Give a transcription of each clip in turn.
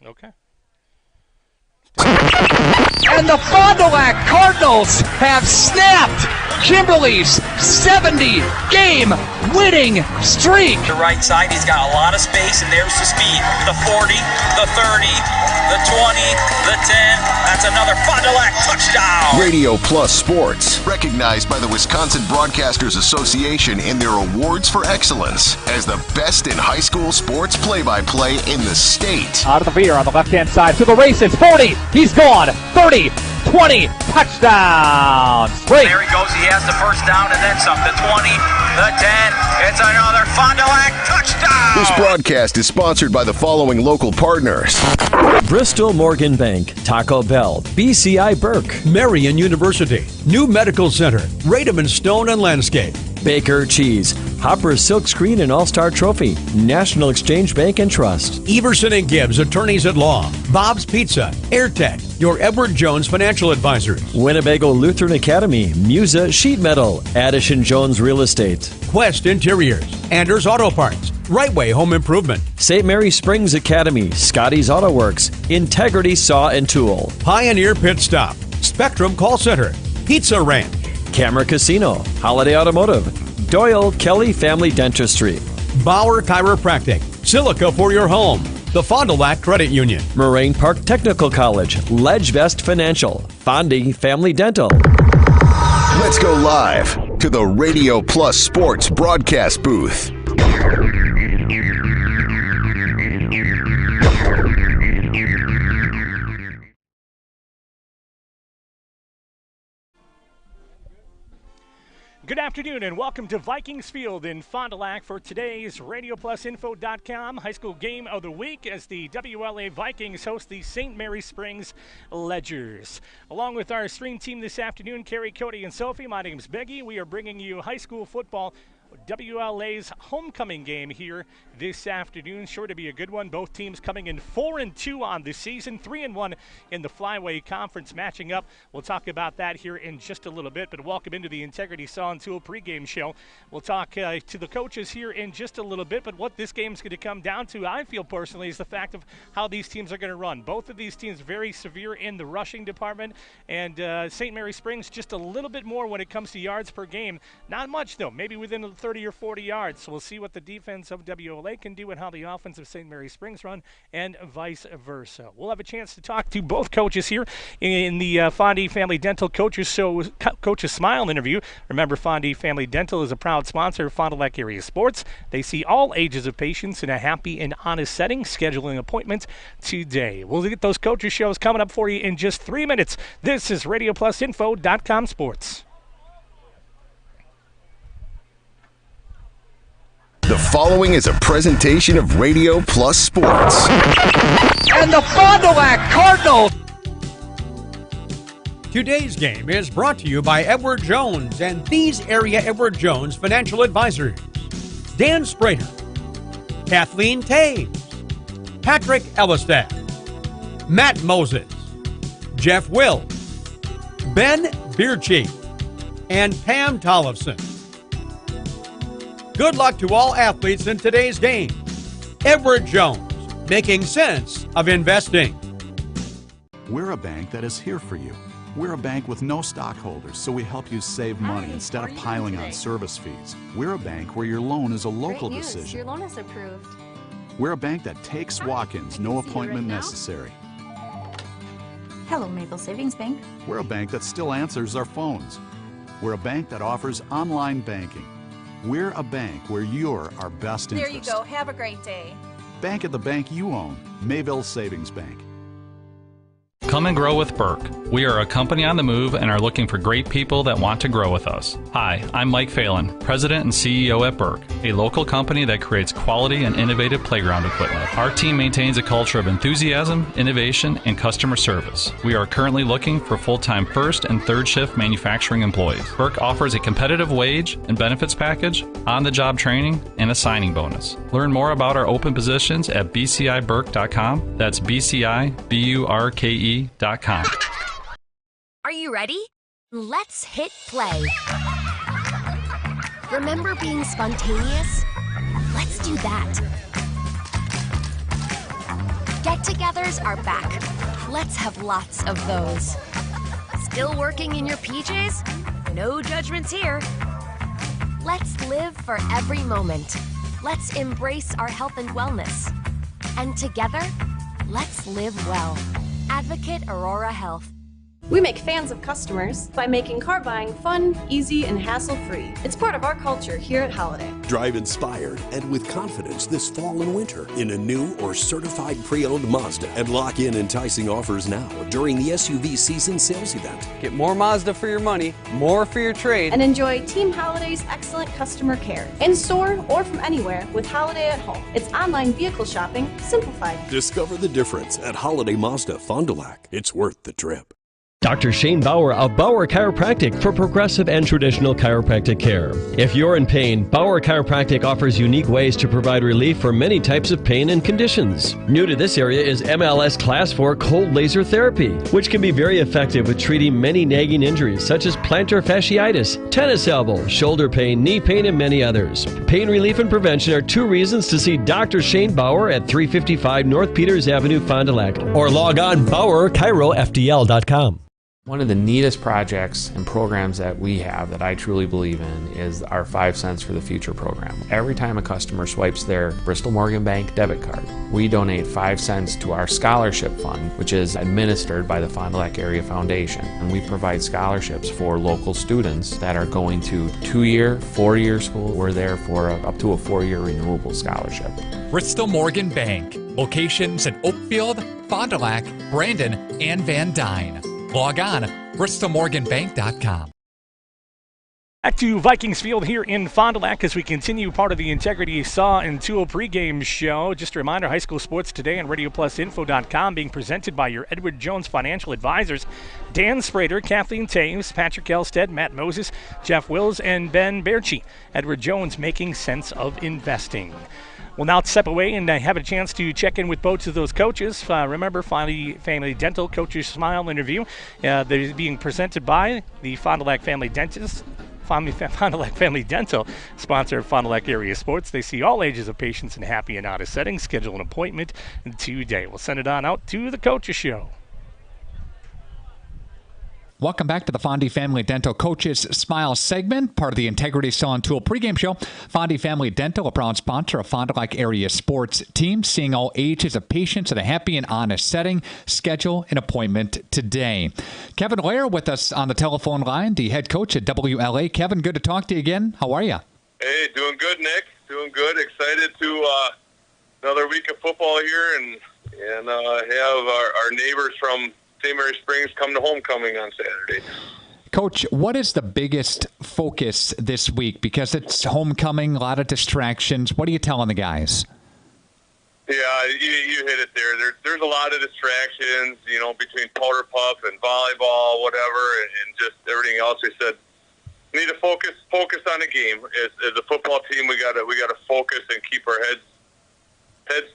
Okay. And the Fond du Lac Cardinals have snapped Kimberly's 70-game winning streak. The right side, he's got a lot of space, and there's the speed. The 40, the 30, the 20, the 10. That's another Fond du Lac touchdown. Radio Plus Sports, recognized by the Wisconsin Broadcasters Association in their awards for excellence as the best in high school sports play-by-play in the state. Out of the veer on the left-hand side to the races. 40, he's gone. 30, 20, touchdown. Spring. There he goes. He has the first down and then some. The 20, the 10. It's another Fond du Lac touchdown. This broadcast is sponsored by the following local partners: Bristol Morgan Bank, Taco Bell, BCI Burke, Marian University, New Medical Center, Radom & Stone and Landscape, Baker Cheese, Hopper Silkscreen and All-Star Trophy, National Exchange Bank and Trust, Everson and Gibbs, Attorneys at Law, Bob's Pizza, AirTech, your Edward Jones Financial Advisors, Winnebago Lutheran Academy, Musa Sheet Metal, Addison Jones Real Estate, Quest Interiors, Anders Auto Parts, Right Way Home Improvement, St. Mary Springs Academy, Scotty's Auto Works, Integrity Saw and Tool, Pioneer Pit Stop, Spectrum Call Center, Pizza Ranch, Camera Casino, Holiday Automotive, Doyle Kelly Family Dentistry, Bauer Chiropractic, Silica for your home, the Fond du Lac Credit Union, Moraine Park Technical College, Ledgevest Financial, Fondy Family Dental. Let's go live to the Radio Plus Sports broadcast booth. Good afternoon and welcome to Vikings Field in Fond du Lac for today's RadioPlusInfo.com high school game of the week as the WLA Vikings host the St. Mary Springs Ledgers. Along with our stream team this afternoon, Carrie, Cody, and Sophie, my name's Beggy. We are bringing you high school football, WLA's homecoming game here this afternoon. Sure to be a good one. Both teams coming in 4-2 on the season, 3-1 in the Flyway Conference matching up. We'll talk about that here in just a little bit, but welcome into the Integrity Saw and Tool pregame show. We'll talk to the coaches here in just a little bit, but what this game's going to come down to, I feel personally, is the fact of how these teams are going to run. Both of these teams very severe in the rushing department, and St. Mary Springs just a little bit more when it comes to yards per game. Not much, though, maybe within 30 or 40 yards. So we'll see what the defense of WLA can do and how the offense of St. Mary Springs run, and vice versa. We'll have a chance to talk to both coaches here in the Fondy Family Dental Coaches Smile interview. Remember, Fondy Family Dental is a proud sponsor of Fond du Lac area sports. They see all ages of patients in a happy and honest setting. Scheduling appointments today. We'll get those coaches shows coming up for you in just 3 minutes. This is RadioPlusInfo.com Sports. The following is a presentation of Radio Plus Sports. And the Fond du Lac Cardinals. Today's game is brought to you by Edward Jones and these area Edward Jones Financial Advisors: Dan Sprader, Kathleen Taves, Patrick Ellistad, Matt Moses, Jeff Will, Ben Beercheap, and Pam Tollefson. Good luck to all athletes in today's game. Edward Jones, making sense of investing. We're a bank that is here for you. We're a bank with no stockholders, so we help you save money instead of piling on service fees. We're a bank where your loan is a local decision. Your loan is approved. We're a bank that takes walk-ins, no appointment necessary. Hello, Maple Savings Bank. We're a bank that still answers our phones. We're a bank that offers online banking. We're a bank where you're our best interest. There you go. Have a great day. Bank at the bank you own. Mayville Savings Bank. Come and grow with Burke. We are a company on the move and are looking for great people that want to grow with us. Hi, I'm Mike Phelan, President and CEO at Burke, a local company that creates quality and innovative playground equipment. Our team maintains a culture of enthusiasm, innovation, and customer service. We are currently looking for full-time first and third shift manufacturing employees. Burke offers a competitive wage and benefits package, on-the-job training, and a signing bonus. Learn more about our open positions at bciburke.com. That's bciburke.com. Are you ready? Let's hit play. Remember being spontaneous? Let's do that. Get-togethers are back. Let's have lots of those. Still working in your PJs? No judgments here. Let's live for every moment. Let's embrace our health and wellness. And together, let's live well. Advocate Aurora Health. We make fans of customers by making car buying fun, easy, and hassle-free. It's part of our culture here at Holiday. Drive inspired and with confidence this fall and winter in a new or certified pre-owned Mazda and lock in enticing offers now during the SUV season sales event. Get more Mazda for your money, more for your trade, and enjoy Team Holiday's excellent customer care. In-store or from anywhere with Holiday at Home. It's online vehicle shopping simplified. Discover the difference at Holiday Mazda Fond du Lac. It's worth the trip. Dr. Shane Bauer of Bauer Chiropractic for progressive and traditional chiropractic care. If you're in pain, Bauer Chiropractic offers unique ways to provide relief for many types of pain and conditions. New to this area is MLS Class 4 cold laser therapy, which can be very effective with treating many nagging injuries such as plantar fasciitis, tennis elbow, shoulder pain, knee pain, and many others. Pain relief and prevention are 2 reasons to see Dr. Shane Bauer at 355 North Peters Avenue, Fond du Lac, or log on BauerChiroFDL.com. One of the neatest projects and programs that we have that I truly believe in is our 5 Cents for the Future program. Every time a customer swipes their Bristol Morgan Bank debit card, we donate 5 cents to our scholarship fund, which is administered by the Fond du Lac Area Foundation. And we provide scholarships for local students that are going to 2-year, 4-year school. We're there for up to a 4-year renewable scholarship. Bristol Morgan Bank. Locations in Oakfield, Fond du Lac, Brandon, and Van Dyne. Log on bristolmorganbank.com. Back to Vikings Field here in Fond du Lac as we continue part of the Integrity Saw and Tool pregame show. Just a reminder, high school sports today on RadioPlusInfo.com being presented by your Edward Jones Financial Advisors, Dan Sprader, Kathleen Taves, Patrick Elstead, Matt Moses, Jeff Wills, and Ben Berchi. Edward Jones, making sense of investing. We'll now step away and have a chance to check in with both of those coaches. Remember, Family Dental Coaches Smile interview. They're being presented by the Fond du Lac Family Dentist. Fond du Lac Family Dental, sponsor of Fond du Lac Area Sports. They see all ages of patients in happy and out-of settings. Schedule an appointment today. We'll send it on out to the Coaches Show. Welcome back to the Fondy Family Dental Coaches Smile segment, part of the Integrity Saw and Tool pregame show. Fondy Family Dental, a proud sponsor of Fond du Lac Area Sports Team, seeing all ages of patients in a happy and honest setting. Schedule an appointment today. Kevin Lair with us on the telephone line, the head coach at WLA. Kevin, good to talk to you again. How are you? Hey, doing good, Nick. Doing good. Excited to another week of football here and have our neighbors from St. Mary Springs come to homecoming on Saturday. Coach, what is the biggest focus this week? Because it's homecoming, a lot of distractions. What are you telling the guys? Yeah, you hit it there. There's a lot of distractions, between powder puff and volleyball, whatever, and just everything else. We said we need to focus on the game. As a football team, we gotta focus and keep our heads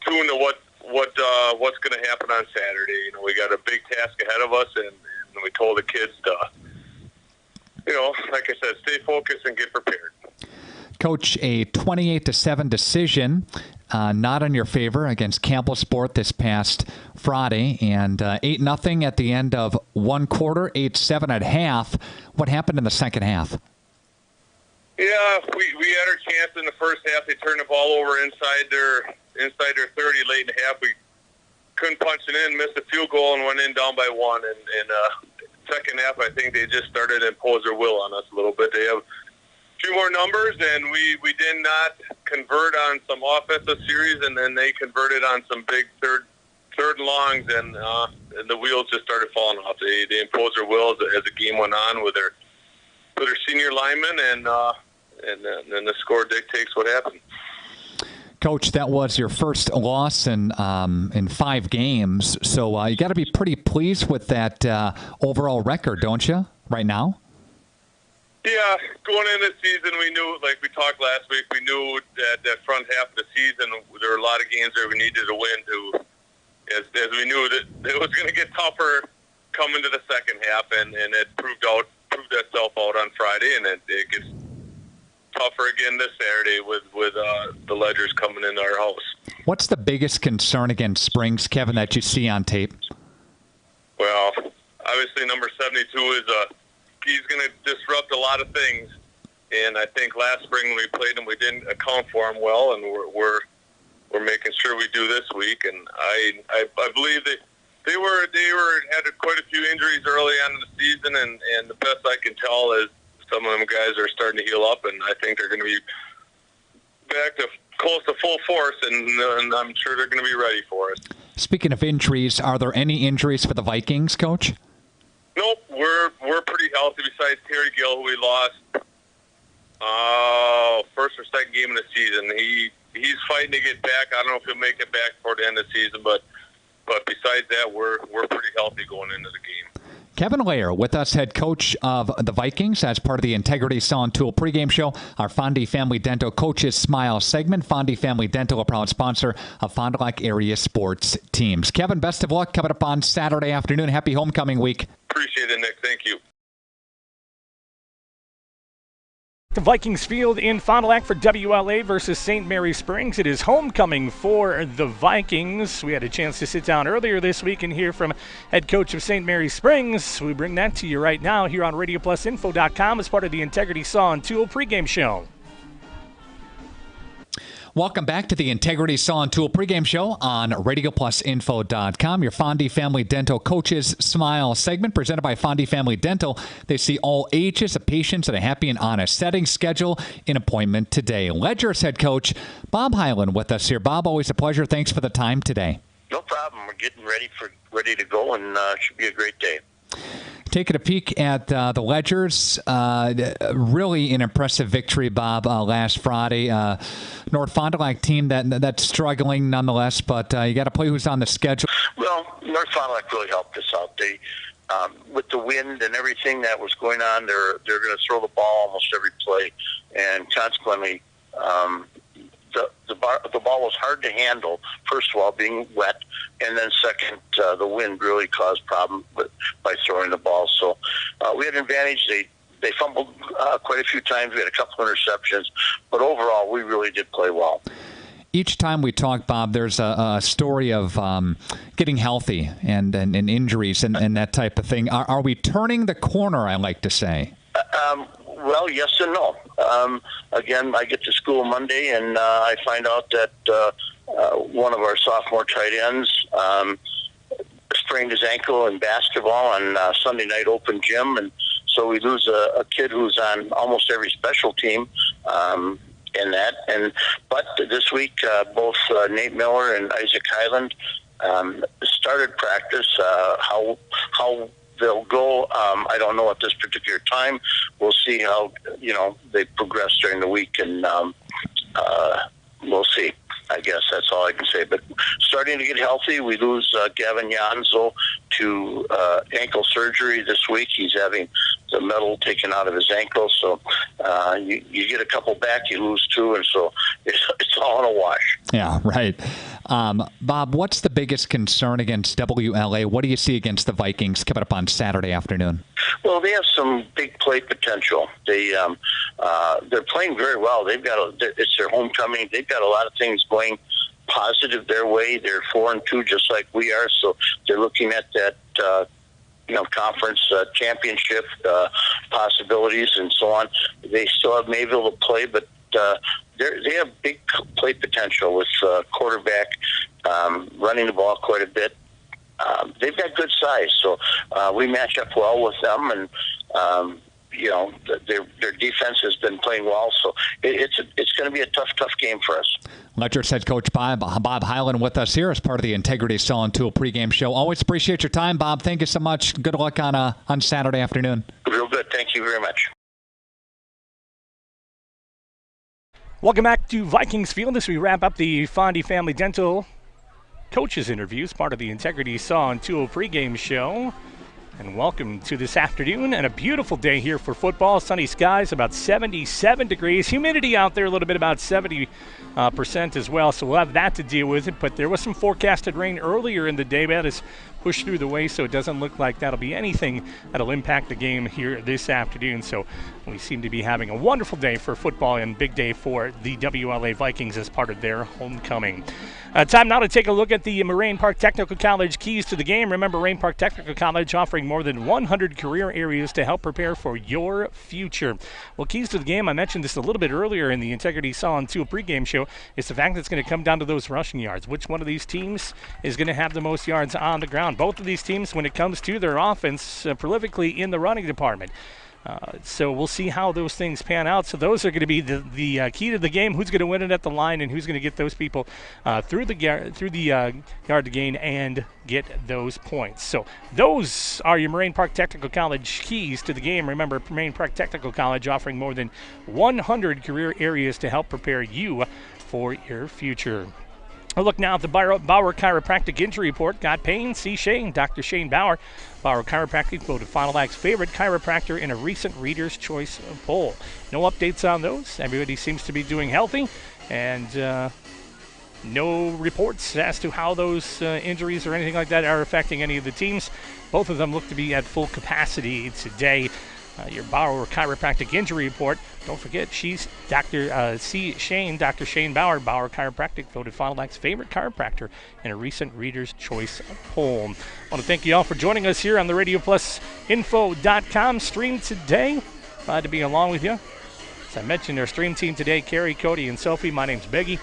tuned to what's going to happen on Saturday. We got a big task ahead of us, and we told the kids to, like I said, stay focused and get prepared. Coach, a 28-7 decision, not in your favor against Campbell Sport this past Friday, and 8-0 at the end of one quarter, 8-7 at half. What happened in the second half? Yeah, we had our chance in the first half. They turned the ball over inside their 30 late in the half. We couldn't punch it in, missed a field goal, and went in down by 1. And second half, I think they just started to impose their will on us a little bit. They have a few more numbers, and we did not convert on some offensive series, and then they converted on some big third and longs, and the wheels just started falling off. They imposed their will as the game went on with their senior linemen, and then the score dictates what happened. Coach, that was your first loss in 5 games, so you got to be pretty pleased with that overall record, don't you, right now? Yeah, going into the season, we knew, like we talked last week, we knew that front half of the season, there were a lot of games that we needed to win as we knew that it was going to get tougher coming to the second half, and it proved itself out on Friday, and it gets tougher again this Saturday with the Ledgers coming into our house. What's the biggest concern against Springs, Kevin, that you see on tape? Well, obviously number 72 is he's going to disrupt a lot of things. And I think last spring when we played him, we didn't account for him well, and we're making sure we do this week. And I believe that they had quite a few injuries early on in the season, and the best I can tell is some of them guys are starting to heal up, and I think they're going to be back to close to full force, and I'm sure they're going to be ready for us. Speaking of injuries, are there any injuries for the Vikings, Coach? Nope, we're pretty healthy besides Terry Gill, who we lost first or second game of the season. He's fighting to get back. I don't know if he'll make it back for the end of the season, but besides that, we're pretty healthy going into the game. Kevin Lair with us, head coach of the Vikings, as part of the Integrity Saw and Tool pregame show. Our Fondy Family Dental Coaches Smile segment. Fondy Family Dental, a proud sponsor of Fond du Lac area sports teams. Kevin, best of luck coming up on Saturday afternoon. Happy homecoming week. Appreciate it, Nick. Thank you. The Vikings field in Fond du Lac for WLA versus St. Mary Springs. It is homecoming for the Vikings. We had a chance to sit down earlier this week and hear from head coach of St. Mary Springs. We bring that to you right now here on RadioPlusInfo.com as part of the Integrity Saw and Tool pregame show. Welcome back to the Integrity Saw and Tool pregame show on RadioPlusInfo.com. Your Fondy Family Dental Coaches Smile segment presented by Fondy Family Dental. They see all ages of patients in a happy and honest setting. Schedule an appointment today. Ledger's head coach Bob Hyland with us here. Bob, always a pleasure. Thanks for the time today. No problem. We're getting ready to go, and should be a great day. Taking a peek at the Ledgers, really an impressive victory, Bob, last Friday. North Fond du Lac team that's struggling nonetheless, but you got to play who's on the schedule. Well, North Fond du Lac really helped us out. They, with the wind and everything that was going on, they're going to throw the ball almost every play, and consequently, the ball was hard to handle. First of all, being wet, and then second, the wind really caused problems by throwing the ball. So we had an advantage. They fumbled quite a few times. We had a couple of interceptions, but overall, we really did play well. Each time we talk, Bob, there's a story of getting healthy and injuries and that type of thing. Are we turning the corner, I like to say? Well, yes and no. Again, I get to school Monday, and I find out that one of our sophomore tight ends sprained his ankle in basketball on Sunday night open gym, and so we lose a kid who's on almost every special team in that. But this week, both Nate Miller and Isaac Hyland started practice. How they'll go, I don't know at this particular time. We'll see how they progress during the week, and we'll see. I guess that's all I can say. But starting to get healthy. We lose Gavin Janzo to ankle surgery this week. He's having the metal taken out of his ankle. So you get a couple back, you lose two, and so it's all in a wash. Yeah, right. Bob, what's the biggest concern against WLA? What do you see against the Vikings coming up on Saturday afternoon? Well, they have some big play potential. They're playing very well. It's their homecoming. They've got a lot of things going positive their way. They're 4-2, just like we are. So they're looking at that, conference championship possibilities and so on. They still have Mayville to play, but they have big play potential with quarterback running the ball quite a bit. They've got good size, so we match up well with them, and their defense has been playing well, so it's going to be a tough game for us. Ledger's head coach Bob Hyland with us here as part of the Integrity Saw and Tool pregame show. Always appreciate your time, Bob. Thank you so much. Good luck on Saturday afternoon. Real good. Thank you very much. Welcome back to Vikings Field as we wrap up the Fondy Family Dental coaches interviews, part of the Integrity Saw and Tool pregame show. And welcome to this afternoon and a beautiful day here for football. Sunny skies, about 77 degrees. Humidity out there a little bit, about 70% as well. So we'll have that to deal with. But there was some forecasted rain earlier in the day. About as pushed through the way, so it doesn't look like that'll be anything that'll impact the game here this afternoon. So we seem to be having a wonderful day for football and big day for the WLA Vikings as part of their homecoming. Time now to take a look at the Moraine Park Technical College keys to the game. Remember, Moraine Park Technical College offering more than 100 career areas to help prepare for your future. Well, keys to the game, I mentioned this a little bit earlier in the Integrity Solon 2 pregame show, is the fact that it's going to come down to those rushing yards. Which one of these teams is going to have the most yards on the ground? Both of these teams, when it comes to their offense, prolifically in the running department. So we'll see how those things pan out. So those are going to be the key to the game. Who's going to win it at the line, and who's going to get those people through the yard to gain and get those points. So those are your Moraine Park Technical College keys to the game. Remember, Moraine Park Technical College offering more than 100 career areas to help prepare you for your future. A look now at the Bauer Chiropractic Injury Report. Got pain? See Shane. Dr. Shane Bauer. Bauer Chiropractic voted Fond du Lac's favorite chiropractor in a recent Reader's Choice poll. No updates on those. Everybody seems to be doing healthy, and no reports as to how those injuries or anything like that are affecting any of the teams. Both of them look to be at full capacity today. Your Bauer Chiropractic Injury Report. Don't forget, she's Dr. Dr. Shane Bauer. Bauer Chiropractic voted Fond du Lac's favorite chiropractor in a recent Reader's Choice poll. I want to thank you all for joining us here on the RadioPlusInfo.com stream today. Glad to be along with you. As I mentioned, our stream team today, Carrie, Cody, and Sophie. My name's Beggy.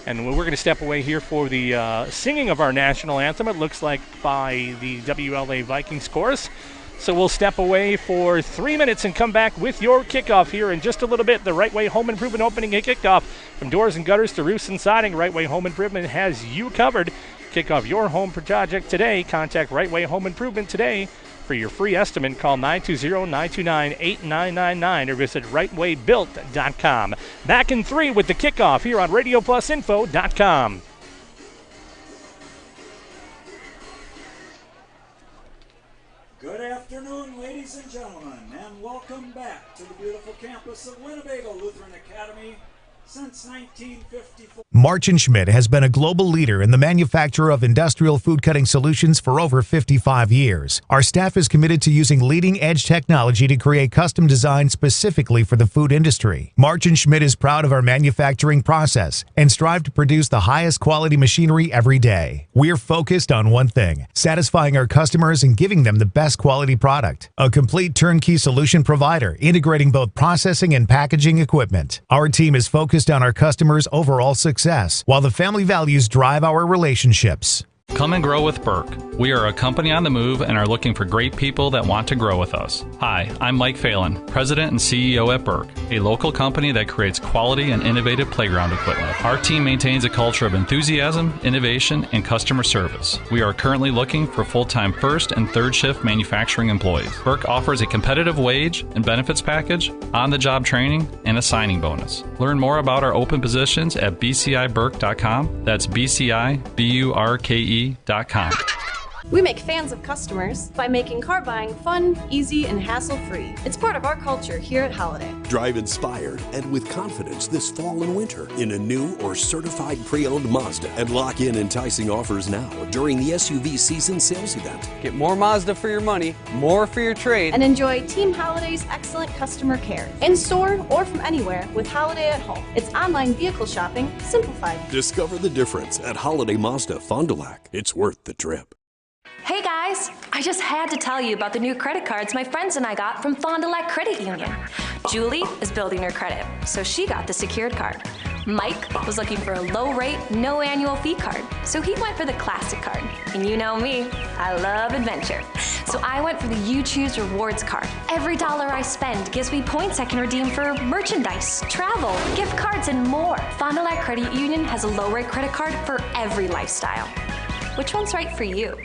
And we're going to step away here for the singing of our national anthem, it looks like, by the WLA Vikings chorus. So we'll step away for 3 minutes and come back with your kickoff here in just a little bit. The Right Way Home Improvement opening and kickoff. From doors and gutters to roofs and siding, Right Way Home Improvement has you covered. Kick off your home project today. Contact Right Way Home Improvement today. For your free estimate, call 920-929-8999 or visit rightwaybuilt.com. Back in 3 with the kickoff here on RadioPlusInfo.com. Good afternoon, ladies and gentlemen, and welcome back to the beautiful campus of Winnebago Lutheran Academy since 1954. March & Schmidt has been a global leader in the manufacture of industrial food cutting solutions for over 55 years. Our staff is committed to using leading-edge technology to create custom designs specifically for the food industry. March & Schmidt is proud of our manufacturing process and strive to produce the highest quality machinery every day. We're focused on one thing, satisfying our customers and giving them the best quality product. A complete turnkey solution provider, integrating both processing and packaging equipment. Our team is focused on our customers' overall success, while the family values drive our relationships. Come and grow with Burke. We are a company on the move and are looking for great people that want to grow with us. Hi, I'm Mike Phelan, President and CEO at Burke, a local company that creates quality and innovative playground equipment. Our team maintains a culture of enthusiasm, innovation, and customer service. We are currently looking for full-time first and third shift manufacturing employees. Burke offers a competitive wage and benefits package, on-the-job training, and a signing bonus. Learn more about our open positions at bciburke.com. That's bciburke.com. We make fans of customers by making car buying fun, easy, and hassle-free. It's part of our culture here at Holiday. Drive inspired and with confidence this fall and winter in a new or certified pre-owned Mazda and lock in enticing offers now during the SUV season sales event. Get more Mazda for your money, more for your trade, and enjoy Team Holiday's excellent customer care. In store or from anywhere with Holiday at Home. It's online vehicle shopping simplified. Discover the difference at Holiday Mazda Fond du Lac. It's worth the trip. Hey guys, I just had to tell you about the new credit cards my friends and I got from Fond du Lac Credit Union. Julie is building her credit, so she got the secured card. Mike was looking for a low rate, no annual fee card, so he went for the classic card. And you know me, I love adventure. So I went for the You Choose Rewards card. Every dollar I spend gives me points I can redeem for merchandise, travel, gift cards, and more. Fond du Lac Credit Union has a low rate credit card for every lifestyle. Which one's right for you?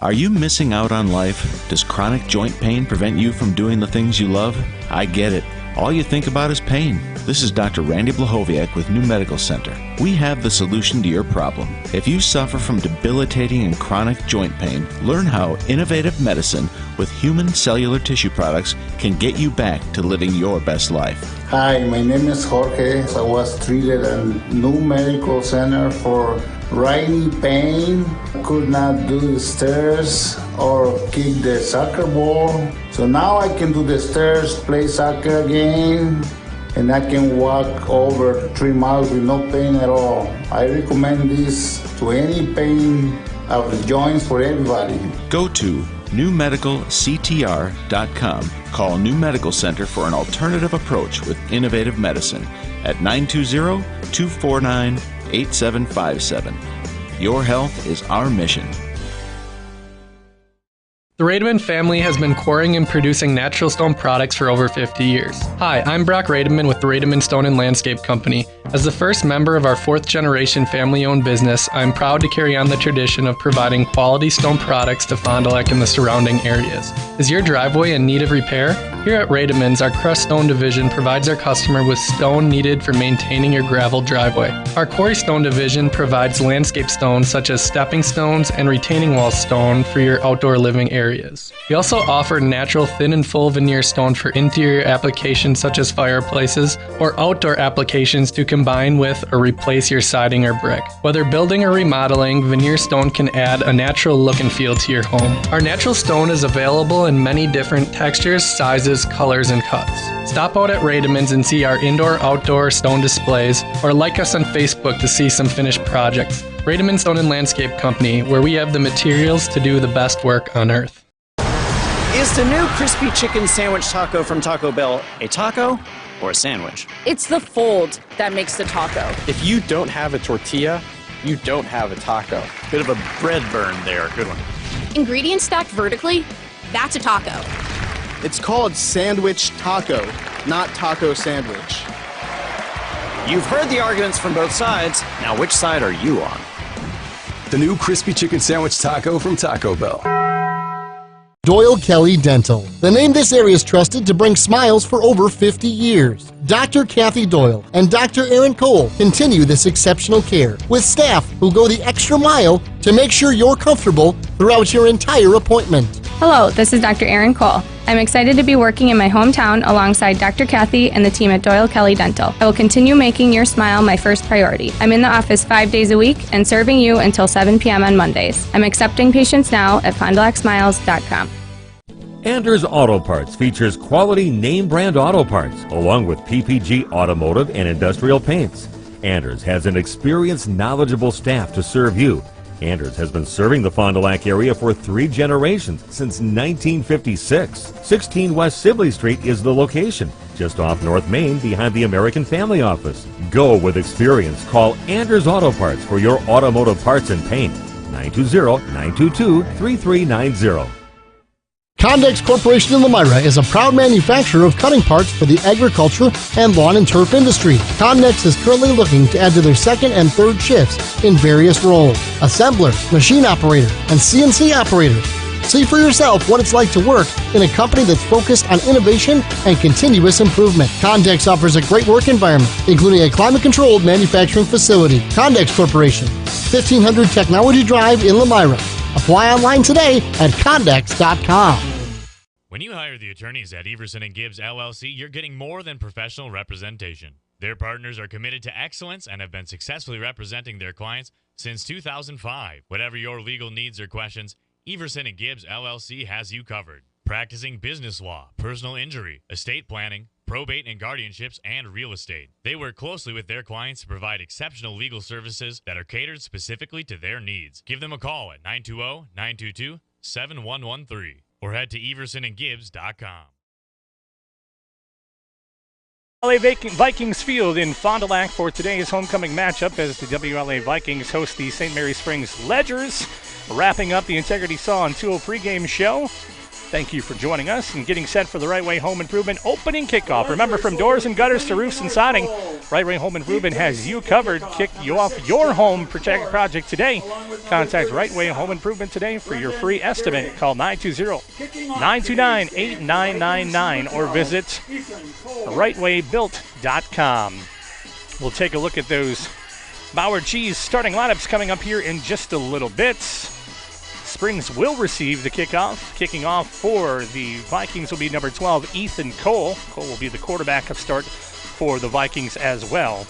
Are you missing out on life? Does chronic joint pain prevent you from doing the things you love? I get it. All you think about is pain. This is Dr. Randy Blahoviak with New Medical Center. We have the solution to your problem. If you suffer from debilitating and chronic joint pain, learn how innovative medicine with human cellular tissue products can get you back to living your best life. Hi, my name is Jorge. I was treated at New Medical Center for rainy pain, could not do the stairs or kick the soccer ball. So now I can do the stairs, play soccer again, and I can walk over 3 miles with no pain at all. I recommend this to any pain of the joints for everybody. Go to newmedicalctr.com. Call New Medical Center for an alternative approach with innovative medicine at 920-249-8757. Your health is our mission. The Rademan family has been quarrying and producing natural stone products for over 50 years. Hi, I'm Brock Rademan with the Rademan Stone and Landscape Company. As the first member of our 4th generation family-owned business, I'm proud to carry on the tradition of providing quality stone products to Fond du Lac and the surrounding areas. Is your driveway in need of repair? Here at Rademan's, our crushed stone division provides our customer with stone needed for maintaining your gravel driveway. Our quarry stone division provides landscape stones such as stepping stones and retaining wall stone for your outdoor living areas. We also offer natural thin and full veneer stone for interior applications such as fireplaces or outdoor applications to combine with or replace your siding or brick. Whether building or remodeling, veneer stone can add a natural look and feel to your home. Our natural stone is available in many different textures, sizes, colors, and cuts. Stop out at Rademan's and see our indoor-outdoor stone displays, or like us on Facebook to see some finished projects. Rademan Stone and Landscape Company, where we have the materials to do the best work on earth. Is the new crispy chicken sandwich taco from Taco Bell a taco or a sandwich? It's the fold that makes the taco. If you don't have a tortilla, you don't have a taco. Bit of a bread burn there. Good one. Ingredients stacked vertically, that's a taco. It's called sandwich taco, not taco sandwich. You've heard the arguments from both sides. Now, which side are you on? The new crispy chicken sandwich taco from Taco Bell. Doyle Kelly Dental, the name this area is trusted to bring smiles for over 50 years. Dr. Kathy Doyle and Dr. Aaron Cole continue this exceptional care with staff who go the extra mile to make sure you're comfortable throughout your entire appointment. Hello, this is Dr. Aaron Cole. I'm excited to be working in my hometown alongside Dr. Kathy and the team at Doyle Kelly Dental. I will continue making your smile my first priority. I'm in the office 5 days a week and serving you until 7 p.m. on Mondays. I'm accepting patients now at FondDuLacSmiles.com. Anders Auto Parts features quality name brand auto parts along with PPG automotive and industrial paints. Anders has an experienced, knowledgeable staff to serve you. Anders has been serving the Fond du Lac area for 3 generations since 1956. 16 West Sibley Street is the location, just off North Main behind the American Family Office. Go with experience. Call Anders Auto Parts for your automotive parts and paint. 920-922-3390. Condex Corporation in Lemira is a proud manufacturer of cutting parts for the agriculture and lawn and turf industry. Condex is currently looking to add to their 2nd and 3rd shifts in various roles: assembler, machine operator, and CNC operator. See for yourself what it's like to work in a company that's focused on innovation and continuous improvement. Condex offers a great work environment, including a climate-controlled manufacturing facility. Condex Corporation, 1500 Technology Drive in Lemira. Apply online today at Condex.com. When you hire the attorneys at Everson & Gibbs, LLC, you're getting more than professional representation. Their partners are committed to excellence and have been successfully representing their clients since 2005. Whatever your legal needs or questions, Everson & Gibbs, LLC has you covered. Practicing business law, personal injury, estate planning, probate and guardianships, and real estate. They work closely with their clients to provide exceptional legal services that are catered specifically to their needs. Give them a call at 920-922-7113 or head to eversonandgibbs.com. WLA Vikings Field in Fond du Lac for today's homecoming matchup as the WLA Vikings host the St. Mary Springs Ledgers. Wrapping up the Integrity Saw and Tool pregame show. Thank you for joining us and getting set for the Right Way Home Improvement opening kickoff. Remember, from doors and gutters to roofs and siding, Right Way Home Improvement has you covered. Kick you off your home project today. Contact Right Way Home Improvement today for your free estimate. Call 920-929-8999 or visit rightwaybuilt.com. We'll take a look at those Bauer Cheese starting lineups coming up here in just a little bit. Springs will receive the kickoff. Kicking off for the Vikings will be number 12, Ethan Cole. Cole will be the quarterback of start for the Vikings as well.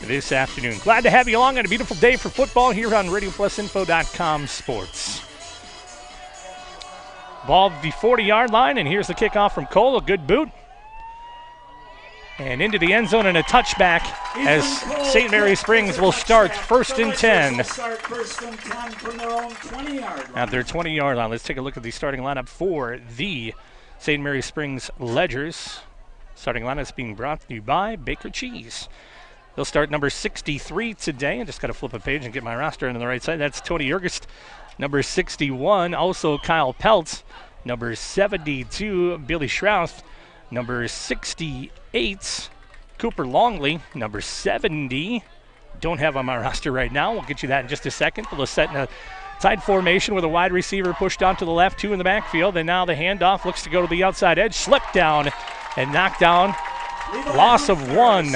this afternoon. Glad to have you along on a beautiful day for football here on RadioPlusInfo.com Sports. Ball at the 40-yard line, and here's the kickoff from Cole. A good boot. And into the end zone and a touchback as St. Mary Springs will start first and 10. At their 20-yard line. Let's take a look at the starting lineup for the St. Mary Springs Ledgers. Starting lineup is being brought to you by Baker Cheese. They'll start number 63 today. I just got to flip a page and get my roster on the right side. That's Tony Yergest, number 61. Also Kyle Peltz, number 72. Billy Schrouth, number 68. Cooper Longley, number 70. Don't have on my roster right now. We'll get you that in just a second. They'll set in a tight formation with a wide receiver pushed out to the left, 2 in the backfield. And now the handoff looks to go to the outside edge. Slipped down and knocked down. Loss of 1.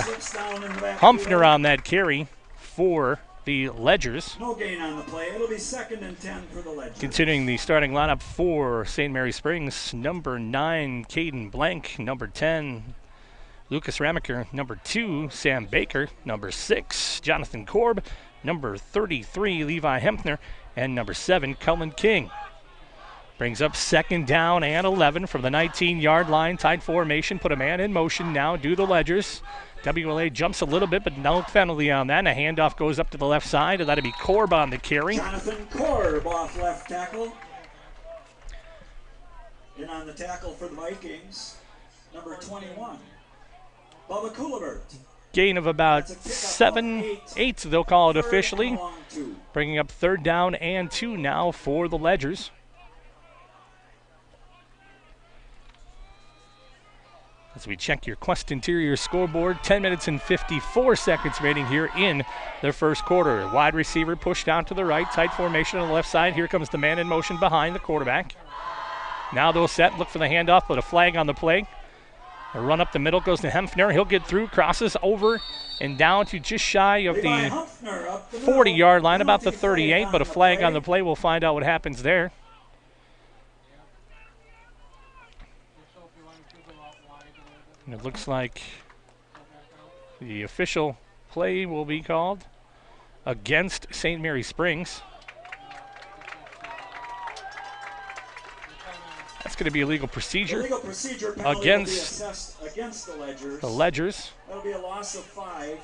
Humphrey on that carry for the Ledgers. No gain on the play. It'll be 2nd and 10 for the Ledgers. Continuing the starting lineup for St. Mary Springs, number 9, Caden Blank, number 10, Lucas Ramaker, number 2, Sam Baker, number 6, Jonathan Korb, number 33, Levi Hempner, and number 7, Cullen King. Brings up 2nd down and 11 from the 19-yard line. Tight formation, put a man in motion now, do the Ledgers. WLA jumps a little bit, but no penalty on that. And a handoff goes up to the left side, and that'll be Korb on the carry. Jonathan Korb off left tackle. In on the tackle for the Vikings, number 21, Bubba Coolibert. Gain of about 8, they'll call it officially. Bringing up 3rd down and 2 now for the Ledgers. As we check your Quest Interior scoreboard, 10 minutes and 54 seconds remaining here in the first quarter. Wide receiver pushed out to the right, tight formation on the left side. Here comes the man in motion behind the quarterback. Now they'll set, look for the handoff, but a flag on the play. A run up the middle goes to Hempner. He'll get through, crosses over and down to just shy of the 40-yard line, about the 38, but a flag on the play. We'll find out what happens there. And it looks like the official play will be called against St. Mary Springs. That's going to be a legal procedure, against the Ledgers. That'll be a loss of 5.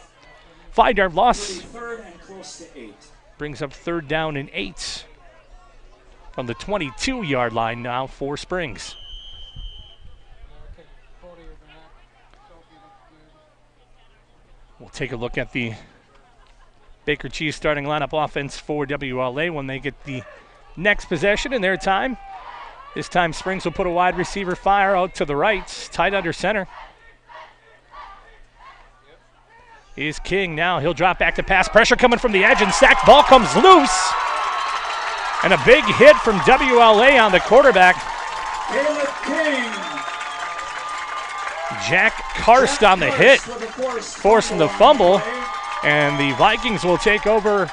5-yard loss. It'll be 3rd and close to 8. Brings up 3rd down and 8 from the 22-yard line now for Springs. We'll take a look at the Baker Cheese starting lineup offense for WLA when they get the next possession in their time. This time Springs will put a wide receiver fire out to the right, tight under center. Is King now. He'll drop back to pass. Pressure coming from the edge and sacked. Ball comes loose. And a big hit from WLA on the quarterback. Caleb King. Jack Karst on the hit, forcing the fumble, and the Vikings will take over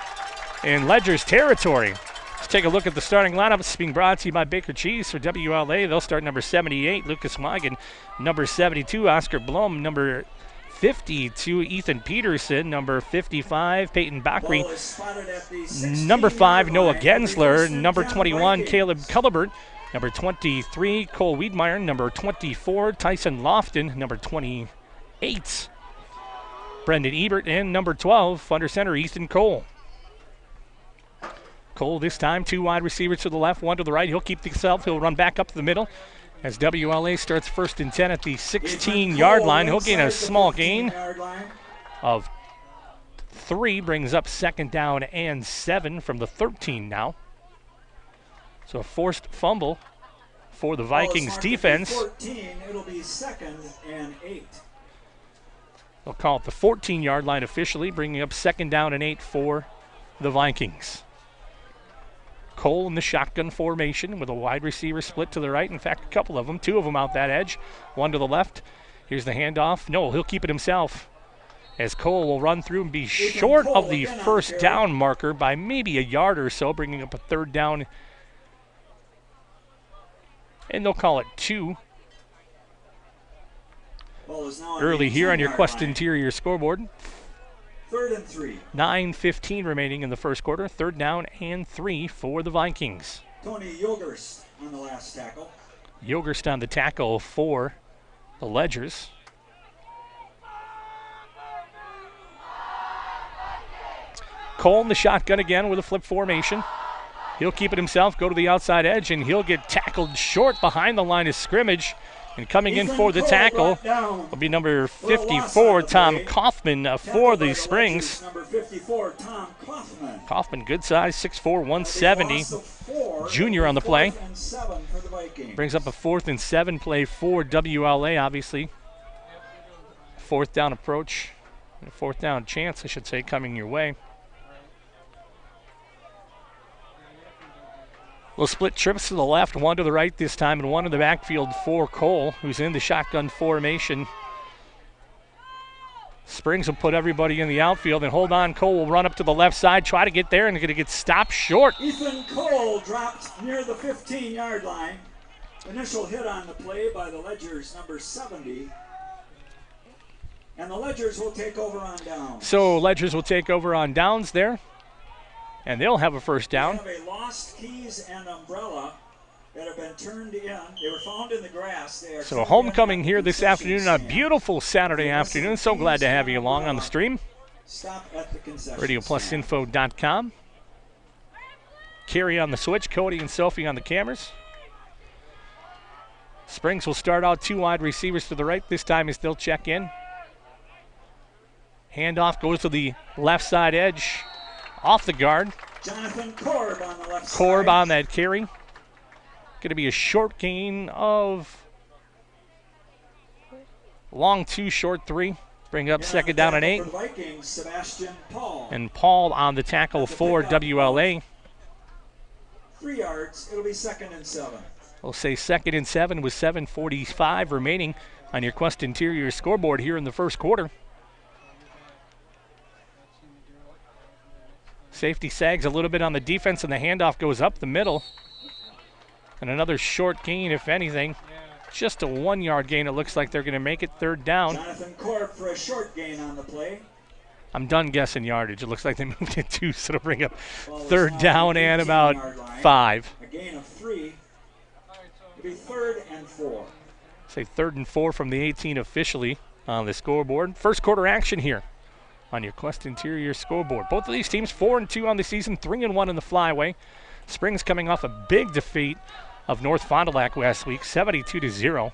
in Ledgers territory. Let's take a look at the starting lineup. It's being brought to you by Baker Cheese for WLA. They'll start number 78, Lucas Wigan, number 72, Oscar Blum, number 52, Ethan Peterson, number 55, Peyton Bakri, number 5, Noah Gensler, number 21, Caleb Cullibert, number 23, Cole Wiedmeyer. Number 24, Tyson Lofton. Number 28, Brendan Ebert. And number 12, under center, Ethan Cole. Cole this time, 2 wide receivers to the left, 1 to the right. He'll keep himself. He'll run back up to the middle as WLA starts 1st and 10 at the 16-yard line. He'll gain a small gain of 3. Brings up 2nd down and 7 from the 13 now. So a forced fumble for the Vikings defense. 14, it'll be 2nd and 8. They'll call it the 14-yard line officially, bringing up 2nd down and 8 for the Vikings. Cole in the shotgun formation with a wide receiver split to the right. In fact, a couple of them, 2 of them out that edge, 1 to the left. Here's the handoff. No, he'll keep it himself, as Cole will run through and be short of the first down marker by maybe a yard or so, bringing up a 3rd down. And they'll call it 2. Early here on your Quest Interior scoreboard. 3rd and 3. 9:15 remaining in the first quarter. 3rd down and 3 for the Vikings. Tony Yogurst on the last tackle. Yogurst on the tackle for the Ledgers. Cole in the shotgun again with a flip formation. He'll keep it himself, go to the outside edge, and he'll get tackled short behind the line of scrimmage. And coming in for the tackle will be number 54, Tom Kaufman, for the Springs. Number 54, Tom Kaufman. Kaufman, good size, 6'4", 170. Junior on the play. Brings up a 4th and 7 play for WLA, obviously. 4th down approach, a 4th down chance, I should say, coming your way. We'll split trips to the left, one to the right this time, and one in the backfield for Cole, who's in the shotgun formation. Springs will put everybody in the outfield and hold on. Cole will run up to the left side, try to get there, and going to get stopped short. Ethan Cole dropped near the 15-yard line. Initial hit on the play by the Ledgers, number 70. And the Ledgers will take over on downs. So Ledgers will take over on downs there. And they'll have a first down. They have a lost keys and umbrella that have been turned in. They were found in the grass. They are so homecoming here this afternoon on a beautiful Saturday afternoon. So glad to have you along on the stream. Stop at the concession RadioPlusInfo.com. Carrie on the switch, Cody and Sophie on the cameras. Springs will start out 2 wide receivers to the right. This time as they'll check in. Handoff goes to the left side edge. Off the guard. Jonathan Korb on the left Korb side. on that carry. Going to be a short gain of long 2, short 3. Bring up 2nd down and 8. For the Vikings, Sebastian Paul. And Paul on the tackle for WLA. 3 yards. It'll be 2nd and 7. We'll say 2nd and 7 with 7:45 remaining on your Quest Interior scoreboard here in the first quarter. Safety sags a little bit on the defense, and the handoff goes up the middle. And another short gain, if anything. Just a 1-yard gain. It looks like they're going to make it 3rd down. Jonathan Korb for a short gain on the play. I'm done guessing yardage. It looks like they moved it 2, so it'll bring up 3rd down and about 5. A gain of 3. It'll be 3rd and 4. Say 3rd and 4 from the 18 officially on the scoreboard. First quarter action here on your Quest Interior scoreboard. Both of these teams 4-2 on the season, 3-1 in the Flyway. Springs coming off a big defeat of North Fond du Lac last week, 72-0.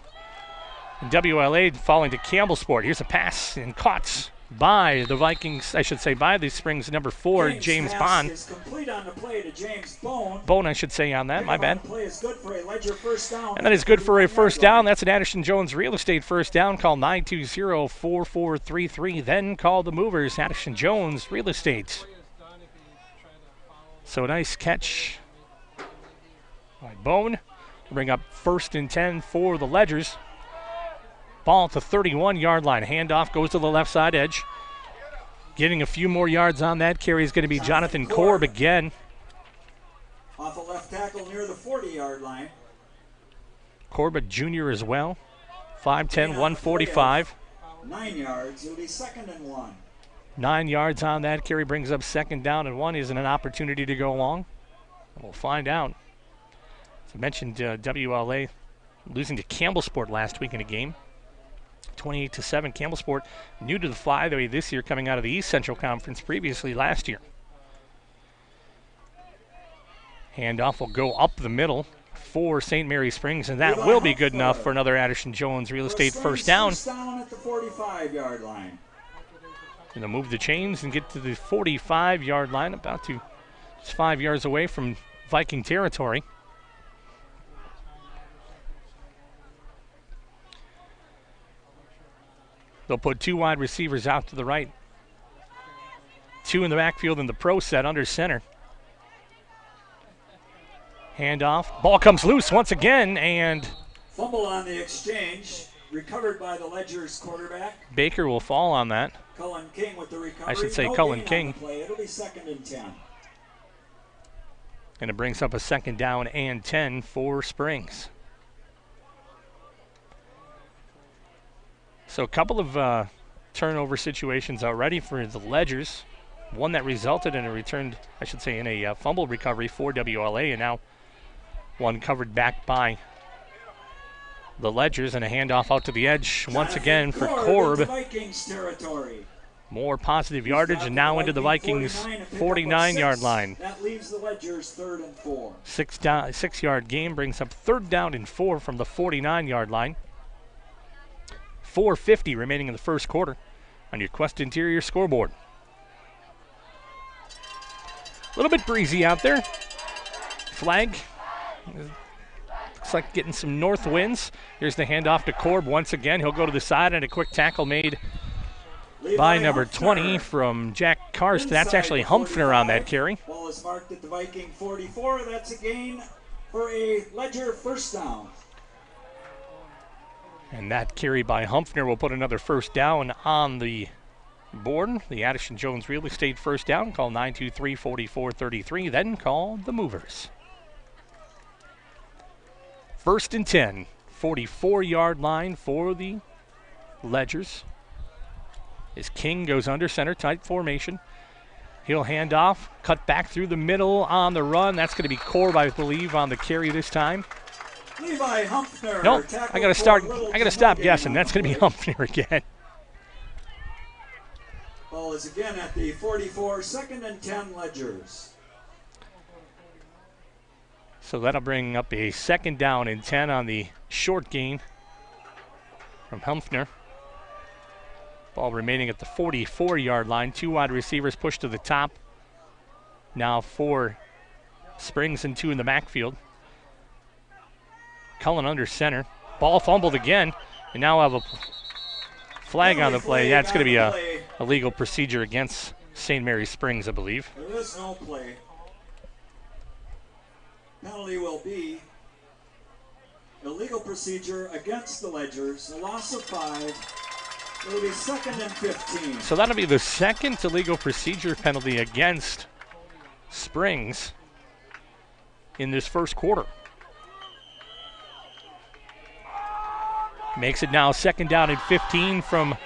And WLA falling to Campbellsport. Here's a pass and caught by the Vikings, I should say, by the Springs number 4, James Bond. Is complete on the play to James Bone. Bone, I should say, on that, my bad. Play is good for a Ledger first down. And that is good for a first down. That's an Addison Jones Real Estate first down. Call 920-4433. Then call the movers, Addison Jones Real Estate. So nice catch by Bone. Bring up 1st and 10 for the Ledgers. Ball at the 31-yard line. Handoff goes to the left side edge. Getting a few more yards on that carry is going to be Jonathan Korb again. Off the left tackle near the 40-yard line. Korb, a junior as well. 5'10", 145. 9 yards. It'll be 2nd and 1. 9 yards on that carry brings up 2nd down and 1. Isn't an opportunity to go long? We'll find out. As I mentioned, WLA losing to Campbellsport last week in a game. 28-7. Campbellsport new to the Flyway this year, coming out of the East Central Conference previously last year. Handoff will go up the middle for St. Mary Springs, and that will be good enough for another Addison Jones Real Estate first down. First down at the 45-yard line. Going to move the chains and get to the 45-yard line, about to just 5 yards away from Viking territory. They'll put 2 wide receivers out to the right. 2 in the backfield in the pro set under center. Handoff. Ball comes loose once again, and fumble on the exchange. Recovered by the Ledgers quarterback. Baker will fall on that. Cullen King with the recovery. I should say Cullen King. It'll be 2nd and 10. And it brings up a 2nd down and 10 for Springs. So a couple of turnover situations already for the Ledgers. One that resulted in a returned, I should say, in a fumble recovery for WLA, and now one covered back by the Ledgers, and a handoff out to the edge once again for Korb. Vikings territory. More positive yardage, and now into the Vikings 49-yard line. That leaves the Ledgers 3rd and 4. 6-yard gain brings up 3rd down and 4 from the 49-yard line. 4:50 remaining in the first quarter on your Quest Interior scoreboard. A little bit breezy out there. Flag. Looks like getting some north winds. Here's the handoff to Korb once again. He'll go to the side, and a quick tackle made by number 20 from Jack Karst. That's actually Humpfner on that carry. Ball is marked at the Viking 44. That's a gain for a Ledger first down. And that carry by Humpfner will put another first down on the board. The Addison Jones Real Estate first down. Call 923-4433. Then call the Movers. 1st and 10. 44-yard line for the Ledgers. As King goes under center, tight formation. He'll hand off, cut back through the middle on the run. That's going to be Korb, I believe, on the carry this time. Levi Humpfner. Nope, I got to stop guessing. That's going to be Humpfner again. Ball is again at the 44, 2nd and 10 Ledgers. So that'll bring up a 2nd down and 10 on the short gain from Humpfner. Ball remaining at the 44-yard line. 2 wide receivers pushed to the top. Now 4 Springs and 2 in the backfield. Cullen under center. Ball fumbled again, and now have a flag on the play. Yeah, it's going to be a legal procedure against St. Mary Springs, I believe. There is no play. Penalty will be illegal procedure against the Ledgers. A loss of 5. It'll be 2nd and 15. So that'll be the 2nd illegal procedure penalty against Springs in this first quarter. Makes it now 2nd down and 15 from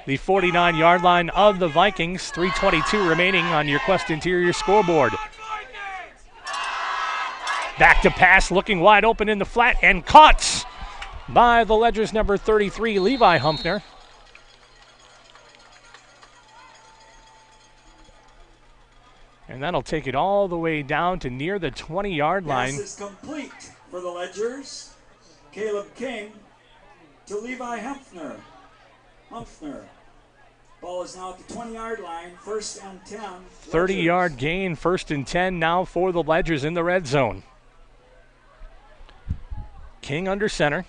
the 49-yard line of the Vikings. 3:22 remaining on your Quest Interior scoreboard. Back to pass, looking wide open in the flat, and caught by the Ledgers number 33, Levi Humpfner. And that'll take it all the way down to near the 20-yard line. Pass is complete for the Ledgers. Caleb King to Levi Humpfner. Ball is now at the 20-yard line, 1st and 10. 30-yard gain, 1st and 10 now for the Ledgers in the red zone. King under center.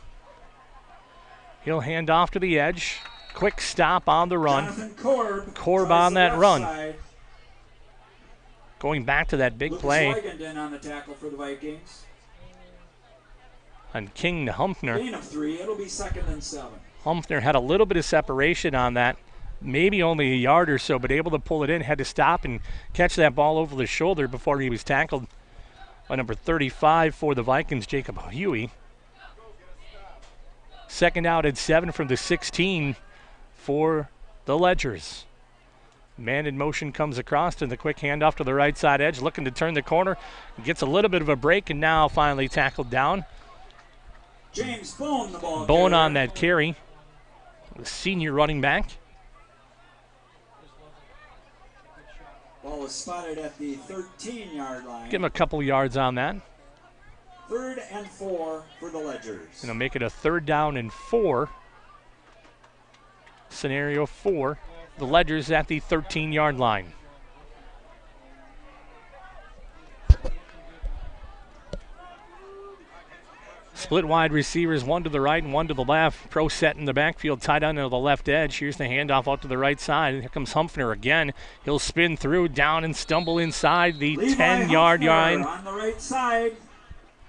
He'll hand off to the edge. Quick stop on the run. Korb on that run. Side. Going back to that big Lucas play. Weigand on the tackle for the Vikings. And King to Humpfner. Gain of 3. It'll be 2nd and 7. Humpfner had a little bit of separation on that. Maybe only a yard or so, but able to pull it in. Had to stop and catch that ball over the shoulder before he was tackled by number 35 for the Vikings, Jacob Huey. 2nd out and 7 from the 16 for the Ledgers. Man in motion comes across, and the quick handoff to the right side edge, looking to turn the corner. Gets a little bit of a break, and now finally tackled down. James Bone, the ball Bone carrier. on that carry. The senior running back. Ball is spotted at the 13-yard line. Give him a couple yards on that. 3rd and 4 for the Ledgers. And it'll make it a 3rd down and 4. Scenario 4. The Ledgers at the 13-yard line. Split wide receivers, one to the right and one to the left. Pro set in the backfield, tied under the left edge. Here's the handoff out to the right side. Here comes Humpfner again. He'll spin through, down and stumble inside the 10-yard line. On the right side.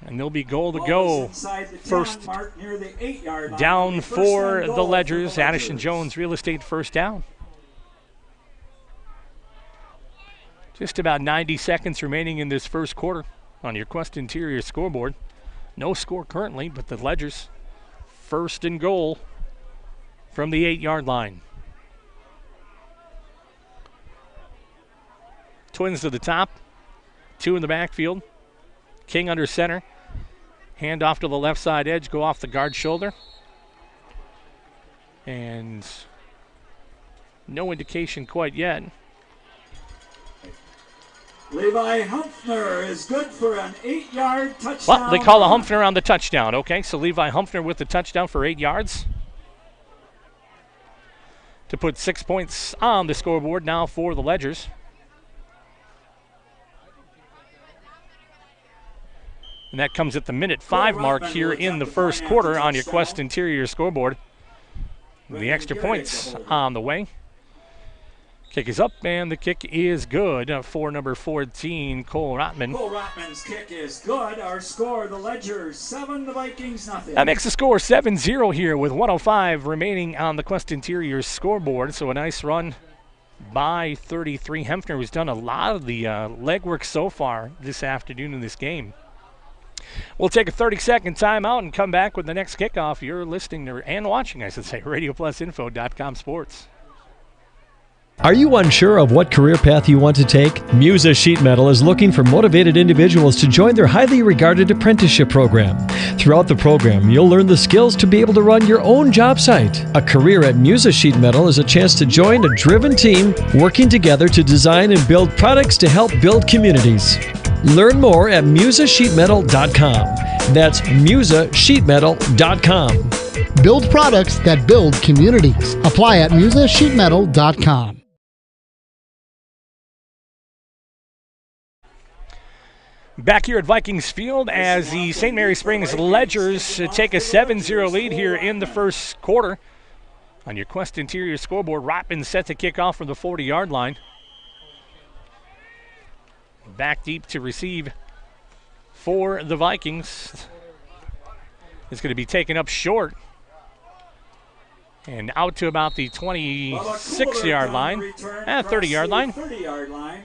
And there'll be goal to go. First near the 8-yard line. down for the Ledgers. Addison Jones Real Estate first down. Just about 90 seconds remaining in this first quarter on your Quest Interior scoreboard. No score currently, but the Ledgers 1st and goal from the 8-yard line. Twins to the top. 2 in the backfield. King under center. Hand off to the left side edge. Go off the guard shoulder. And no indication quite yet. Levi Humphrey is good for an 8-yard touchdown. Well, they call a Humphrey on the touchdown. Okay, so Levi Humphrey with the touchdown for 8 yards. To put 6 points on the scoreboard now for the Ledgers. And that comes at the minute 5 mark here in the first quarter on your Quest Interior scoreboard. The extra points on the way. Kick is up, and the kick is good for number 14, Cole Rotman. Cole Rotman's kick is good. Our score, the Ledgers 7, the Vikings nothing. That makes the score 7-0 here with 1:05 remaining on the Quest Interior scoreboard. So a nice run by 33. Hempner, who's done a lot of the legwork so far this afternoon in this game. We'll take a 30-second timeout and come back with the next kickoff. You're listening to, and watching, I should say, RadioPlusInfo.com Sports. Are you unsure of what career path you want to take? Musa Sheet Metal is looking for motivated individuals to join their highly regarded apprenticeship program. Throughout the program, you'll learn the skills to be able to run your own job site. A career at Musa Sheet Metal is a chance to join a driven team working together to design and build products to help build communities. Learn more at musasheetmetal.com. That's musasheetmetal.com. Build products that build communities. Apply at musasheetmetal.com. Back here at Vikings Field as the St. Mary Springs Ledgers take a 7-0 lead here in the first quarter. On your Quest Interior scoreboard, Rotman set to kick off from the 40-yard line. Back deep to receive for the Vikings. It's going to be taken up short. And out to about the 26-yard line. 30-yard line. 30-yard line.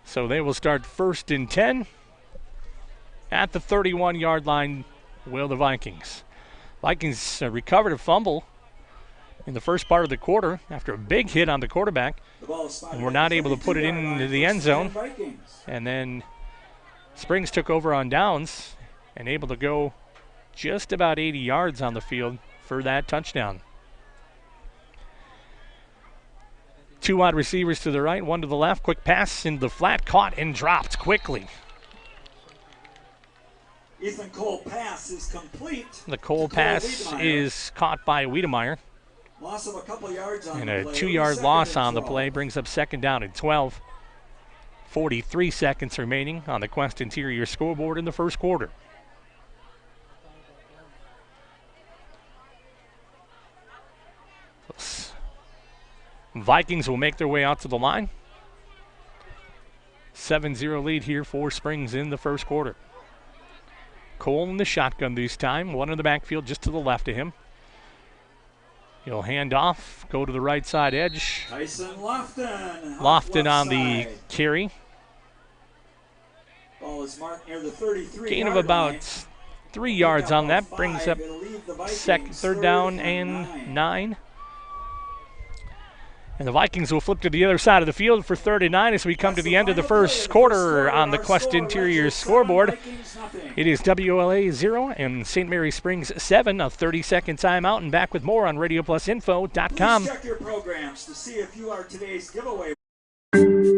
So they will start 1st and 10. At the 31-yard line will the Vikings. Vikings recovered a fumble in the first part of the quarter after a big hit on the quarterback. And were not able to put it into the end zone. And then Springs took over on downs and able to go just about 80 yards on the field for that touchdown. 2 wide receivers to the right, 1 to the left. Quick pass into the flat, caught and dropped quickly. Ethan Cole pass is complete. The Cole pass is caught by Wiedemeyer. Loss of a couple yards on and the a play. 2-yard loss on the play brings up 2nd down and 12. 43 seconds remaining on the Quest Interior scoreboard in the first quarter. Vikings will make their way out to the line. 7-0 lead here for Springs in the first quarter. Cole in the shotgun this time. 1 in the backfield just to the left of him. He'll hand off, go to the right side edge. Tyson Lofton. Lofton on the carry. Ball is marked near the 33. Gain of about 3 yards on that. Brings up 3rd down and 9. And the Vikings will flip to the other side of the field for 3rd and 9 as we come to the end of the first quarter on the Quest Interior scoreboard. It is WLA 0 and St. Mary Springs 7. A 30-second timeout and back with more on RadioPlusInfo.com. Please check your programs to see if you are today's giveaway.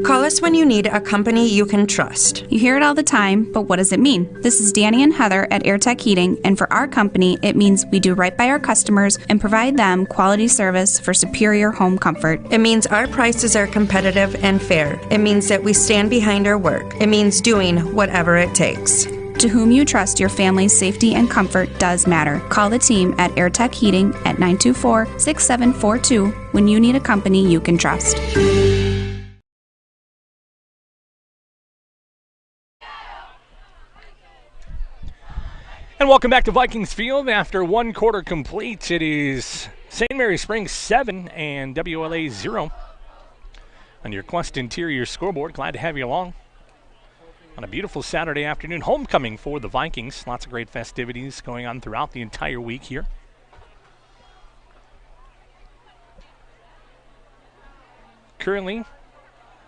Call us when you need a company you can trust. You hear it all the time, but what does it mean? This is Danny and Heather at AirTech Heating, and for our company, it means we do right by our customers and provide them quality service for superior home comfort. It means our prices are competitive and fair. It means that we stand behind our work. It means doing whatever it takes. To whom you trust your family's safety and comfort does matter. Call the team at AirTech Heating at 924-6742 when you need a company you can trust. And welcome back to Vikings Field. After 1 quarter complete, it is St. Mary Springs 7 and WLA 0 on your Quest Interior scoreboard. Glad to have you along on a beautiful Saturday afternoon. Homecoming for the Vikings. Lots of great festivities going on throughout the entire week here. currently,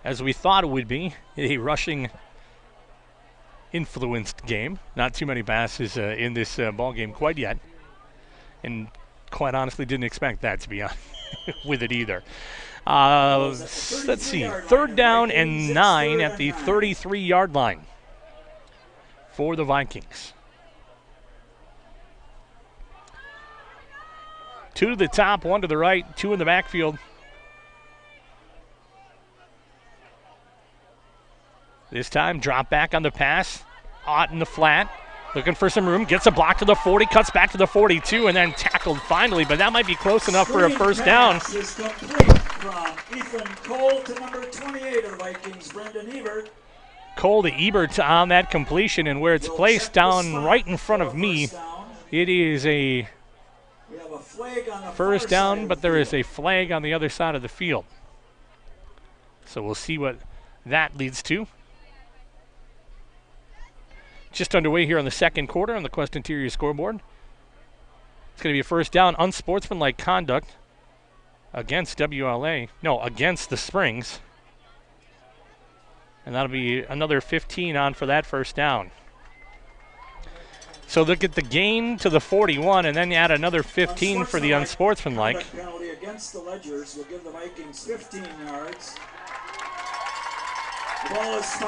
as we thought it would be, a rushing influenced game. Not too many passes in this ball game quite yet. And quite honestly, didn't expect that, to be honest with it either. Let's see, 3rd down and 9 at the 33-yard line for the Vikings. 2 to the top, 1 to the right, 2 in the backfield. This time, drop back on the pass. Ott in the flat. Looking for some room. Gets a block to the 40. Cuts back to the 42 and then tackled finally. But that might be close enough for a first down. Is complete from Ethan Cole to number 28 of the Vikings, Brendan Ebert. Cole to Ebert on that completion. And where it's placed down right in front of me, it is a first down, but there is a flag on the other side of the field. So we'll see what that leads to. Just underway here on the second quarter on the Quest Interior scoreboard. It's going to be a first down, unsportsmanlike conduct against WLA. No, against the Springs. And that'll be another 15 on for that first down. So look at the gain to the 41 and then you add another 15 for the unsportsmanlike. Penalty against the Ledgers will give the Vikings 15 yards.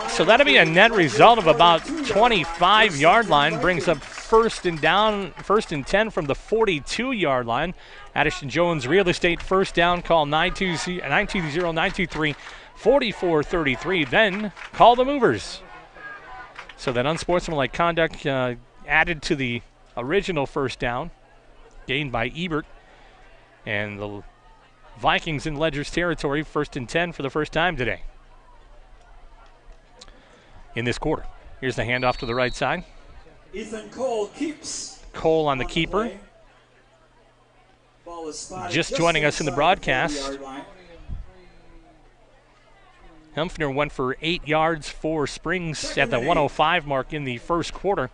So that'll be a net result of about 25-yard line. Brings up first and 10 from the 42-yard line. Addison Jones Real Estate first down, call 920-923-4433. Then call the movers. So that unsportsmanlike conduct added to the original first down, gained by Ebert. And the Vikings in Ledger's territory, 1st and 10 for the first time today in this quarter. Here's the handoff to the right side. Ethan Cole keeps. Cole on the keeper. Ball is spotted just joining us in the broadcast. Hempfner went for 8 yards for Springs at the 105 mark in the first quarter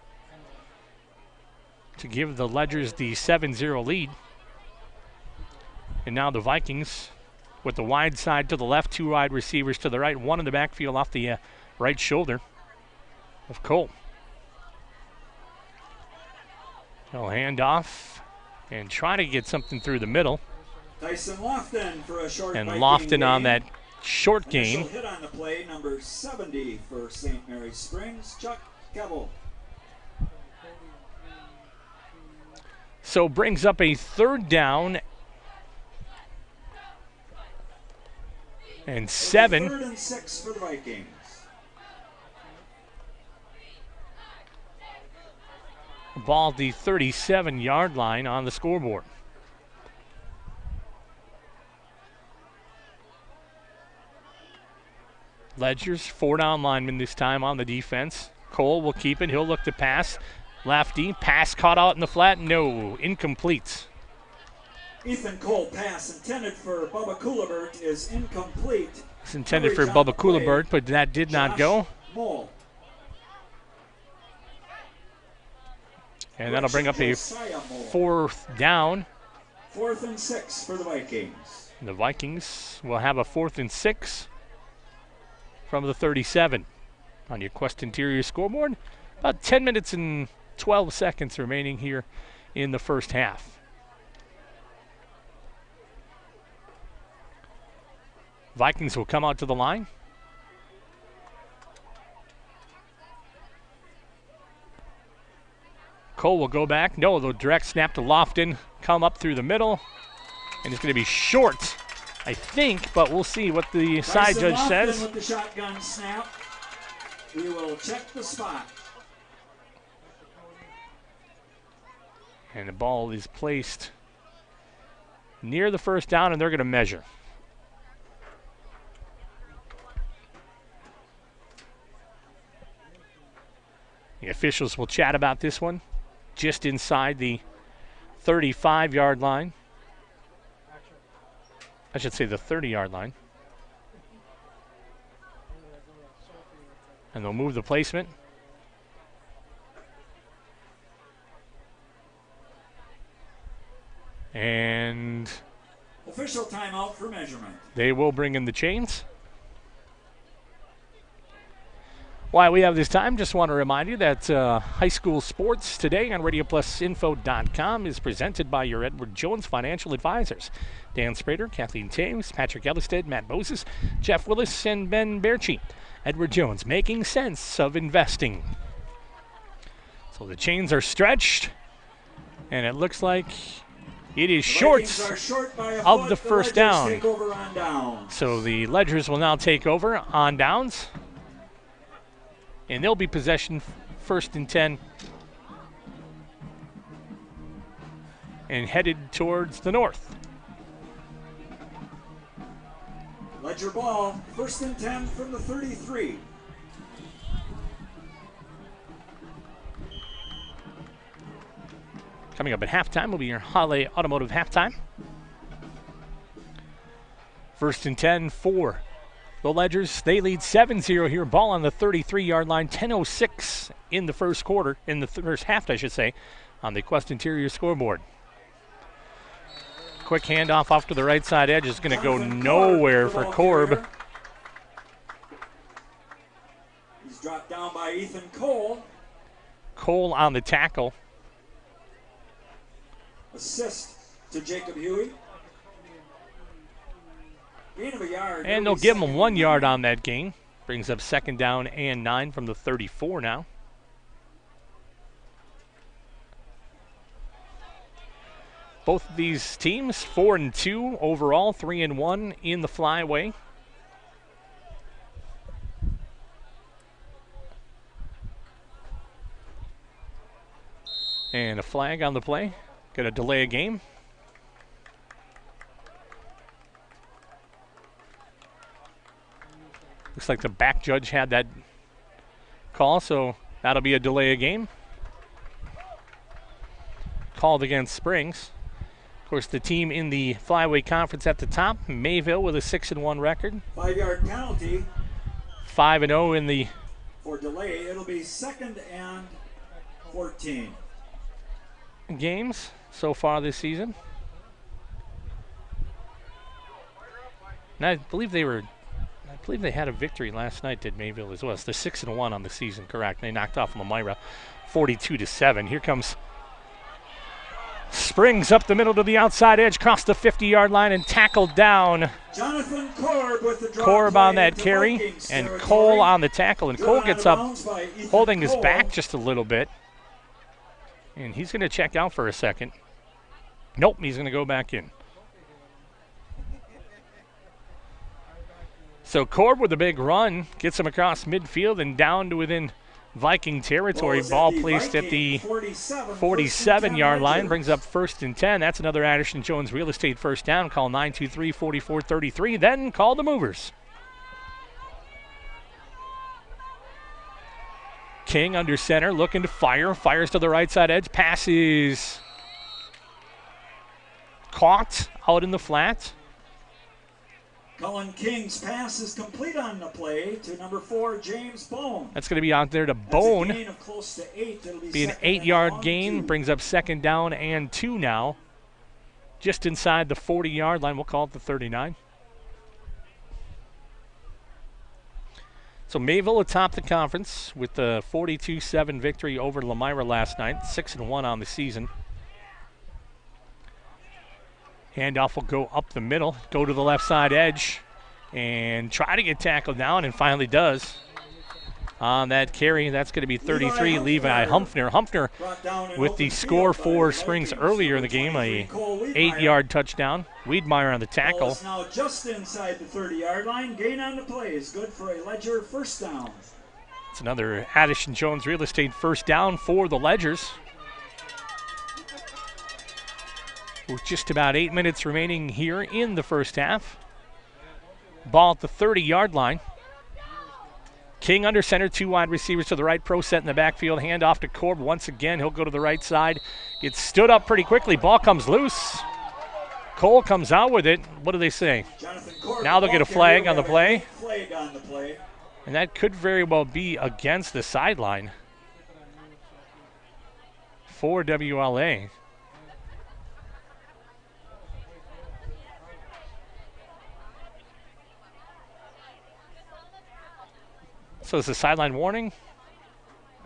to give the Ledgers the 7-0 lead. And now the Vikings with the wide side to the left, 2 wide receivers to the right, 1 in the backfield off the right shoulder of Cole. He'll hand off and try to get something through the middle. Tyson Lofton for a short and Viking Lofton gain. On that short gain. Initial hit on the play, number 70 for St. Mary's Springs, Chuck Kevel. So brings up a 3rd down and 7. 3rd and 6 for the Vikings. Ball at the 37-yard line on the scoreboard. Ledgers, 4 down linemen this time on the defense. Cole will keep it. He'll look to pass. Lefty, pass caught out in the flat. No, incomplete. Ethan Cole pass intended for Bubba Coolibert is incomplete. It's intended for Bubba Coolibert, but that did not go. Mole. And that'll bring up a 4th down. 4th and 6 for the Vikings. And the Vikings will have a 4th and 6 from the 37 on your Quest Interior scoreboard. About 10 minutes and 12 seconds remaining here in the first half. Vikings will come out to the line. Cole will go back. No, the direct snap to Lofton. Come up through the middle. And it's going to be short, I think, but we'll see what the side judge says. With the shotgun snap. We will check the spot. And the ball is placed near the first down, and they're going to measure. The officials will chat about this one. Just inside the 35-yard line. I should say the 30-yard line. And they'll move the placement. And official timeout for measurement. They will bring in the chains. While we have this time, just want to remind you that high school sports today on RadioPlusInfo.com is presented by your Edward Jones Financial Advisors. Dan Sprader, Kathleen Taves, Patrick Ellisted, Matt Moses, Jeff Willis, and Ben Berchi. Edward Jones, making sense of investing. So the chains are stretched, and it looks like it is short of the first down. So the Ledgers will now take over on downs. And they'll be possession first and 10 and headed towards the north. Ledger ball, first and 10 from the 33. Coming up at halftime will be your Holiday Automotive halftime. First and 10 for the Ledgers. They lead 7-0 here. Ball on the 33-yard line. 10:06 in the first quarter, in the first half, I should say, on the Quest Interior scoreboard. Quick handoff off to the right side edge is going to go nowhere for Korb. He's dropped down by Ethan Cole. Cole on the tackle. Assist to Jacob Huey. Gain of a yard. And they'll give him 1 yard on that gain. Brings up second down and 9 from the 34 now. Both of these teams 4-2 overall, 3-1 in the flyway. And a flag on the play. Going to delay a game. Looks like the back judge had that call, so that'll be a delay of game. Called against Springs. Of course, the team in the Flyway Conference at the top, Mayville with a 6-1 record. 5-yard penalty. 5-0 in the... For delay, it'll be 2nd and 14. Games so far this season. And I believe they had a victory last night, did Mayville as well. It's the 6-1 on the season, correct. They knocked off Elmira 42-7. Here comes Springs up the middle to the outside edge, crossed the 50-yard line and tackled down. Jonathan Korb with the drop Korb on that play carry, Vikings and territory. Cole on the tackle. And Good Cole out gets of up, bounds by Ethan holding his Cole. back just a little bit. And he's going to check out for a second. Nope, he's going to go back in. So Korb with a big run gets him across midfield and down to within Viking territory. Ball placed at the 47-yard line. Brings up 1st and 10. That's another Addison Jones Real Estate first down. Call 923-4433. Then call the movers. King under center, looking to fire. Fires to the right side edge. Passes caught out in the flat. Cullen King's pass is complete on the play to number 4, James Bone. That's going to be out there to That's a Bone. gain of close to 8. It'll Be an 2nd and 8-yard long gain. 2. Brings up 2nd down and 2 now. Just inside the 40-yard line. We'll call it the 39. So Mayville atop the conference with the 42-7 victory over Elmira last night. 6-1 on the season. Handoff will go up the middle, go to the left side edge, and try to get tackled down, and finally does. On that carry, that's going to be 33, Levi Humpner. Humpner with the score for Springs earlier in the game, a 8-yard touchdown. Wiedmeyer on the Ball tackle. is now just inside the 30-yard line. Gain on the play is good for a Ledger first down. It's another Addison Jones Real Estate first down for the Ledgers. With just about 8 minutes remaining here in the first half. Ball at the 30-yard line. King under center, 2 wide receivers to the right, pro set in the backfield. Hand off to Korb once again. He'll go to the right side. Gets stood up pretty quickly. Ball comes loose. Cole comes out with it. What do they say? Now they'll get a flag on the play. Flag on the play. And that could very well be against the sideline for WLA. So it's a sideline warning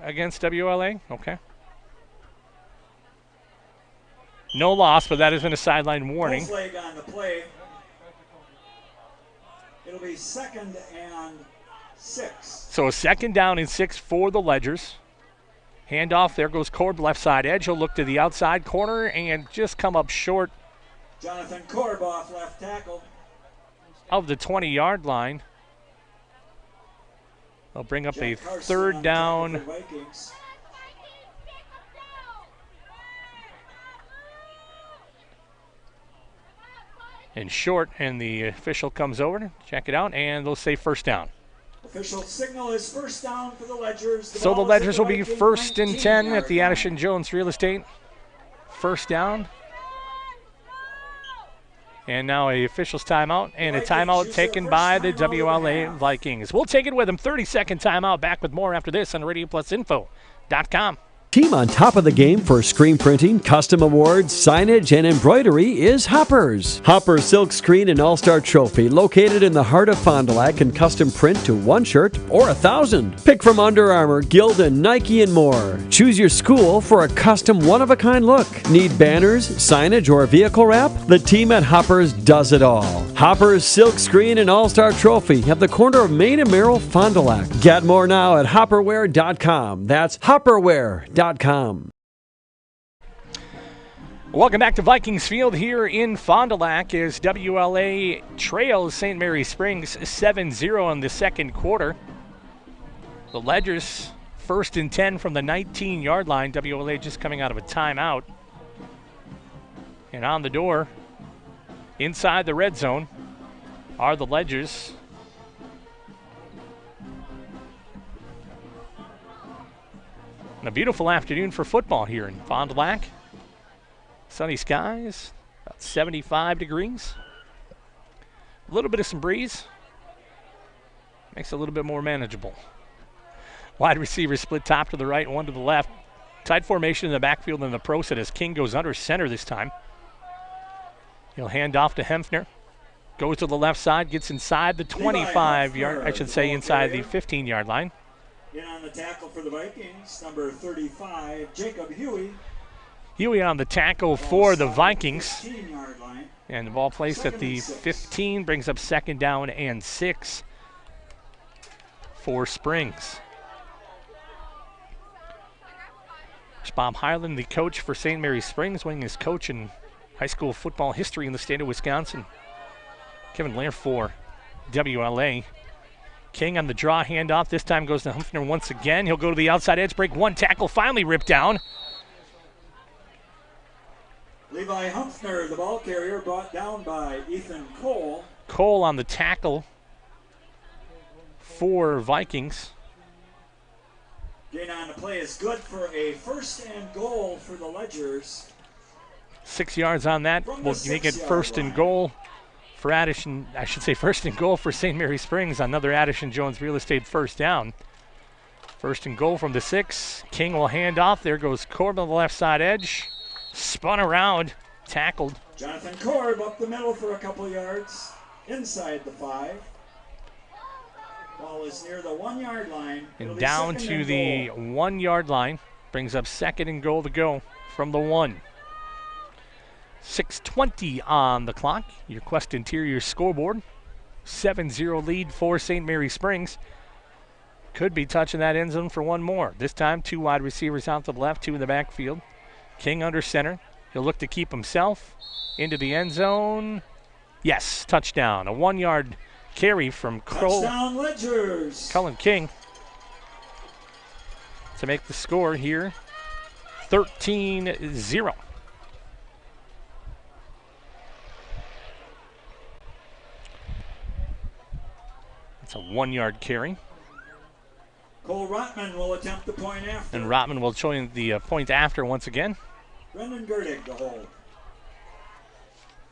against WLA? Okay. No loss, but that has been a sideline warning. Full flag on the play. It'll be 2nd and 6. So a 2nd down and 6 for the Ledgers. Handoff, there goes Korb, left side edge. He'll look to the outside corner and just come up short. Jonathan Korb off left tackle. Of the 20-yard line. They'll bring up a 3rd down. And short, and the official comes over to check it out, and they'll say 1st down. Official signal is 1st down for the Ledgers. So the Ledgers will be 1st and 10 at the Addison Jones Real Estate. 1st down. And now a official's timeout, and a timeout taken by the WLA Vikings. We'll take it with them. 30-second timeout. Back with more after this on RadioPlusInfo.com. Team on top of the game for screen printing, custom awards, signage, and embroidery is Hoppers. Hoppers Silk Screen and All-Star Trophy, located in the heart of Fond du Lac, can custom print to 1 shirt or 1,000. Pick from Under Armour, Gildan, Nike, and more. Choose your school for a custom one-of-a-kind look. Need banners, signage, or vehicle wrap? The team at Hoppers does it all. Hoppers Silk Screen and All-Star Trophy at the corner of Main and Merrill, Fond du Lac. Get more now at hopperware.com. That's hopperware.com. Welcome back to Vikings Field here in Fond du Lac as WLA trails St. Mary Springs 7-0 in the 2nd quarter. The Ledgers 1st and 10 from the 19-yard line. WLA just coming out of a timeout. And on the door, inside the red zone, are the Ledgers. And a beautiful afternoon for football here in Fond du Lac. Sunny skies, about 75 degrees. A little bit of some breeze. Makes it a little bit more manageable. Wide receivers split top to the right, one to the left. Tight formation in the backfield in the pro set as King goes under center this time. He'll hand off to Hempner. Goes to the left side, gets inside the 25-yard, I should say inside the 15-yard line. In on the tackle for the Vikings, number 35, Jacob Huey. Huey on the tackle for the Vikings. And the ball placed at the 15 brings up 2nd down and 6 for Springs. It's Bob Hyland, the coach for St. Mary Springs, winning his coach in high school football history in the state of Wisconsin. Kevin Lair for WLA. King on the draw handoff. This time goes to Humphrey once again. He'll go to the outside edge, break one tackle, finally ripped down. Levi Humphrey, the ball carrier, brought down by Ethan Cole. Cole on the tackle for Vikings. Gain on the play is good for a 1st and goal for the Ledgers. 6 yards on that. We'll make it 1st and goal for Addison, I should say 1st and goal for St. Mary Springs. Another Addison Jones Real Estate 1st down. 1st and goal from the 6. King will hand off. There goes Korb on the left side edge. Spun around, tackled. Jonathan Korb up the middle for a couple yards. Inside the 5. Ball is near the 1-yard line. And down to the 1-yard line. Brings up 2nd and goal to go from the 1. 6:20 on the clock. Your Quest Interior scoreboard. 7-0 lead for St. Mary Springs. Could be touching that end zone for one more. This time, 2 wide receivers out to the left, 2 in the backfield. King under center. He'll look to keep himself into the end zone. Yes, touchdown. A 1-yard carry from Touchdown Ledgers. Cullen King to make the score here 13-0. It's a 1-yard carry. Cole Rotman will attempt the point after. And Rotman will join the point after once again. Brendan Gerdig the hold.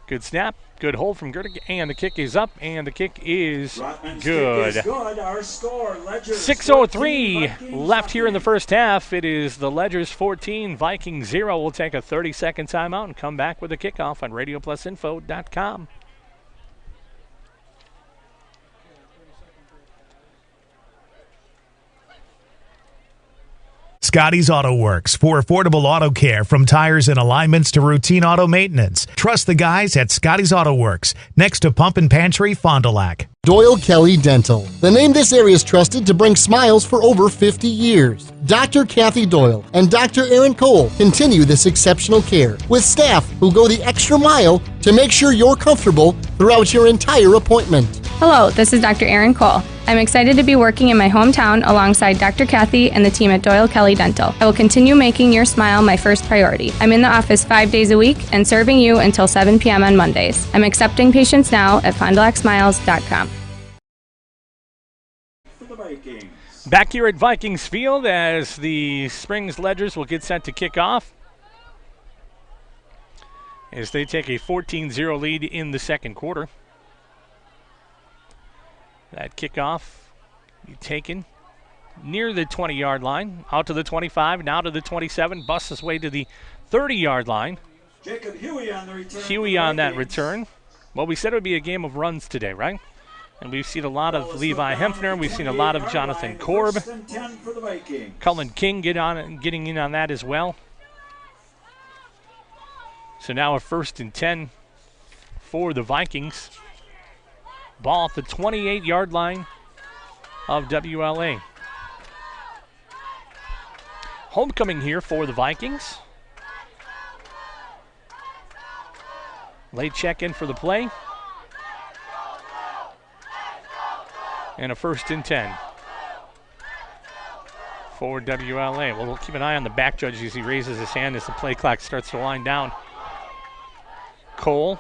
Good snap, good hold from Gerdig, and the kick is up, and the kick is Rotman's good. Kick is good. Our score, Ledgers 6:03 left here in the first half. It is the Ledgers 14, Vikings 0. We'll take a 30-second timeout and come back with the kickoff on RadioPlusInfo.com. Scotty's Auto Works for affordable auto care, from tires and alignments to routine auto maintenance. Trust the guys at Scotty's Auto Works, next to Pump and Pantry, Fond du Lac. Doyle Kelly Dental, the name this area is trusted to bring smiles for over 50 years. Dr. Kathy Doyle and Dr. Aaron Cole continue this exceptional care with staff who go the extra mile to make sure you're comfortable throughout your entire appointment. Hello, this is Dr. Aaron Cole. I'm excited to be working in my hometown alongside Dr. Kathy and the team at Doyle Kelly Dental. I will continue making your smile my first priority. I'm in the office 5 days a week and serving you until 7 p.m. on Mondays. I'm accepting patients now at fondulacsmiles.com. Back here at Vikings Field as the Springs Ledgers will get set to kick off, as they take a 14-0 lead in the second quarter. That kickoff taken near the 20-yard line, out to the 25, now to the 27, busts his way to the 30-yard line. Jacob Huey on the return. Huey on that return. Well, we said it would be a game of runs today, right? And we've seen a lot of Levi Hempner. We've seen a lot of Jonathan Korb. Cullen King getting in on that as well. So now a 1st and 10 for the Vikings. Ball at the 28-yard line of WLA. Homecoming here for the Vikings. Late check-in for the play. And a 1st and 10 for WLA. Well, we'll keep an eye on the back judge as he raises his hand as the play clock starts to wind down. Cole.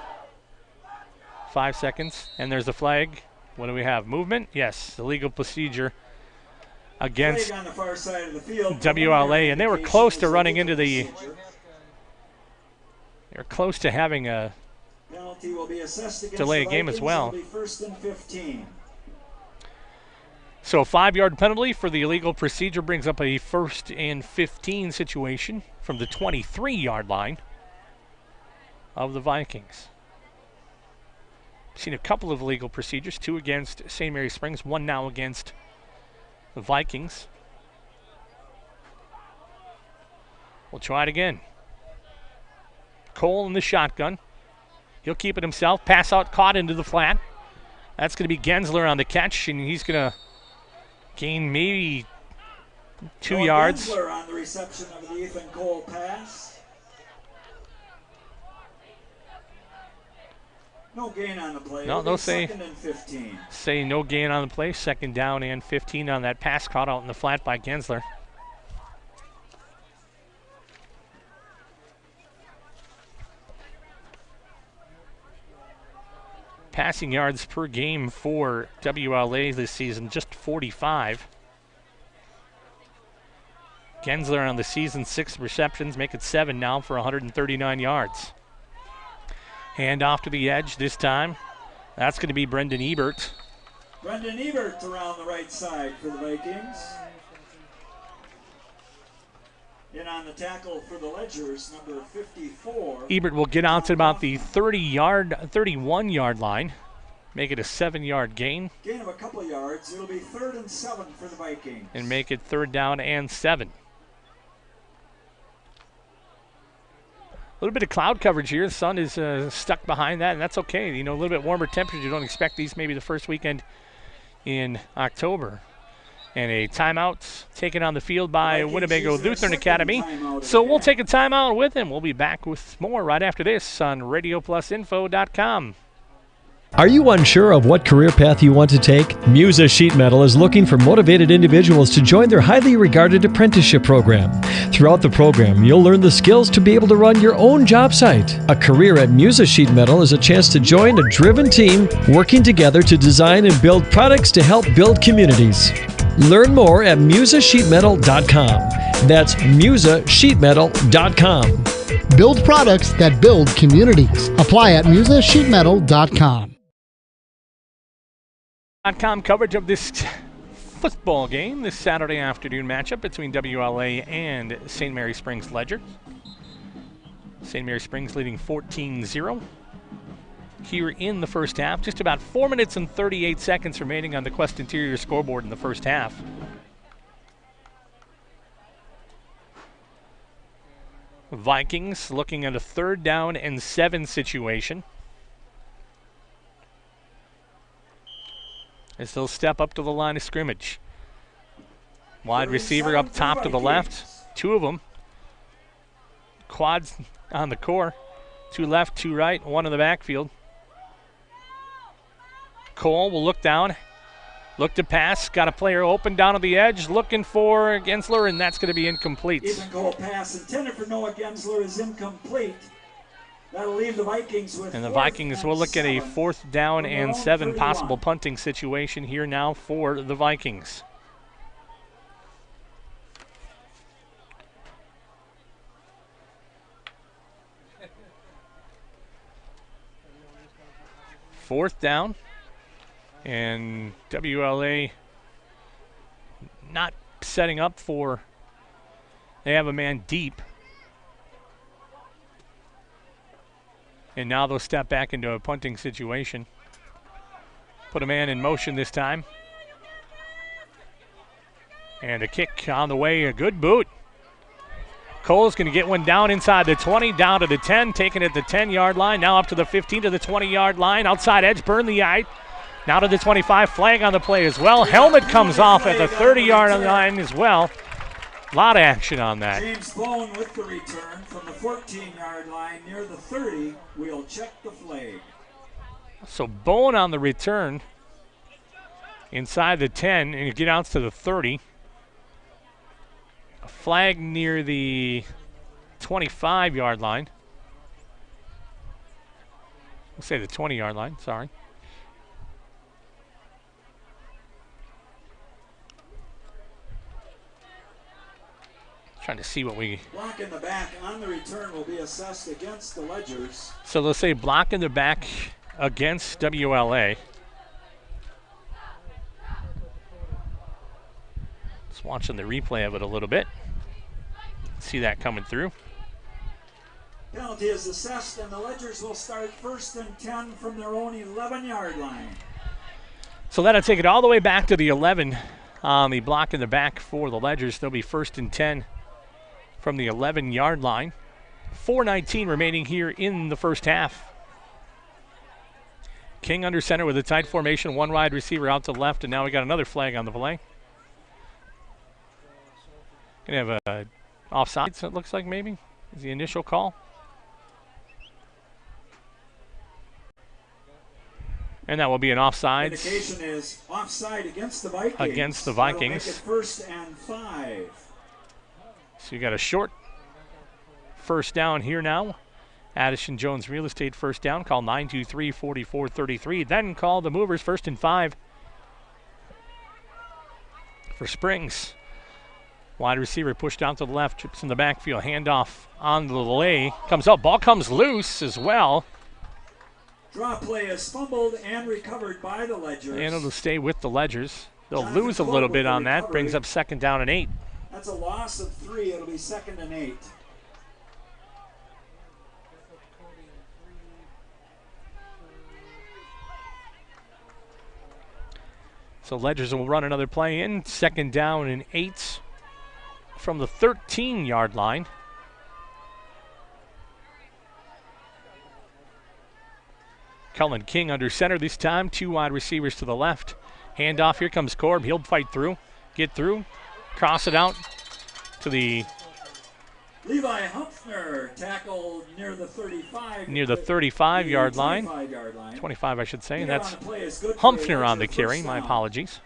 5 seconds, and there's the flag. What do we have? Movement? Yes, illegal procedure against on the far side of the field, WLA, and they were close to running into the. They were close to having a penalty will be assessed against delay a the game as well. Vikings. Will be 1st and 15. So a 5-yard penalty for the illegal procedure brings up a 1st and 15 situation from the 23-yard line of the Vikings. Seen a couple of illegal procedures, 2 against St. Mary Springs, 1 now against the Vikings. We'll try it again. Cole in the shotgun. He'll keep it himself. Pass out, caught into the flat. That's going to be Gensler on the catch, and he's going to gain maybe 2 yards. Gensler on the reception of the Ethan Cole pass. No gain on the play. No, they'll say 2nd and 15. Say no gain on the play. 2nd down and 15 on that pass caught out in the flat by Gensler. Passing yards per game for WLA this season, just 45. Gensler on the season, 6 receptions, make it 7 now for 139 yards. Hand off to the edge this time. That's going to be Brendan Ebert. Brendan Ebert around the right side for the Vikings. In on the tackle for the Ledgers, number 54. Ebert will get out to about the 31-yard line. Make it a 7-yard gain. Gain of a couple of yards. It'll be 3rd and 7 for the Vikings. And make it 3rd down and 7. A little bit of cloud coverage here. The sun is stuck behind that, and that's okay. You know, a little bit warmer temperatures. You don't expect these maybe the first weekend in October. And a timeout taken on the field by Winnebago Lutheran Academy. So we'll take a timeout with him. We'll be back with more right after this on RadioPlusInfo.com. Are you unsure of what career path you want to take? Musa Sheet Metal is looking for motivated individuals to join their highly regarded apprenticeship program. Throughout the program, you'll learn the skills to be able to run your own job site. A career at Musa Sheet Metal is a chance to join a driven team working together to design and build products to help build communities. Learn more at musasheetmetal.com. That's musasheetmetal.com. Build products that build communities. Apply at musasheetmetal.com. Coverage of this football game, this Saturday afternoon matchup between WLA and St. Mary Springs Ledger. St. Mary Springs leading 14-0 here in the first half. Just about 4 minutes and 38 seconds remaining on the Quest Interior scoreboard in the first half. Vikings looking at a 3rd down and 7 situation. As they'll step up to the line of scrimmage. Wide receiver up top to the left. 2 of them. Quads on the core. 2 left, 2 right, 1 in the backfield. Cole will look down. Look to pass. Got a player open down to the edge. Looking for Gensler, and that's going to be incomplete. Ethan Cole pass intended for Noah Gensler is incomplete. That'll leave the Vikings with. And the Vikings will look at a 4th down and 7 possible punting situation here now for the Vikings. Fourth down, and WLA not setting up for, they have a man deep. And now they'll step back into a punting situation. Put a man in motion this time. And a kick on the way, a good boot. Cole's going to get one down inside the 20, down to the 10, taking it at the 10-yard line, now up to the 15 to the 20-yard line. Outside edge, burn the eye. Now to the 25, flag on the play as well. Helmet comes off at the 30-yard line as well. A lot of action on that. James Bone with the return from the 14-yard line near the 30. We'll check the flag. So Bone on the return inside the 10, and you get out to the 30. A flag near the 25-yard line. We'll say the 20-yard line, sorry. Trying to see what we. Block in the back on the return will be assessed against the Ledgers. So they'll say block in the back against WLA. Just watching the replay of it a little bit. See that coming through. Penalty is assessed, and the Ledgers will start 1st and 10 from their own 11-yard line. So that'll take it all the way back to the 11 on the block in the back for the Ledgers. They'll be 1st and 10 from the 11-yard line. 4:19 remaining here in the first half. King under center with a tight formation, 1 wide receiver out to the left, and now we got another flag on the play. Gonna have a offside, so it looks like maybe is the initial call. And that will be an offside. Indication is offside against the Vikings. Against the Vikings. That'll make it 1st and 5. So you got a short 1st down here now. Addison Jones Real Estate 1st down. Call 923-4433. Then call the Movers 1st and 5 for Springs. Wide receiver pushed out to the left. Trips in the backfield. Handoff on the lay. Comes up. Ball comes loose as well. Draw play is fumbled and recovered by the Ledgers. And it'll stay with the Ledgers. They'll lose a little bit on that. Brings up 2nd down and 8. That's a loss of 3. It'll be 2nd and 8. So Ledgers will run another play in. 2nd down and 8 from the 13-yard line. Cullen King under center this time. 2 wide receivers to the left. Handoff. Here comes Korb. He'll fight through. Get through. Cross it out to the Levi Humpner tackled near the 35. Near the 35-yard line. 25, I should say. And that's Humpner on the carry. My apologies.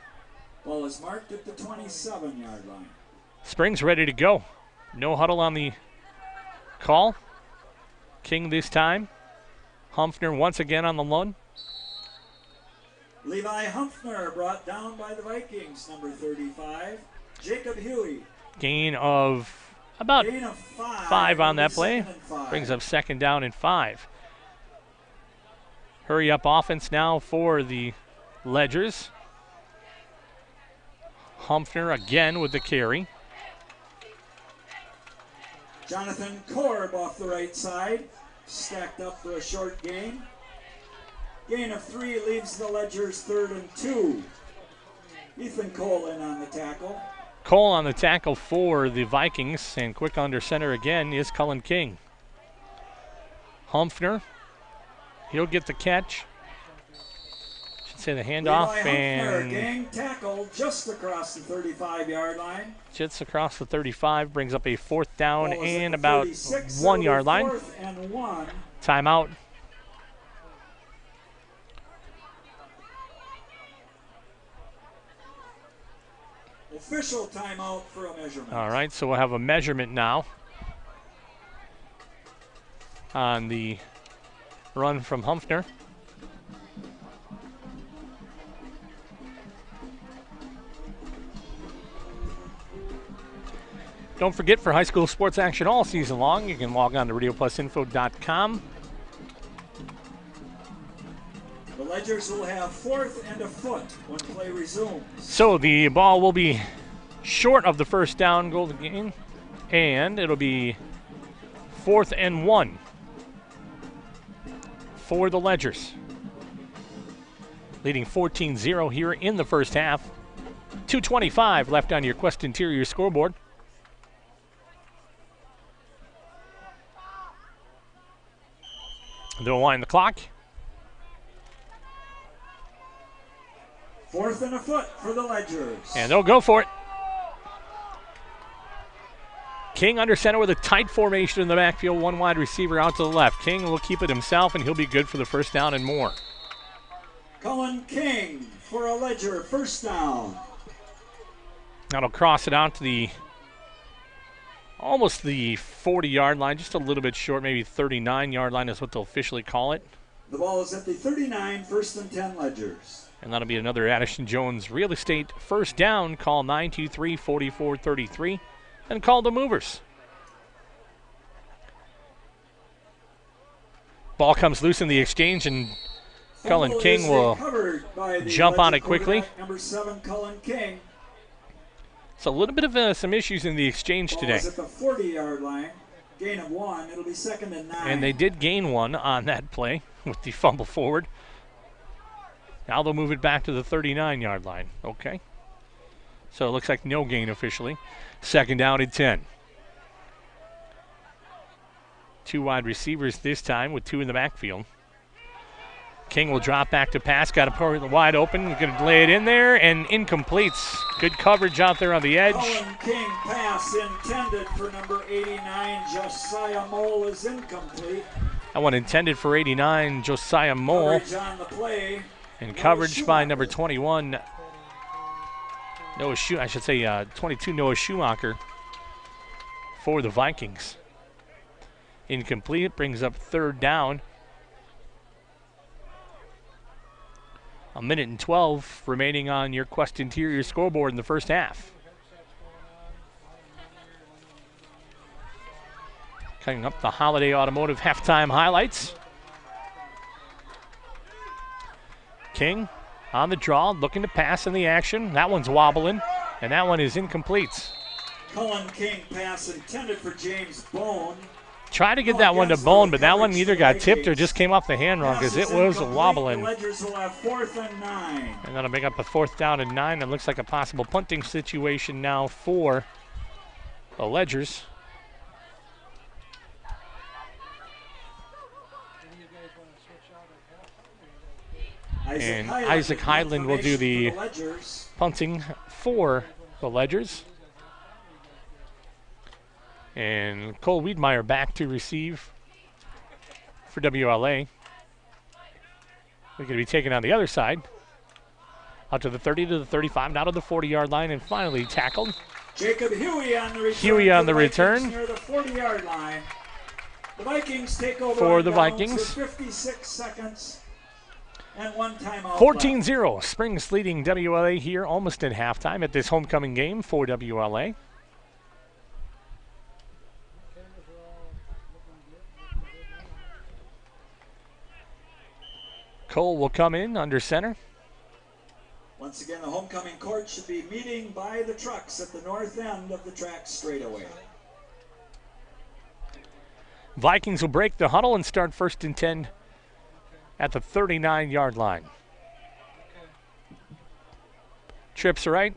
Ball is marked at the 27-yard line. Springs ready to go. No huddle on the call. King this time. Humpner once again on the run. Levi Humpner brought down by the Vikings, number 35. Jacob Huey. Gain of about 5 on that play. 5. Brings up 2nd down and 5. Hurry up offense now for the Ledgers. Humpner again with the carry. Jonathan Korb off the right side. Stacked up for a short gain. Gain of 3 leaves the Ledgers 3rd and 2. Ethan Cole in on the tackle. Cole on the tackle for the Vikings, and quick under center again is Cullen King. Humphrey, he'll get the catch. Should say the handoff, and gang tackle just across the 35-yard line. Jits across the 35, brings up a 4th down and about 1 yard line. 4th and 1. Timeout. Official timeout for a measurement. All right, so we'll have a measurement now on the run from Humphrey. Don't forget, for high school sports action all season long, you can log on to RadioPlusInfo.com. The Ledgers will have 4th and a foot when play resumes. So the ball will be short of the first down goal of the game, and it'll be 4th and 1 for the Ledgers. Leading 14-0 here in the first half. 2:25 left on your Quest Interior scoreboard. They'll wind the clock. 4th and a foot for the Ledgers. And they'll go for it. King under center with a tight formation in the backfield. One wide receiver out to the left. King will keep it himself, and he'll be good for the first down and more. Cullen King for a Ledger first down. That'll cross it out to the almost the 40-yard line, just a little bit short, maybe 39-yard line is what they'll officially call it. The ball is at the 39, 1st and 10 Ledgers. And that'll be another Addison Jones Real Estate first down. Call 923-4433 and call the movers. Ball comes loose in the exchange, and Cullen King will jump on it quickly. Number 7, Cullen King. So a little bit of some issues in the exchange today. At the 40-yard line, gain of 1. It'll be 2nd and 9. And they did gain 1 on that play with the fumble forward. Now they'll move it back to the 39-yard line. Okay. So it looks like no gain officially. 2nd down and 10. 2 wide receivers this time with 2 in the backfield. King will drop back to pass. Got it wide open. Going to lay it in there, and incompletes. Good coverage out there on the edge. Cullen King pass intended for number 89. Josiah Mole is incomplete. That one intended for 89. Josiah Mole. Coverage on the play. And coverage by number 21. Noah 22 Noah Schumacher for the Vikings. Incomplete. Brings up 3rd down. 1:12 remaining on your Quest Interior scoreboard in the first half. Coming up, the Holiday Automotive halftime highlights. King on the draw, looking to pass in the action. That one's wobbling, and that one is incomplete. Cullen King pass intended for James Bone. Try to get that one to Bone, but that one either got tipped or just came off the hand wrong because it was wobbling. The Ledgers will have 4th and 9. And that'll make up a 4th down and 9. It looks like a possible punting situation now for the Ledgers. And Isaac Highland will do the punting for the Ledgers. And Cole Wiedmeyer back to receive for WLA. They're going to be taken on the other side. Out to the 30 to the 35, now to the 40-yard line, and finally tackled. Jacob Huey on the return. Huey on the return. Near the 40-yard line. The Vikings take over for the Vikings. For 56 seconds and 1 timeout. 14-0. Springs leading WLA here almost at halftime at this homecoming game for WLA. Cole will come in under center. Once again, the homecoming court should be meeting by the trucks at the north end of the track straightaway. Vikings will break the huddle and start 1st and 10 at the 39-yard line. Trips right.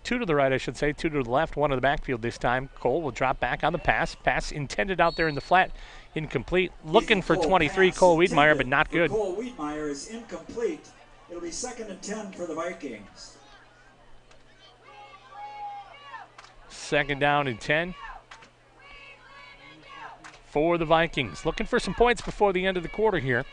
Two to the right, I should say. Two to the left, one to the backfield this time. Cole will drop back on the pass. Pass intended out there in the flat. Incomplete. Looking for 23, Cole Wiedmeyer, but not good. Cole Wiedmeyer is incomplete. It'll be 2nd and 10 for the Vikings. 2nd down and 10 for the Vikings. Looking for some points before the end of the quarter here.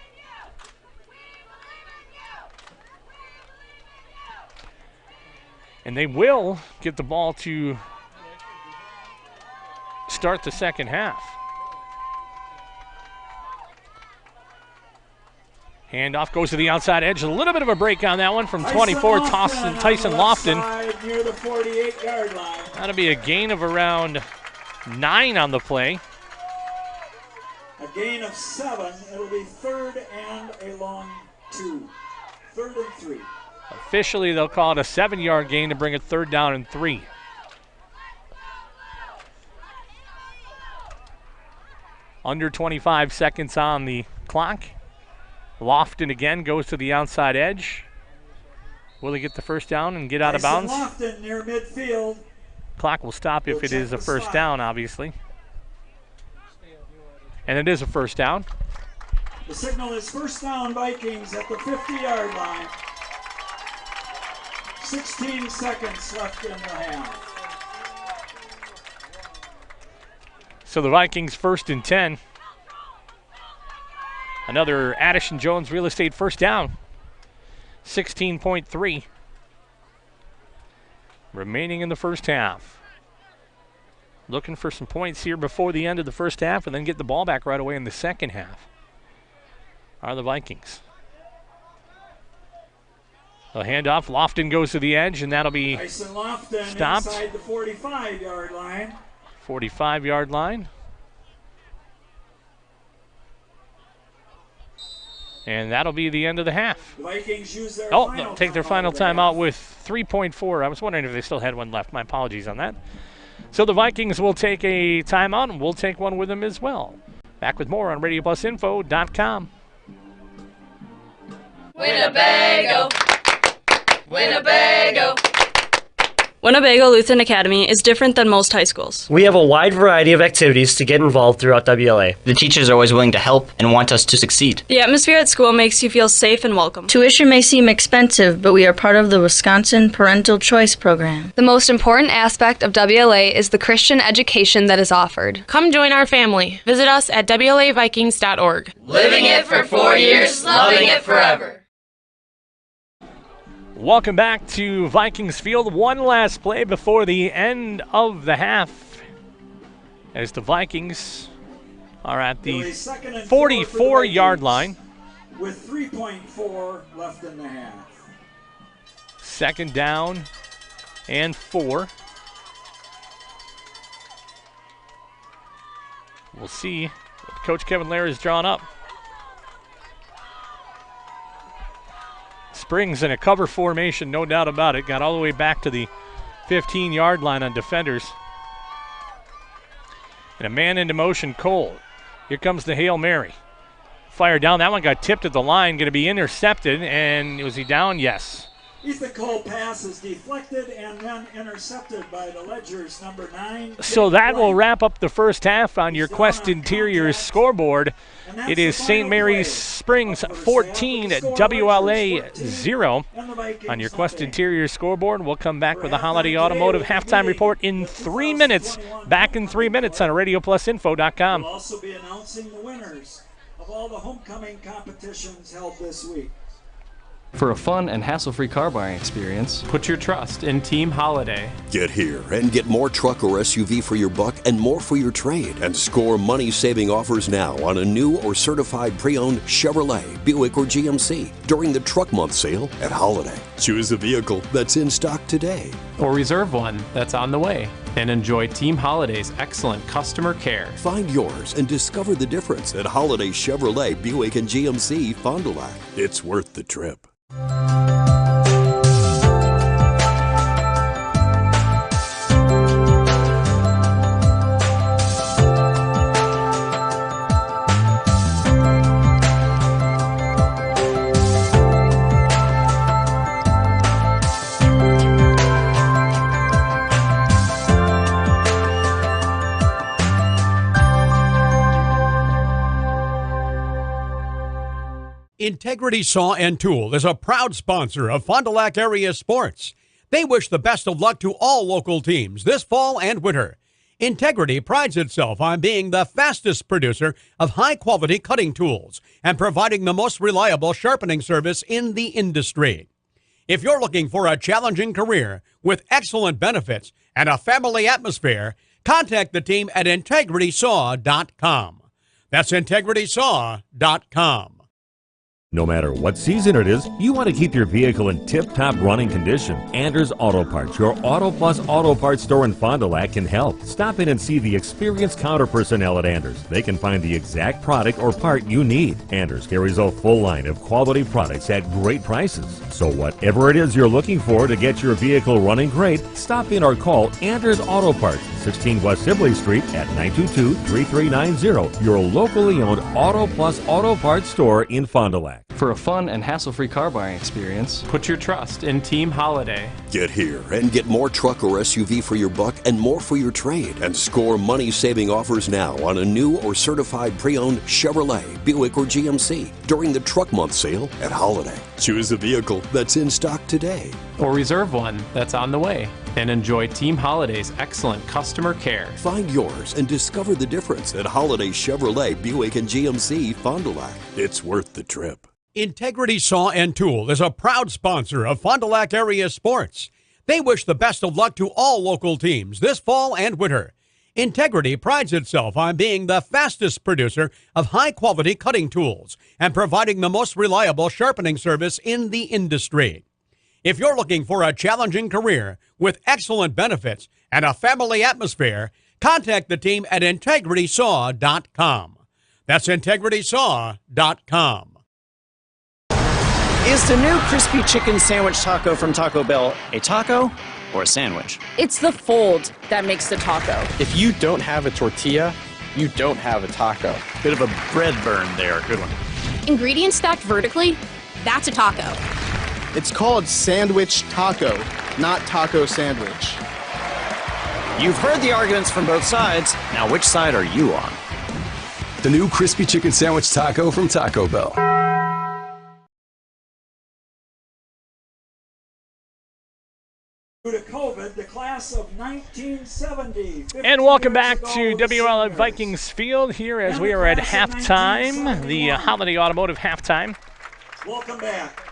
And they will get the ball to start the second half. Handoff goes to the outside edge. A little bit of a break on that one from 24, Tyson Lofton. Near the 48-yard line. That'll be a gain of around 9 on the play. A gain of 7. It'll be 3rd and a long 2. 3rd and 3. Officially, they'll call it a 7-yard gain to bring it 3rd down and 3. Under 25 seconds on the clock. Lofton again goes to the outside edge. Will he get the first down and get out of bounds? Lofton near midfield. Clock will stop if it is a first down, obviously. And it is a first down. The signal is first down, Vikings at the 50-yard line. 16 seconds left in the half. So the Vikings 1st and 10. Another Addison Jones real estate first down. 16.3 remaining in the first half. Looking for some points here before the end of the first half and then get the ball back right away in the second half are the Vikings. A handoff. Lofton goes to the edge, and that'll be Tyson Lofton stopped. Inside the 45-yard line. 45-yard line. And that'll be the end of the half. The Vikings use their they'll take their final timeout with 3.4. I was wondering if they still had one left. My apologies on that. So the Vikings will take a timeout, and we'll take one with them as well. Back with more on RadioPlusInfo.com. Winnebago. Winnebago. Winnebago Lutheran Academy is different than most high schools. We have a wide variety of activities to get involved throughout WLA. The teachers are always willing to help and want us to succeed. The atmosphere at school makes you feel safe and welcome. Tuition may seem expensive, but we are part of the Wisconsin Parental Choice Program. The most important aspect of WLA is the Christian education that is offered. Come join our family. Visit us at WLAVikings.org. Living it for 4 years, loving it forever. Welcome back to Vikings Field. One last play before the end of the half as the Vikings are at the 44-yard line. With 3.4 left in the half. 2nd down and 4. We'll see what Coach Kevin Lair has drawn up. Springs in a cover formation, no doubt about it. Got all the way back to the 15-yard line on defenders. And a man into motion, Cole. Here comes the Hail Mary. Fire down. That one got tipped at the line, going to be intercepted. And was he down? Yes. Ethan Cole pass is deflected and then intercepted by the Ledgers, number 9. So that will wrap up the first half on your Quest Interior scoreboard. It is St. Mary's Springs 14, WLA 0 on your Quest Interior scoreboard. We'll come back with the Holiday Automotive halftime report in 3 minutes. Back in 3 minutes on RadioPlusInfo.com. We'll also be announcing the winners of all the homecoming competitions held this week. For a fun and hassle-free car buying experience, put your trust in Team Holiday. Get here and get more truck or SUV for your buck and more for your trade. And score money-saving offers now on a new or certified pre-owned Chevrolet, Buick, or GMC during the Truck Month sale at Holiday. Choose a vehicle that's in stock today. Or reserve one that's on the way. And enjoy Team Holiday's excellent customer care. Find yours and discover the difference at Holiday Chevrolet, Buick, and GMC Fond du Lac. It's worth the trip. Integrity Saw and Tool is a proud sponsor of Fond du Lac area sports. They wish the best of luck to all local teams this fall and winter. Integrity prides itself on being the fastest producer of high-quality cutting tools and providing the most reliable sharpening service in the industry. If you're looking for a challenging career with excellent benefits and a family atmosphere, contact the team at integritysaw.com. That's integritysaw.com. No matter what season it is, you want to keep your vehicle in tip-top running condition. Anders Auto Parts, your Auto Plus Auto Parts store in Fond du Lac, can help. Stop in and see the experienced counter personnel at Anders. They can find the exact product or part you need. Anders carries a full line of quality products at great prices. So whatever it is you're looking for to get your vehicle running great, stop in or call Anders Auto Parts, 16 West Sibley Street at 922-3390, your locally owned Auto Plus Auto Parts store in Fond du Lac. For a fun and hassle-free car buying experience, put your trust in Team Holiday. Get here and get more truck or SUV for your buck and more for your trade. And score money-saving offers now on a new or certified pre-owned Chevrolet, Buick, or GMC during the Truck Month sale at Holiday. Choose a vehicle that's in stock today. Or reserve one that's on the way. And enjoy Team Holiday's excellent customer care. Find yours and discover the difference at Holiday Chevrolet, Buick, and GMC Fond du Lac. It's worth the trip. Integrity Saw and Tool is a proud sponsor of Fond du Lac area sports. They wish the best of luck to all local teams this fall and winter. Integrity prides itself on being the fastest producer of high-quality cutting tools and providing the most reliable sharpening service in the industry. If you're looking for a challenging career with excellent benefits and a family atmosphere, contact the team at integritysaw.com. That's integritysaw.com. Is the new crispy chicken sandwich taco from Taco Bell a taco or a sandwich? It's the fold that makes the taco. If you don't have a tortilla, you don't have a taco. Bit of a bread burn there. Good one. Ingredients stacked vertically, that's a taco. It's called sandwich taco, not taco sandwich. You've heard the arguments from both sides. Now, which side are you on? The new crispy chicken sandwich taco from Taco Bell. Due to COVID, the class of 1970. And welcome back to WLA Vikings Field here as we are at halftime, the Holiday Automotive halftime. Welcome back.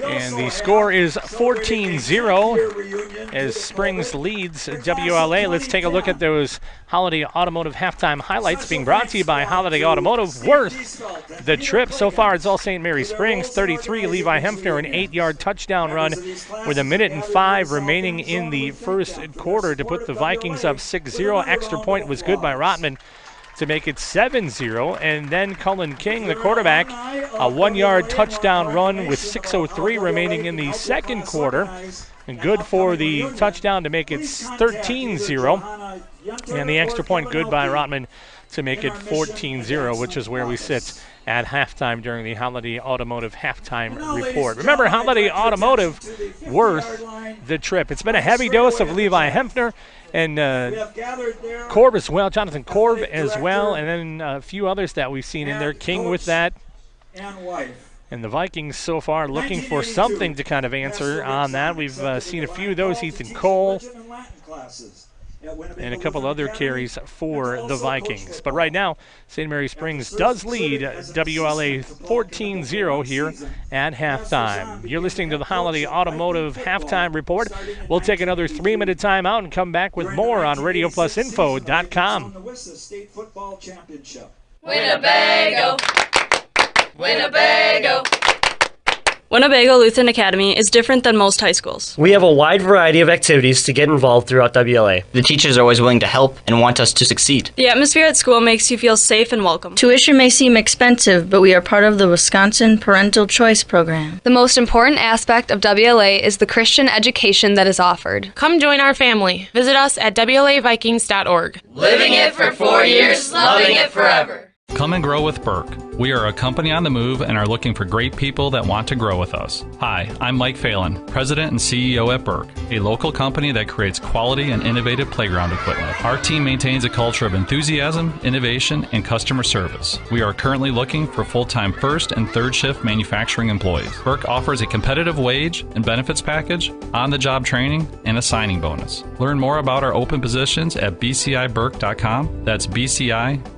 And the score is 14-0 as Springs leads WLA. Let's take a look at those Holiday Automotive halftime highlights being brought to you by Holiday Automotive. Worth the trip. So far, it's all St. Mary Springs, 33. Levi Hempner, an 8-yard touchdown run with 1:05 remaining in the first quarter to put the Vikings up 6-0. Extra point was good by Rotman to make it 7-0. And then Cullen King, the quarterback, a 1-yard touchdown run with 6:03 remaining in the second quarter. And good for the touchdown to make it 13-0. And the extra point good by Rotman to make it 14-0, which is where we sit at halftime during the Holiday Automotive halftime report. Remember, Holiday Automotive worth the trip. It's been a heavy dose of Levi Hempner and Korb as well, Jonathan Korb as well, and then a few others that we've seen in there. King with that. And the Vikings so far looking for something to kind of answer on that. We've seen a few of those, Ethan Cole, and a couple other carries for the Vikings. But right now, St. Mary Springs does lead WLA 14-0 here at halftime. You're listening to the Holiday Automotive halftime report. We'll take another 3-minute timeout and come back with more on RadioPlusInfo.com. Winnebago! Winnebago! Winnebago Lutheran Academy is different than most high schools. We have a wide variety of activities to get involved throughout WLA. The teachers are always willing to help and want us to succeed. The atmosphere at school makes you feel safe and welcome. Tuition may seem expensive, but we are part of the Wisconsin Parental Choice Program. The most important aspect of WLA is the Christian education that is offered. Come join our family. Visit us at WLAVikings.org. Living it for 4 years, loving it forever. Come and grow with Burke. We are a company on the move and are looking for great people that want to grow with us. Hi, I'm Mike Phelan, President and CEO at Burke, a local company that creates quality and innovative playground equipment. Our team maintains a culture of enthusiasm, innovation, and customer service. We are currently looking for full-time first and third shift manufacturing employees. Burke offers a competitive wage and benefits package, on-the-job training, and a signing bonus. Learn more about our open positions at bciburke.com. That's bciburke.com.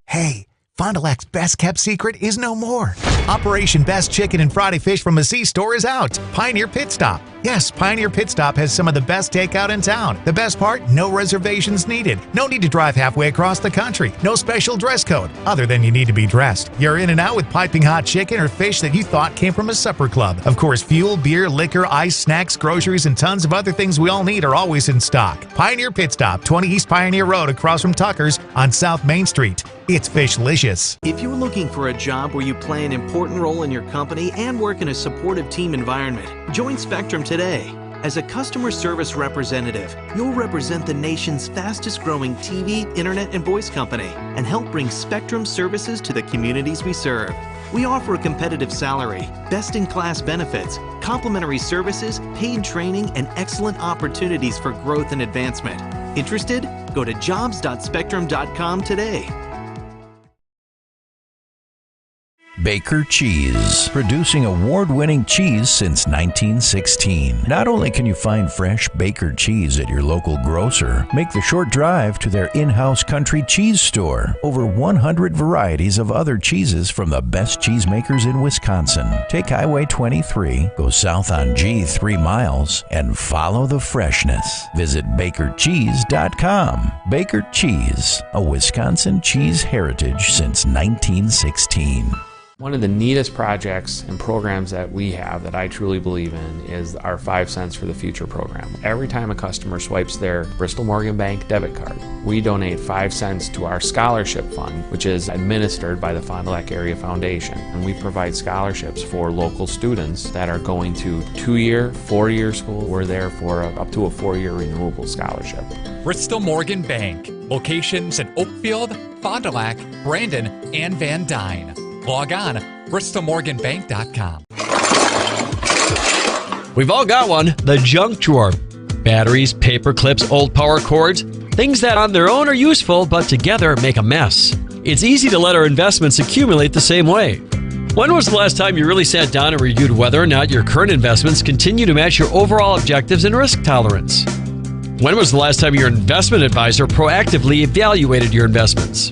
Hey, Fond du Lac's best-kept secret is no more. Operation Best Chicken and Friday Fish from the C-Store is out. Pioneer Pit Stop. Yes, Pioneer Pit Stop has some of the best takeout in town. The best part? No reservations needed. No need to drive halfway across the country. No special dress code, other than you need to be dressed. You're in and out with piping hot chicken or fish that you thought came from a supper club. Of course, fuel, beer, liquor, ice, snacks, groceries, and tons of other things we all need are always in stock. Pioneer Pit Stop, 20 East Pioneer Road across from Tucker's on South Main Street. It's Fishlicious. If you're looking for a job where you play an important role in your company and work in a supportive team environment, join Spectrum today. As a customer service representative, you'll represent the nation's fastest growing TV, internet, and voice company and help bring Spectrum services to the communities we serve. We offer a competitive salary, best-in-class benefits, complimentary services, paid training, and excellent opportunities for growth and advancement. Interested? Go to jobs.spectrum.com today. Baker Cheese, producing award-winning cheese since 1916. Not only can you find fresh Baker cheese at your local grocer, make the short drive to their in-house country cheese store. Over 100 varieties of other cheeses from the best cheesemakers in Wisconsin. Take Highway 23, go south on G 3 miles, and follow the freshness. Visit bakercheese.com. Baker Cheese, a Wisconsin cheese heritage since 1916. One of the neatest projects and programs that we have that I truly believe in is our 5 Cents for the Future program. Every time a customer swipes their Bristol Morgan Bank debit card, we donate 5 cents to our scholarship fund, which is administered by the Fond du Lac Area Foundation. And we provide scholarships for local students that are going to 2-year, 4-year school. We're there for up to a 4-year renewable scholarship. Bristol Morgan Bank. Locations in Oakfield, Fond du Lac, Brandon, and Van Dyne. Log on, bristolmorganbank.com. We've all got one, the junk drawer. Batteries, paper clips, old power cords, things that on their own are useful, but together make a mess. It's easy to let our investments accumulate the same way. When was the last time you really sat down and reviewed whether or not your current investments continue to match your overall objectives and risk tolerance? When was the last time your investment advisor proactively evaluated your investments?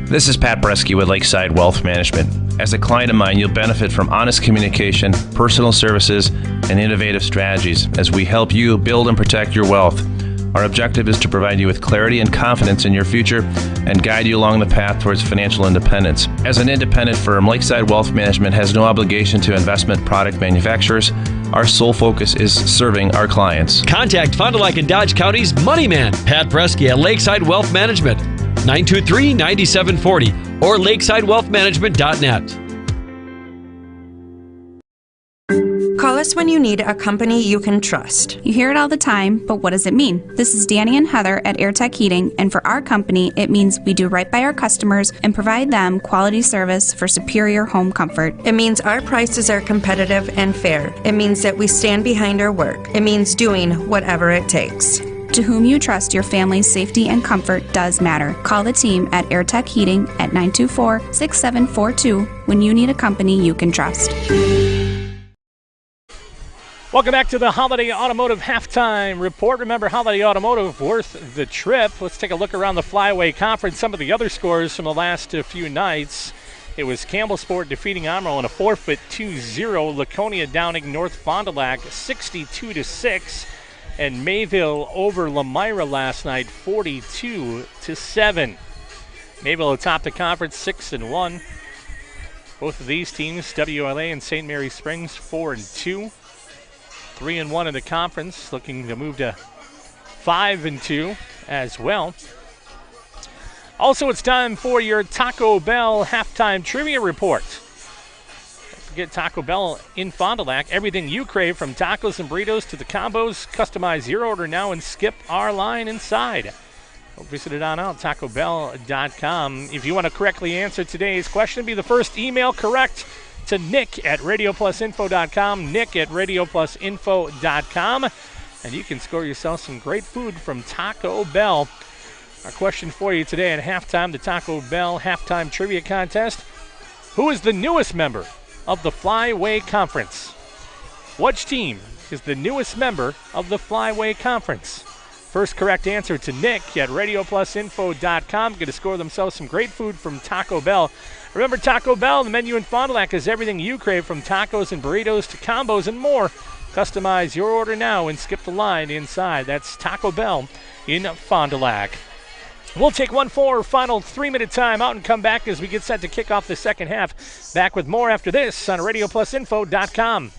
This is Pat Bresky with Lakeside Wealth Management. As a client of mine, you'll benefit from honest communication, personal services, and innovative strategies as we help you build and protect your wealth. Our objective is to provide you with clarity and confidence in your future and guide you along the path towards financial independence. As an independent firm, Lakeside Wealth Management has no obligation to investment product manufacturers. Our sole focus is serving our clients. Contact Fond du Lac and Dodge County's Money Man, Pat Bresky at Lakeside Wealth Management, 923-9740 or lakesidewealthmanagement.net. Call us when you need a company you can trust. You hear it all the time, but what does it mean? This is Danny and Heather at AirTech Heating, and for our company, it means we do right by our customers and provide them quality service for superior home comfort. It means our prices are competitive and fair. It means that we stand behind our work. It means doing whatever it takes. To whom you trust, your family's safety and comfort does matter. Call the team at AirTech Heating at 924-6742 when you need a company you can trust. Welcome back to the Holiday Automotive Halftime Report. Remember, Holiday Automotive worth the trip. Let's take a look around the Flyaway Conference. Some of the other scores from the last few nights. It was Campbell Sport defeating Amro in a forfeit 2-0. Laconia downing North Fond du Lac 62-6. And Mayville over Lemira last night 42-7. Mayville atop the conference 6-1. Both of these teams, WLA and St. Mary Springs, 4-2. 3-1 in the conference, looking to move to 5-2 as well. Also, it's time for your Taco Bell halftime trivia report. Don't forget Taco Bell in Fond du Lac. Everything you crave, from tacos and burritos to the combos. Customize your order now and skip our line inside. Visit it on out, tacobell.com. If you want to correctly answer today's question, be the first email correct to Nick at radioplusinfo.com, Nick at radioplusinfo.com, and you can score yourself some great food from Taco Bell. Our question for you today at halftime, the Taco Bell Halftime Trivia Contest. Who is the newest member of the Flyway Conference? Which team is the newest member of the Flyway Conference? First correct answer to Nick at radioplusinfo.com. Going to score themselves some great food from Taco Bell. Remember, Taco Bell, the menu in Fond du Lac is everything you crave, from tacos and burritos to combos and more. Customize your order now and skip the line inside. That's Taco Bell in Fond du Lac. We'll take one for final 3-minute time out and come back as we get set to kick off the second half. Back with more after this on radioplusinfo.com.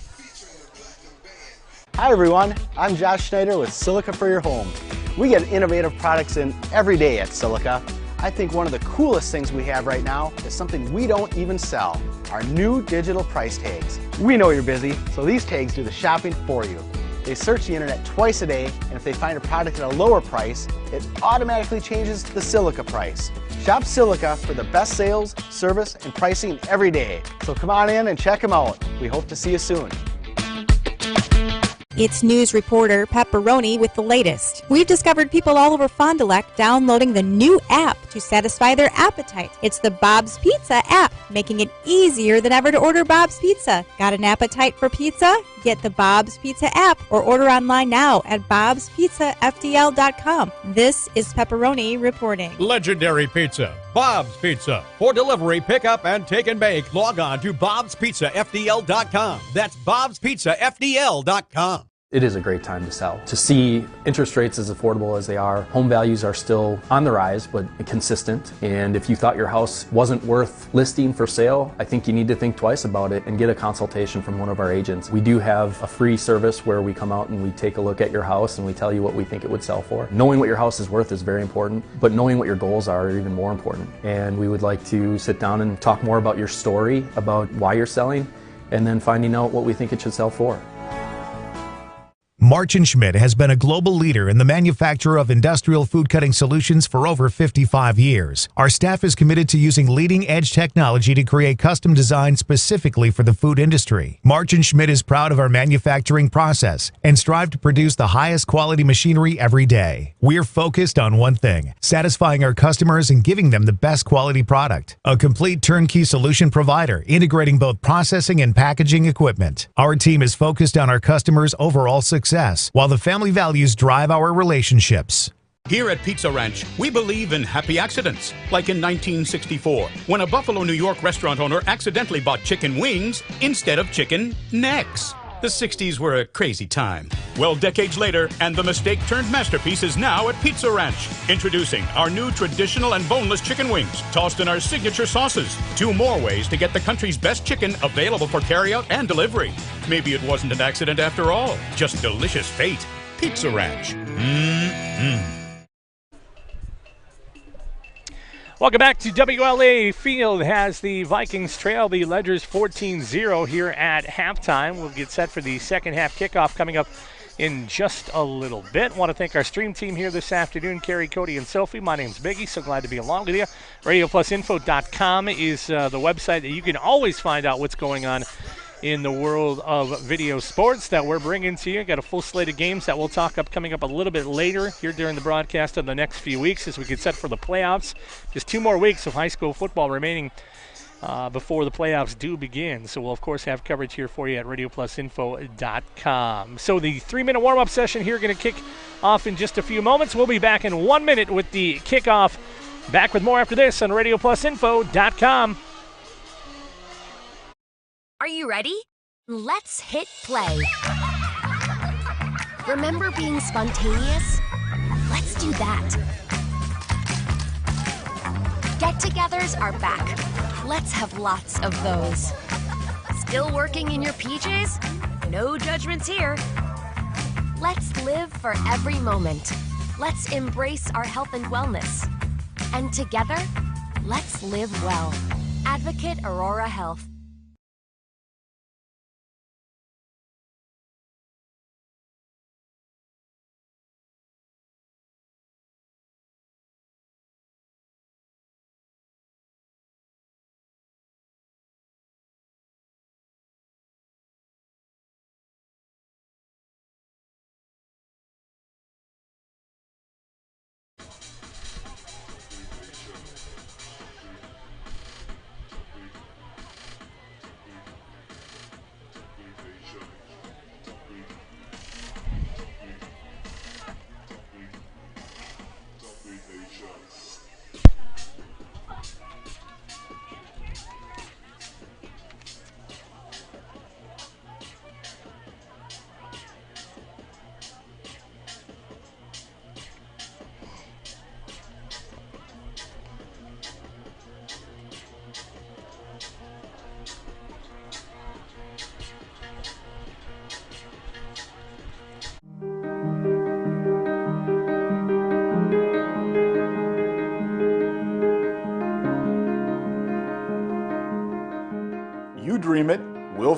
Hi everyone, I'm Josh Schneider with Silica for Your Home. We get innovative products in every day at Silica. I think one of the coolest things we have right now is something we don't even sell, our new digital price tags. We know you're busy, so these tags do the shopping for you. They search the internet twice a day, and if they find a product at a lower price, it automatically changes the Silica price. Shop Silica for the best sales, service, and pricing every day. So come on in and check them out. We hope to see you soon. It's news reporter Pepperoni with the latest. We've discovered people all over Fond du Lac downloading the new app to satisfy their appetite. It's the Bob's Pizza app, making it easier than ever to order Bob's Pizza. Got an appetite for pizza? Get the Bob's Pizza app or order online now at bobspizzafdl.com. This is Pepperoni reporting. Legendary Pizza, Bob's Pizza. For delivery, pickup, and take and bake, log on to bobspizzafdl.com. That's bobspizzafdl.com. It is a great time to sell. To see interest rates as affordable as they are, home values are still on the rise, but consistent. And if you thought your house wasn't worth listing for sale, I think you need to think twice about it and get a consultation from one of our agents. We do have a free service where we come out and we take a look at your house and we tell you what we think it would sell for. Knowing what your house is worth is very important, but knowing what your goals are even more important. And we would like to sit down and talk more about your story, about why you're selling, and then finding out what we think it should sell for. March & Schmidt has been a global leader in the manufacture of industrial food cutting solutions for over 55 years. Our staff is committed to using leading-edge technology to create custom designs specifically for the food industry. March & Schmidt is proud of our manufacturing process and strive to produce the highest quality machinery every day. We're focused on one thing: satisfying our customers and giving them the best quality product. A complete turnkey solution provider, integrating both processing and packaging equipment. Our team is focused on our customers' overall success, while the family values drive our relationships. Here at Pizza Ranch, we believe in happy accidents, like in 1964, when a Buffalo, New York restaurant owner accidentally bought chicken wings instead of chicken necks. The 60s were a crazy time. Well, decades later, and the mistake turned masterpiece is now at Pizza Ranch. Introducing our new traditional and boneless chicken wings, tossed in our signature sauces. 2 more ways to get the country's best chicken, available for carryout and delivery. Maybe it wasn't an accident after all, just delicious fate. Pizza Ranch. Mmm. Welcome back to WLA Field. Has the Vikings trail the Ledgers 14-0 here at halftime. We'll get set for the second half kickoff coming up in just a little bit. Want to thank our stream team here this afternoon, Carrie, Cody, and Sophie. My name's Biggie. So glad to be along with you. RadioPlusInfo.com is the website that you can always find out what's going on in the world of video sports that we're bringing to you. Got a full slate of games that we'll talk up coming up a little bit later here during the broadcast of the next few weeks as we get set for the playoffs. Just 2 more weeks of high school football remaining before the playoffs do begin. So we'll, of course, have coverage here for you at RadioPlusInfo.com. So the 3-minute warm-up session here going to kick off in just a few moments. We'll be back in 1 minute with the kickoff. Back with more after this on RadioPlusInfo.com. Are you ready? Let's hit play. Remember being spontaneous? Let's do that. Get-togethers are back. Let's have lots of those. Still working in your PJs? No judgments here. Let's live for every moment. Let's embrace our health and wellness. And together, let's live well. Advocate Aurora Health.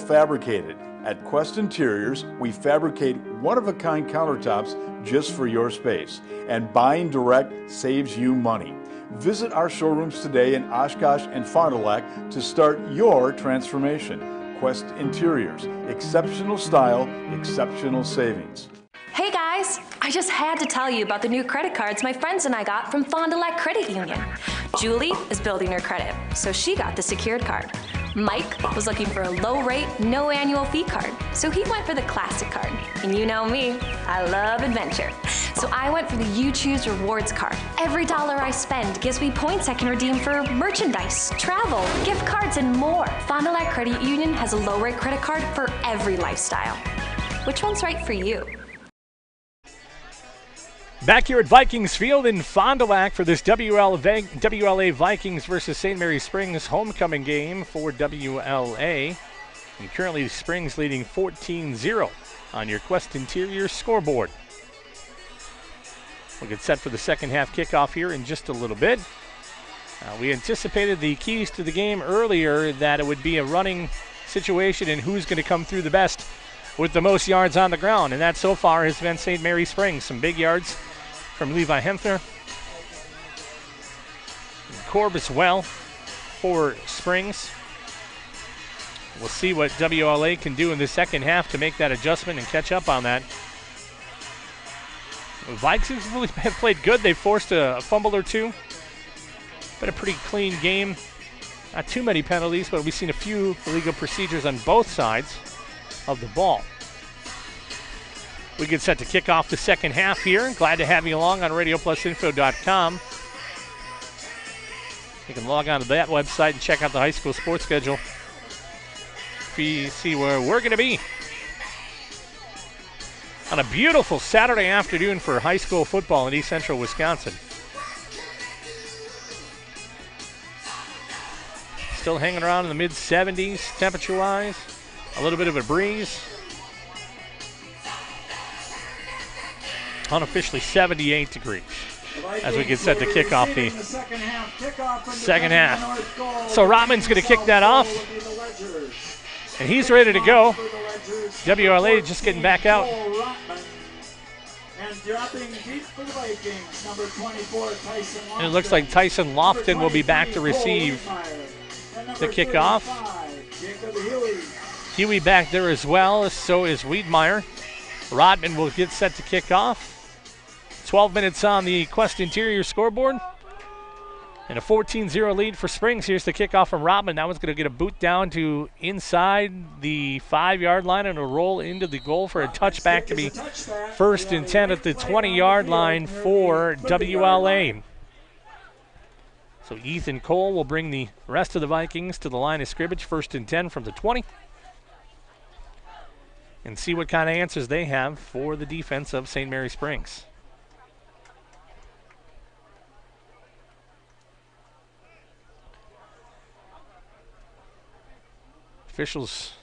fabricated. At Quest Interiors, we fabricate one-of-a-kind countertops just for your space, and buying direct saves you money. Visit our showrooms today in Oshkosh and Fond du Lac to start your transformation. Quest Interiors, exceptional style, exceptional savings. Hey guys, I just had to tell you about the new credit cards my friends and I got from Fond du Lac Credit Union. Julie is building her credit, so she got the secured card. Mike was looking for a low-rate, no annual fee card, so he went for the classic card. And you know me, I love adventure. So I went for the You Choose Rewards card. Every dollar I spend gives me points I can redeem for merchandise, travel, gift cards, and more. Fond du Lac Credit Union has a low-rate credit card for every lifestyle. Which one's right for you? Back here at Vikings Field in Fond du Lac for this WLA Vikings versus St. Mary Springs homecoming game for WLA. And currently Springs leading 14-0 on your Quest Interior scoreboard. We'll get set for the second half kickoff here in just a little bit. We anticipated the keys to the game earlier, that it would be a running situation and who's going to come through the best with the most yards on the ground. And that so far has been St. Mary Springs. Some big yards from Levi Hempner. Corb as well for Springs. We'll see what WLA can do in the second half to make that adjustment and catch up on that. The Vikings really have played good. They've forced a fumble or two. Been a pretty clean game. Not too many penalties, but we've seen a few illegal procedures on both sides of the ball. We get set to kick off the second half here. Glad to have you along on RadioPlusInfo.com. You can log on to that website and check out the high school sports schedule. See where we're going to be on a beautiful Saturday afternoon for high school football in East Central Wisconsin. Still hanging around in the mid-70s temperature-wise. A little bit of a breeze. Unofficially 78 degrees as we get set to kick off the second half. So Rotman's going to kick that off. And he's ready to go. WLA just getting back out. And it looks like Tyson Lofton will be back to receive the kickoff. Huey back there as well, so is Wiedmeyer. Rodman will get set to kick off. 12 minutes on the Quest Interior scoreboard. And a 14-0 lead for Springs. Here's the kickoff from Rodman. That one's going to get a boot down to inside the 5-yard line and a roll into the goal for a touchback to be first and 10 at the 20-yard line for WLA. So Ethan Cole will bring the rest of the Vikings to the line of scrimmage, first and 10 from the 20. And see what kind of answers they have for the defense of St. Mary Springs. Officials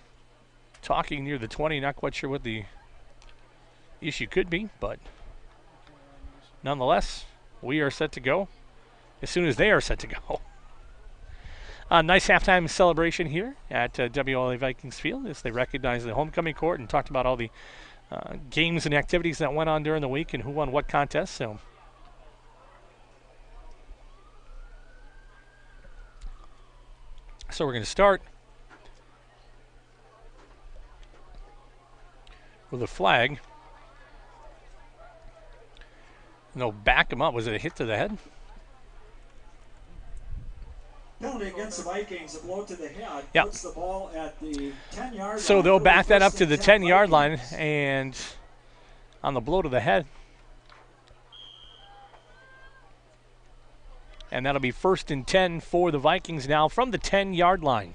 talking near the 20, not quite sure what the issue could be, but nonetheless, we are set to go as soon as they are set to go. Nice halftime celebration here at WLA Vikings Field as they recognize the homecoming court and talked about all the games and activities that went on during the week and who won what contest. So we're going to start with a flag. And they'll back him up. Was it a hit to the head? Penalty against the Vikings, a blow to the head, yep. Puts the ball at the 10-yard line. So they'll back that up to the 10-yard line, and on the blow to the head. And that'll be first and 10 for the Vikings now from the 10-yard line.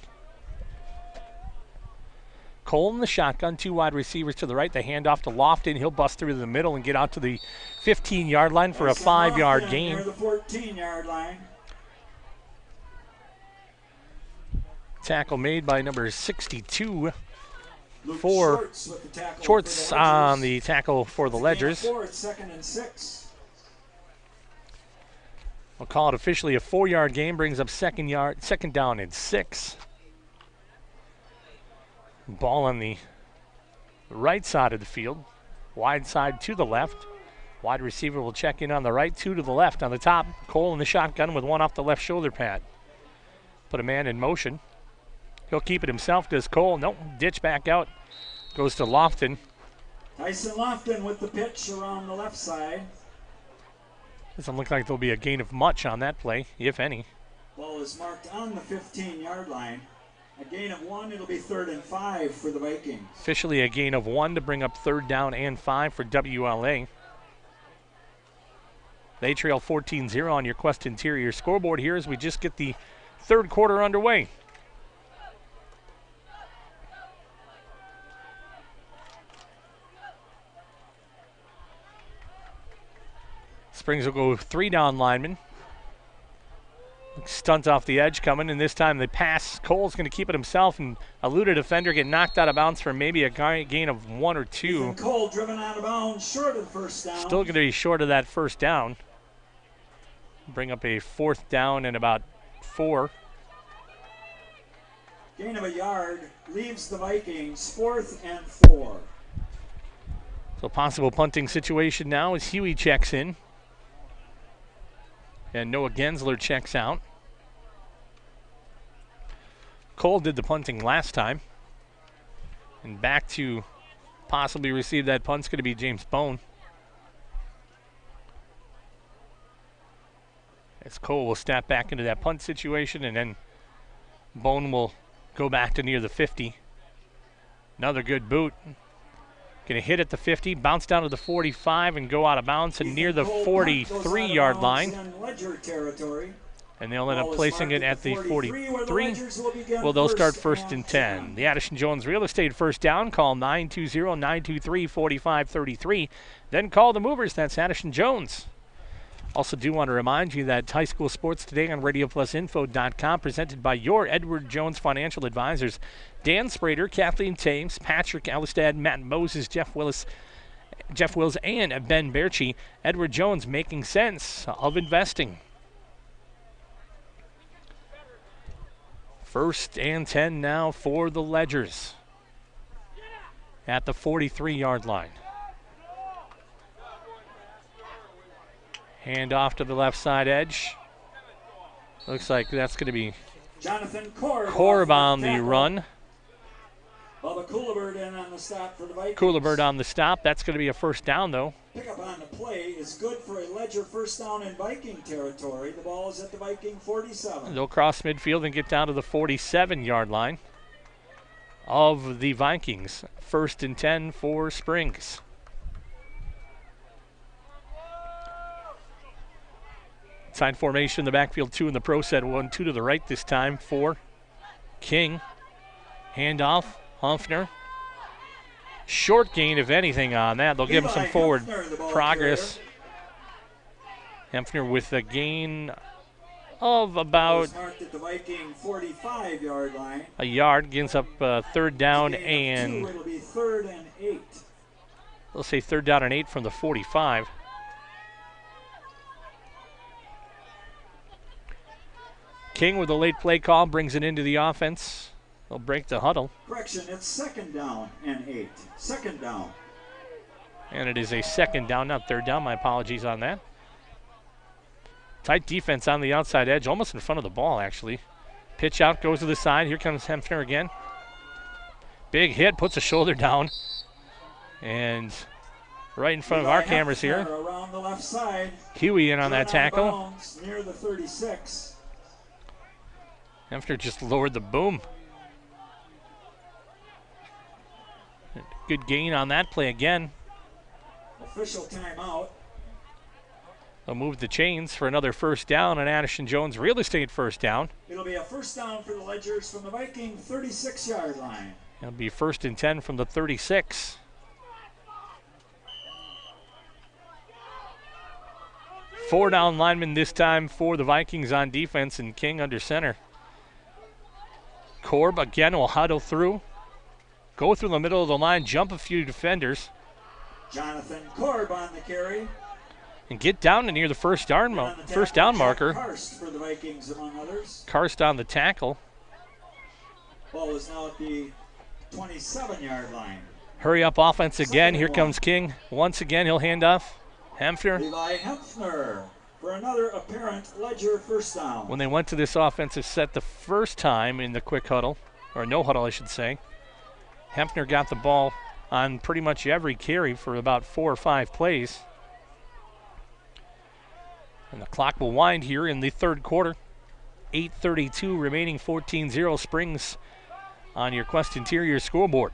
Cole in the shotgun, 2 wide receivers to the right. They hand off to Lofton. He'll bust through the middle and get out to the 15-yard line for a 5-yard gain. Near the 14-yard line. Tackle made by number 62 for Schwartz on the tackle for the Ledgers. Second and 6. We'll call it officially a 4-yard gain, brings up second down and 6. Ball on the right side of the field. Wide side to the left. Wide receiver will check in on the right, 2 to the left. On the top, Cole in the shotgun with 1 off the left shoulder pad. Put a man in motion. He'll keep it himself, does Cole. Nope, ditch back out. Goes to Lofton. Tyson Lofton with the pitch around the left side. Doesn't look like there'll be a gain of much on that play, if any. Ball is marked on the 15-yard line. A gain of 1, it'll be 3rd and 5 for the Vikings. Officially a gain of 1 to bring up 3rd down and 5 for WLA. They trail 14-0 on your Quest Interior scoreboard here as we just get the 3rd quarter underway. Springs will go 3 down linemen. Stunt off the edge coming, and this time the pass. Cole's going to keep it himself and elude a defender, get knocked out of bounds for maybe a gain of 1 or 2. Ethan Cole driven out of bounds, short of the first down. Still going to be short of that first down. Bring up a 4th down and about 4. Gain of a yard leaves the Vikings 4th and 4. So possible punting situation now as Huey checks in. And Noah Gensler checks out. Cole did the punting last time. And back to possibly receive that punt's going to be James Bone. As Cole will snap back into that punt situation, and then Bone will go back to near the 50. Another good boot. Going to hit at the 50, bounce down to the 45, and go out of bounds and near the 43-yard line. And they'll end up placing it at the 43. Well, they'll start 1st and 10. The Addison Jones Real Estate first down. Call 920-923-4533. Then call the movers. That's Addison Jones. Also do want to remind you that High School Sports Today on RadioPlusInfo.com, presented by your Edward Jones Financial Advisors, Dan Sprader, Kathleen Thames, Patrick Alistad, Matt Moses, Jeff Wills, and Ben Berchi. Edward Jones, making sense of investing. 1st and 10 now for the Ledgers at the 43-yard line. Hand off to the left side edge. Looks like that's going to be Jonathan Korb on the run. Bubba Coolibird in on the stop for the Vikings. Coolibird on the stop. That's going to be a 1st down, though. Pickup on the play is good for a Ledger 1st down in Viking territory. The ball is at the Viking 47. They'll cross midfield and get down to the 47-yard line of the Vikings. 1st and 10 for Springs. Side formation in the backfield, 2 in the pro set, 1-2 to the right this time for King. Handoff, Humphrey. Short gain, if anything, on that. They'll give him some forward progress. Humphrey with a gain of about at the Viking 45-yard line. a yard. Gains up 3rd down and 2, it'll be 3rd and 8. They'll say 3rd down and 8 from the 45. King with a late play call brings it into the offense. They'll break the huddle. Correction, it's 2nd down and 8. 2nd down. And it is a 2nd down, not 3rd down. My apologies on that. Tight defense on the outside edge, almost in front of the ball, actually. Pitch out, goes to the side. Here comes Hempner again. Big hit, puts a shoulder down. And right in front of our cameras here, around the left side. Huey in on that tackle. Near the 36. Hempner just lowered the boom. Good gain on that play again. Official timeout. They'll move the chains for another 1st down, and Addison Jones Real Estate 1st down. It'll be a 1st down for the Ledgers from the Viking 36-yard line. It'll be 1st and 10 from the 36. Four down linemen this time for the Vikings on defense, and King under center. Korb again will huddle through, go through the middle of the line, jump a few defenders. Jonathan Korb on the carry. And get down to near the first down marker. Karst for the Vikings, among others. Karst on the tackle. Ball is now at the 27-yard line. Hurry up offense again. Here comes King. Once again, he'll hand off. Hempner. Levi Hempner for another apparent Ledger first down. When they went to this offensive set the first time in the quick huddle, or no huddle, I should say, Hempner got the ball on pretty much every carry for about 4 or 5 plays. And the clock will wind here in the third quarter. 8:32 remaining, 14-0 Springs on your Quest Interior scoreboard.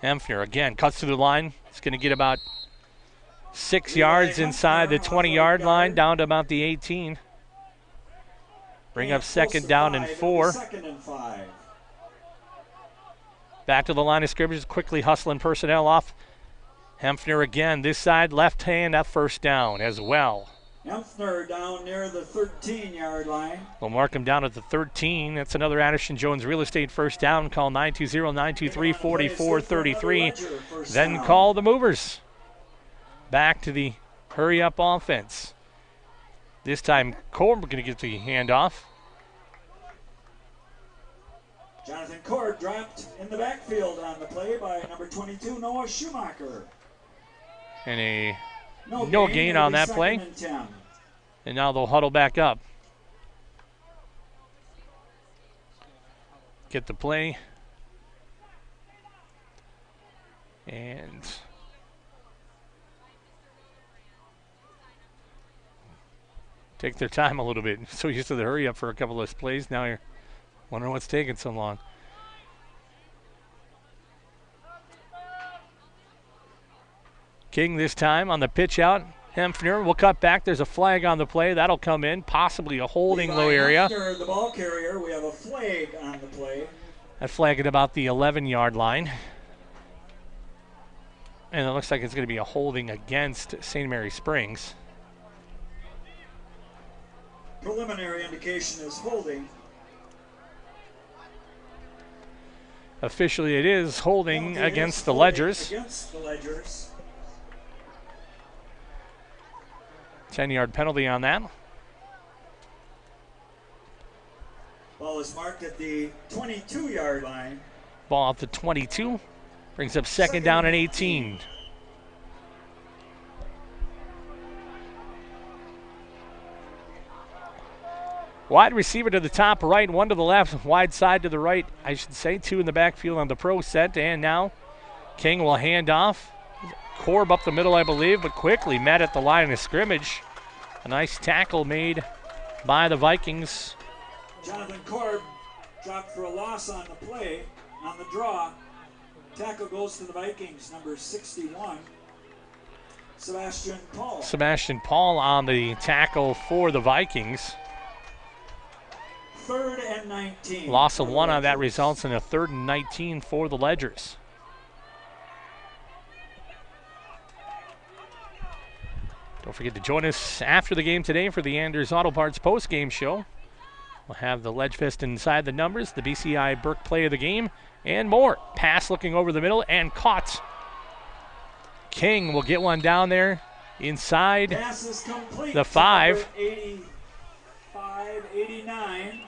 Hempner again cuts to the line. It's going to get about 6 yards inside the 20-yard line, down to about the 18. Bring up second down and 4. Back to the line of scrimmage, quickly hustling personnel off. Hempner again, this side, left hand, that first down as well. Hempner down near the 13-yard line. We'll mark him down at the 13. That's another Addison Jones Real Estate first down. Call 920-923-4433. Then call the movers. Back to the hurry-up offense. This time, Cord going to get the handoff. Jonathan Cord dropped in the backfield on the play by number 22, Noah Schumacher. And a no gain on that play. And now they'll huddle back up. Get the play. And take their time a little bit. So used to the hurry up for a couple of plays. Now you're wondering what's taking so long. King this time on the pitch out. Hempner will cut back. There's a flag on the play. That'll come in. Possibly a holding low area. Hempner, the ball carrier. We have a flag on the play. That flag at about the 11-yard line. And it looks like it's going to be a holding against St. Mary Springs. Preliminary indication is holding. Officially, it is holding against the Ledgers. Against the Ledgers. 10-yard penalty on that. Ball is marked at the 22-yard line. Ball at the 22. Brings up second down and 18. Wide receiver to the top right, one to the left, wide side to the right, I should say. 2 in the backfield on the pro set. And now King will hand off. Corb up the middle, I believe, but quickly met at the line of scrimmage. A nice tackle made by the Vikings. Jonathan Corb dropped for a loss on the play, on the draw. Tackle goes to the Vikings, number 61, Sebastian Paul. Sebastian Paul on the tackle for the Vikings. 3rd and 19. Loss of 1 on that results in a 3rd and 19 for the Ledgers. Don't forget to join us after the game today for the Anders Auto Parts post-game show. We'll have the Ledgefest inside the numbers, the BCI Burke play of the game, and more. Pass looking over the middle and caught. King will get one down there inside the 5. 89.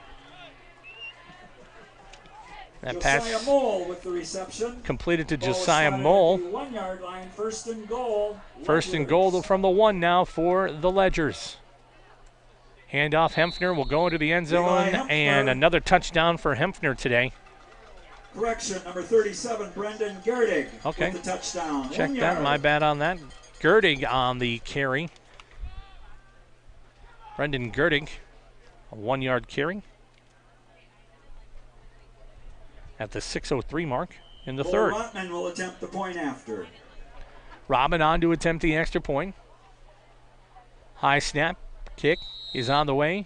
That Josiah pass Mole with the reception. Completed to Josiah Mole. 1-yard line, 1st and goal. First and goal from the 1 now for the Ledgers. Handoff, Hempner will go into the end zone, and another touchdown for Hempner today. Correction, number 37, Brendan Gerdig with the touchdown. Check 1 that, yard. my bad on that. Gerdig on the carry. Brendan Gerdig, a 1-yard carry. At the 6:03 mark in the third. Rotman will attempt the point after. Robin on to attempt the extra point. High snap, kick is on the way,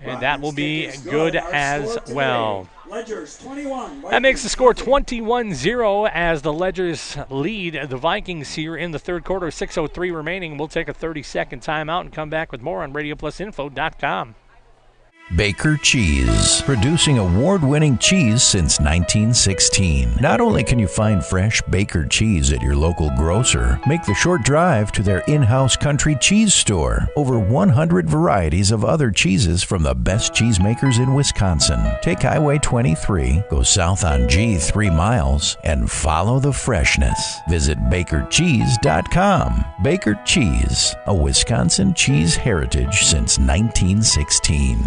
and that will be good as well. Ledgers 21. That makes the score 21-0 as the Ledgers lead the Vikings here in the third quarter. 6:03 remaining. We'll take a 30-second timeout and come back with more on RadioPlusInfo.com. Baker Cheese, producing award-winning cheese since 1916. Not only can you find fresh Baker cheese at your local grocer, make the short drive to their in-house country cheese store. Over 100 varieties of other cheeses from the best cheesemakers in Wisconsin. Take Highway 23, go south on G 3 miles, and follow the freshness. Visit bakercheese.com. Baker Cheese, a Wisconsin cheese heritage since 1916.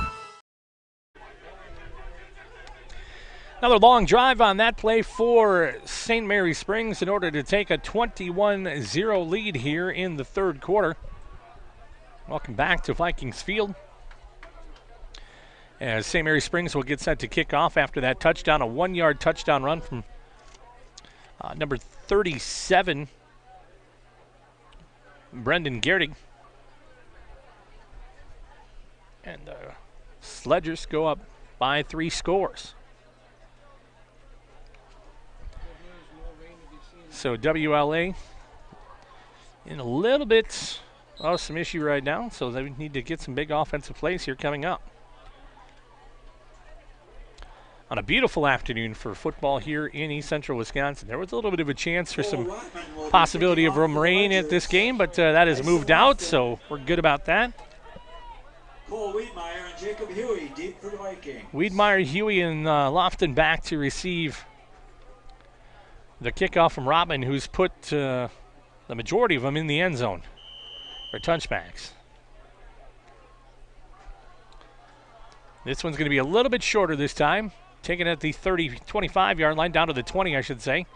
Another long drive on that play for St. Mary Springs in order to take a 21-0 lead here in the third quarter. Welcome back to Vikings Field. As St. Mary Springs will get set to kick off after that touchdown, a 1-yard touchdown run from number 37, Brendan Gerdig. And the Sledgers go up by 3 scores. So WLA in a little bit of some issue right now, so they need to get some big offensive plays here coming up. On a beautiful afternoon for football here in East Central Wisconsin. There was a little bit of a chance for some possibility of rain at this game, but that has moved out, so we're good about that. Cole Wiedmeyer and Jacob Huey deep for the Vikings. Wiedmeyer, Huey, and Lofton back to receive the kickoff from Robin, who's put the majority of them in the end zone for touchbacks. This one's going to be a little bit shorter this time. Taken at the 25-yard line, down to the 20, I should say.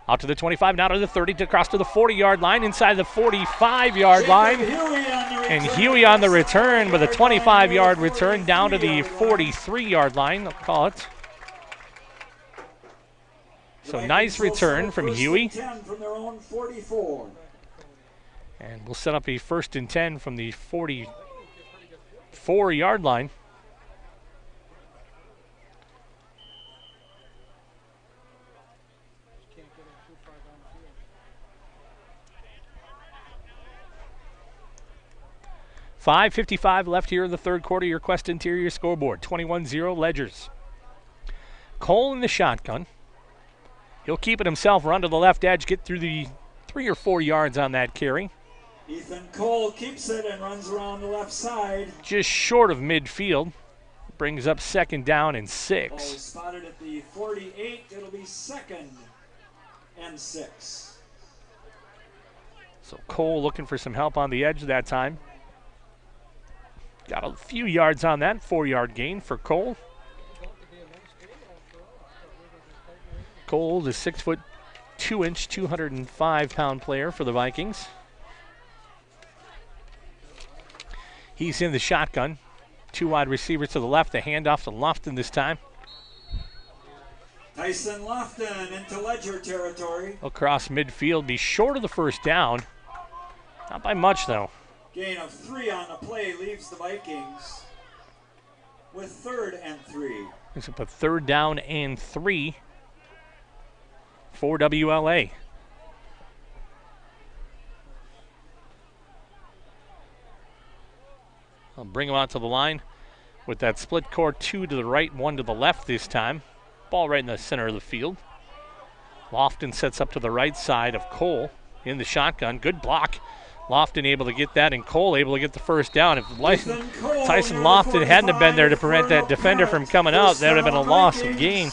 Out to the 25, now to the 30, to cross to the 40-yard line, inside the 45-yard line. And Huey on the return with a 25-yard return down to the 43-yard line, I'll call it. So nice return from Huey. From their own 44. And we'll set up a 1st and 10 from the 44-yard line. .5:55 left here in the third quarter. Your Quest Interior scoreboard, 21-0 Ledgers. Cole in the shotgun. He'll keep it himself, run to the left edge, get through the 3 or 4 yards on that carry. Ethan Cole keeps it and runs around the left side. Just short of midfield. Brings up 2nd down and 6. Ball is spotted at the 48. It'll be 2nd and 6. So Cole looking for some help on the edge that time. Got a few yards on that, 4-yard gain for Cole. Cole, the 6'2", 205-pound player for the Vikings. He's in the shotgun. 2 wide receivers to the left. The handoff to Lofton this time. Tyson Lofton into Ledger territory. Across midfield, be short of the 1st down. Not by much, though. Gain of 3 on the play leaves the Vikings with 3rd and 3. It's up a 3rd down and 3 for WLA. I'll bring him out to the line with that split core, 2 to the right, 1 to the left this time. Ball right in the center of the field. Lofton sets up to the right side of Cole in the shotgun. Good block. Lofton able to get that, and Cole able to get the 1st down. If Tyson Lofton hadn't have been there to prevent that defender from coming out, that would have been a loss of gain.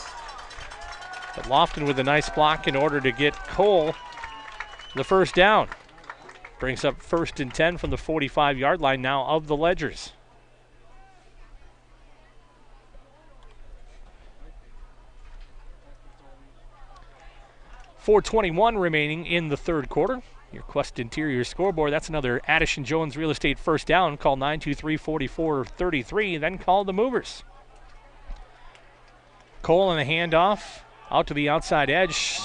But Lofton with a nice block in order to get Cole the 1st down. Brings up 1st and 10 from the 45-yard line now of the Ledgers. .421 remaining in the third quarter. Your Quest Interior scoreboard, that's another Addison Jones Real Estate 1st down. Call 923-4433, then call the Movers. Cole in the handoff, out to the outside edge.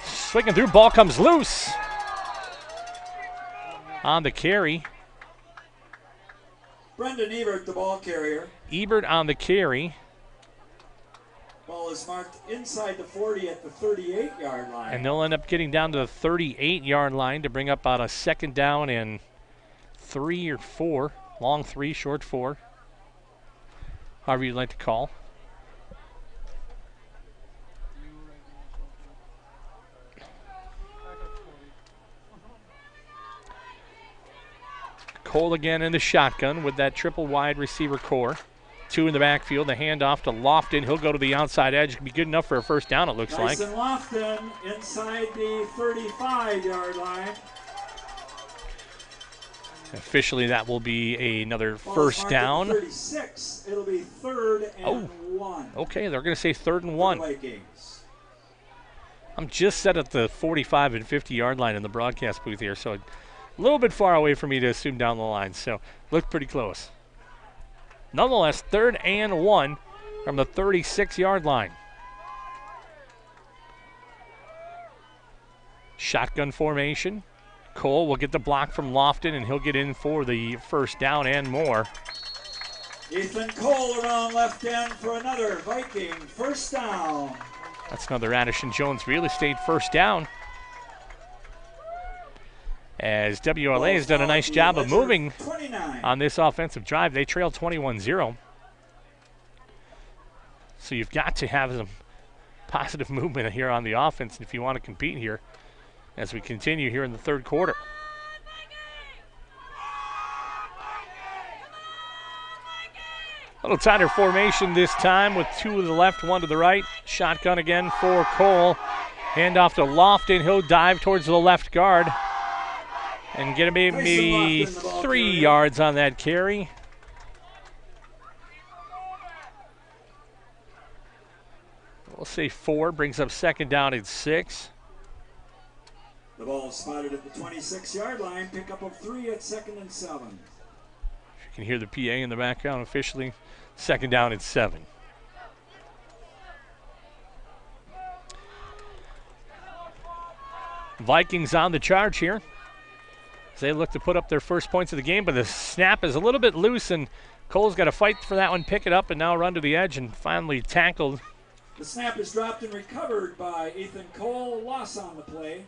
Swinging through, ball comes loose. On the carry. Brendan Ebert, the ball carrier. Ebert on the carry. Ball is marked inside the 40 at the 38-yard line. And they'll end up getting down to the 38-yard line to bring up about a 2nd down and 3 or 4. Long 3, short 4. however you'd like to call. Cole again in the shotgun with that triple wide receiver core. 2 in the backfield. The handoff to Lofton. He'll go to the outside edge. Could be good enough for a first down, it looks like. Dyson Lofton inside the 35-yard line. Officially, that will be another first down. 36. It'll be 3rd and 1. Okay, they're going to say 3rd and 1. I'm just set at the 45 and 50-yard line in the broadcast booth here, so a little bit far away for me to assume down the line. So, looked pretty close. Nonetheless, 3rd and 1 from the 36-yard line. Shotgun formation. Cole will get the block from Lofton, and he'll get in for the first down and more. Ethan Cole around left end for another Viking first down. That's another Addison Jones real estate first down. As WLA has done a nice job of moving on this offensive drive. They trail 21-0. So you've got to have some positive movement here on the offense if you want to compete here as we continue here in the third quarter. A little tighter formation this time with 2 to the left, 1 to the right. Shotgun again for Cole. Handoff to Lofton. He'll dive towards the left guard and get maybe 3 yards on that carry. We'll say 4. Brings up second down at 6. The ball spotted at the 26-yard line. Pickup of 3 at 2nd and 7. You can hear the PA in the background officially. Second down at 7. Vikings on the charge here. They look to put up their first points of the game, but the snap is a little bit loose, and Cole's got to fight for that one, pick it up, and now run to the edge and finally tackled. The snap is dropped and recovered by Ethan Cole. Loss on the play.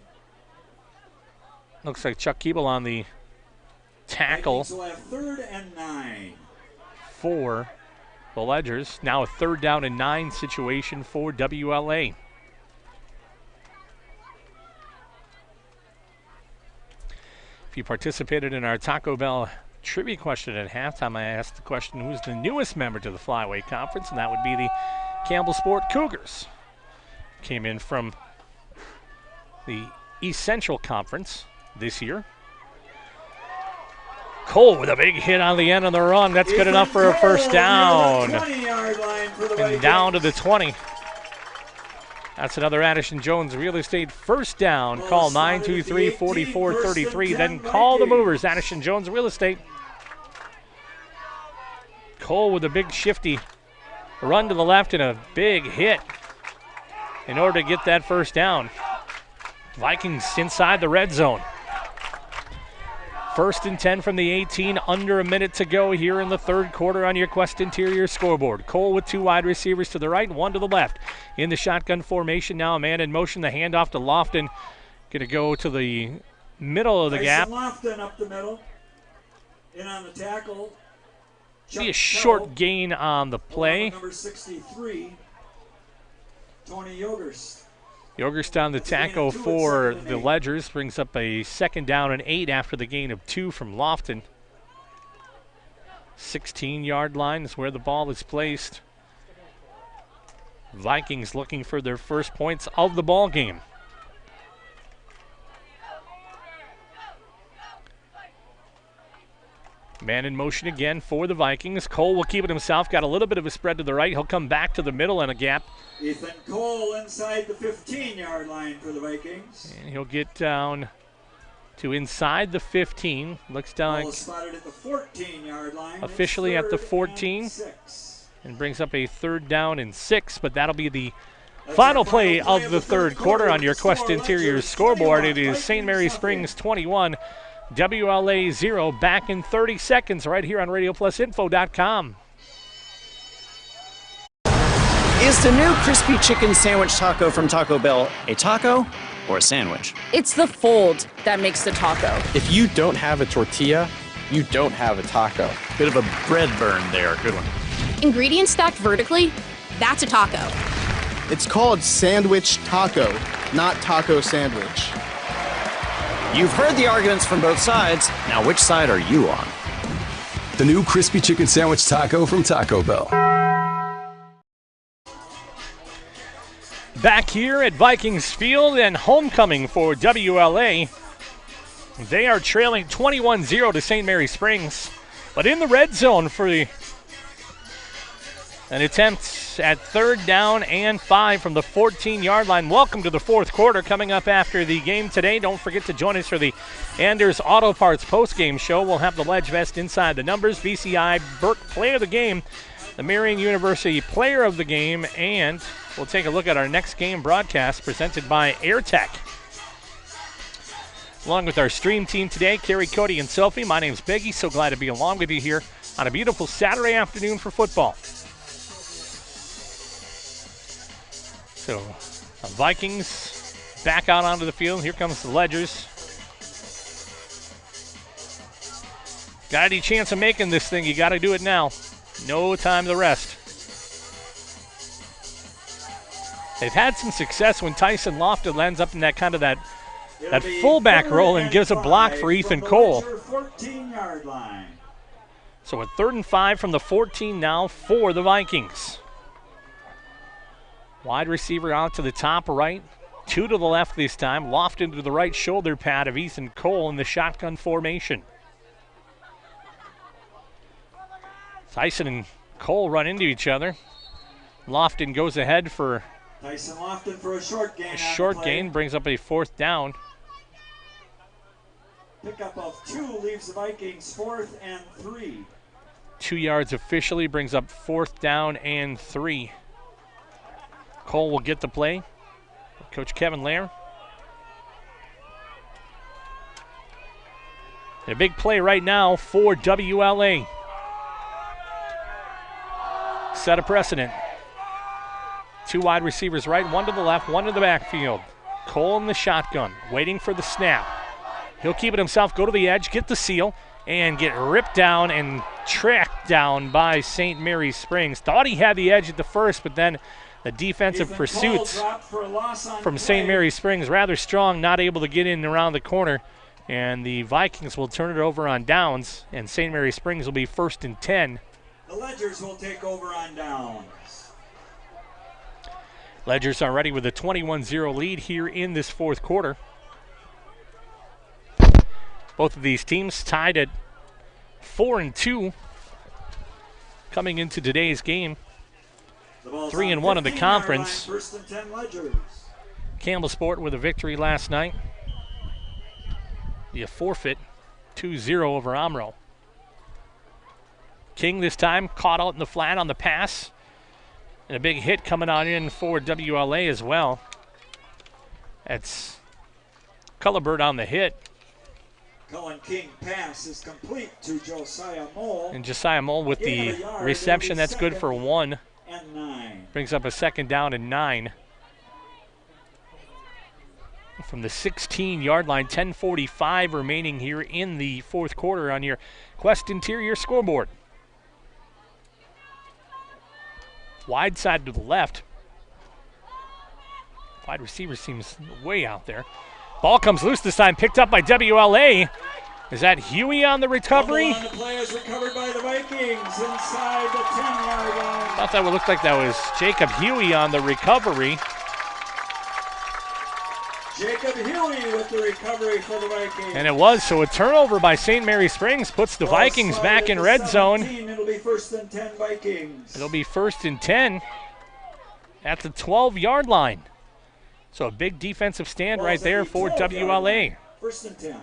Looks like Chuck Keeble on the tackle. Vikings will have 3rd and 9. For the Ledgers. Now a 3rd down and 9 situation for WLA. If you participated in our Taco Bell trivia question at halftime, I asked the question, who's the newest member to the Flyweight Conference? And that would be the Campbell Sport Cougars. Came in from the East Central Conference this year. Cole with a big hit on the end of the run. That's good enough for a first down. And down to the 20. That's another Addison Jones real estate first down. Call 923-4433. Then call the movers. Addison Jones real estate. Cole with a big shifty run to the left and a big hit in order to get that first down. Vikings inside the red zone. 1st and 10 from the 18, under a minute to go here in the third quarter on your Quest Interior scoreboard. Cole with 2 wide receivers to the right, 1 to the left. In the shotgun formation now, a man in motion, the handoff to Lofton. Going to go to the middle of the gap. Lofton up the middle. In on the tackle. Be a short gain on the play. Number 63, Tony Yogerst. Yogerst on the tackle for the Ledgers. Brings up a 2nd down and 8 after the gain of 2 from Lofton. 16-yard line is where the ball is placed. Vikings looking for their first points of the ball game. Man in motion again for the Vikings. Cole will keep it himself. Got a little bit of a spread to the right. He'll come back to the middle and a gap. Ethan Cole inside the 15-yard line for the Vikings. And he'll get down to inside the 15. Looks down like spotted at the 14-yard line. Officially at the 14. And brings up a 3rd down and 6, but that'll be the final play of the third quarter on your Quest Interior scoreboard. It is St. Mary Springs 21. WLA 0, back in 30 seconds right here on RadioPlusInfo.com. Is the new crispy chicken sandwich taco from Taco Bell a taco or a sandwich? It's the fold that makes the taco. If you don't have a tortilla, you don't have a taco. Bit of a bread burn there. Good one. Ingredients stacked vertically? That's a taco. It's called sandwich taco, not taco sandwich. You've heard the arguments from both sides. Now, which side are you on? The new crispy chicken sandwich taco from Taco Bell. Back here at Vikings Field and homecoming for WLA. They are trailing 21-0 to St. Mary Springs. But in the red zone for an attempt at 3rd down and 5 from the 14-yard line. Welcome to the fourth quarter coming up after the game today. Don't forget to join us for the Anders Auto Parts postgame show. We'll have the Ledge Vest inside the numbers, BCI Burke player of the game, the Marian University player of the game, and we'll take a look at our next game broadcast presented by AirTech. Along with our stream team today, Carrie, Cody, and Sophie, my name's Biggie. So glad to be along with you here on a beautiful Saturday afternoon for football. So, Vikings back out onto the field. Here comes the Ledgers. Got any chance of making this thing, you got to do it now. No time to rest. They've had some success when Tyson Lofton lands up in that kind of that fullback role and gives a block for Ethan Cole. 14-yard line. So a 3rd and 5 from the 14 now for the Vikings. Wide receiver out to the top right. 2 to the left this time. Lofton to the right shoulder pad of Ethan Cole in the shotgun formation. Tyson and Cole run into each other. Lofton goes ahead for Tyson Lofton for a short gain. A short gain brings up a 4th down. Pickup of 2 leaves the Vikings 4th and 3. 2 yards officially brings up 4th down and 3. Cole will get the play. Coach Kevin Lair. And a big play right now for WLA. Set a precedent. 2 wide receivers right, 1 to the left, 1 to the backfield. Cole in the shotgun, waiting for the snap. He'll keep it himself, go to the edge, get the seal, and get ripped down and tracked down by St. Mary Springs. Thought he had the edge at the first, but then the defensive pursuits from St. Mary Springs rather strong, not able to get in around the corner. And the Vikings will turn it over on downs, and St. Mary Springs will be 1st and 10. The Ledgers will take over on downs. Ledgers are ready with a 21-0 lead here in this fourth quarter. Both of these teams tied at 4-2 coming into today's game. 3-1 in the conference. 1st and 10 Ledgers. Campbell Sport with a victory last night. You forfeit 2-0 over Omro. King this time caught out in the flat on the pass. And a big hit coming on in for WLA as well. That's Cullibird on the hit. Cullen King pass is complete to Josiah Mole. And Josiah Mole with the reception. That's good for 1. And 9. Brings up a 2nd down and 9. From the 16-yard line, 10:45 remaining here in the fourth quarter on your Quest Interior scoreboard. Wide side to the left. Wide receiver seems way out there. Ball comes loose this time, picked up by WLA. Is that Huey on the recovery? On the play is recovered by the Vikings inside the 10-yard line. Thought that would look like that was Jacob Huey on the recovery. Jacob Huey with the recovery for the Vikings. And it was, so a turnover by St. Mary Springs puts the Vikings back in red zone. It'll be 1st and 10 Vikings. It'll be 1st and 10 at the 12-yard line. So a big defensive stand right there for WLA. 1st and 10.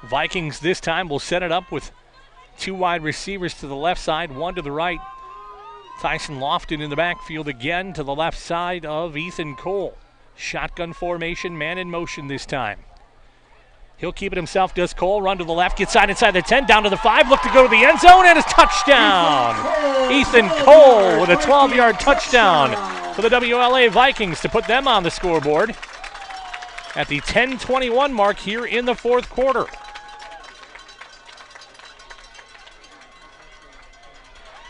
Vikings this time will set it up with 2 wide receivers to the left side, 1 to the right. Tyson Lofton in the backfield again to the left side of Ethan Cole. Shotgun formation, man in motion this time. He'll keep it himself, does Cole. Run to the left, gets inside the 10, down to the 5, look to go to the end zone, and a touchdown! Ethan Cole with a 12-yard touchdown for the WLA Vikings to put them on the scoreboard. at the 10:21 mark here in the fourth quarter.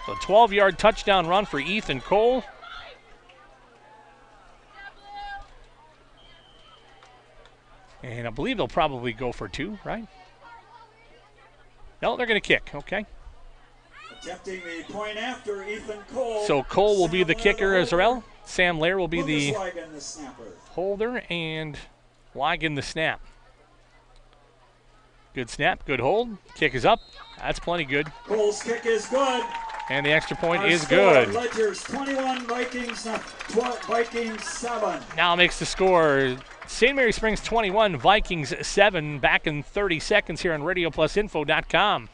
So a 12-yard touchdown run for Ethan Cole. And I believe they'll probably go for 2, right? No, they're going to kick, okay. Attempting the point after Ethan Cole. So Cole will be the kicker as well. Sam Lair will be the snapper. holder, and Ligon the snap. Good snap, good hold. Kick is up. That's plenty good. Cole's kick is good. And the extra point Our is score, good. Ledgers 21, Vikings 7. Now makes the score St. Mary Springs 21, Vikings 7. Back in 30 seconds here on RadioPlusInfo.com.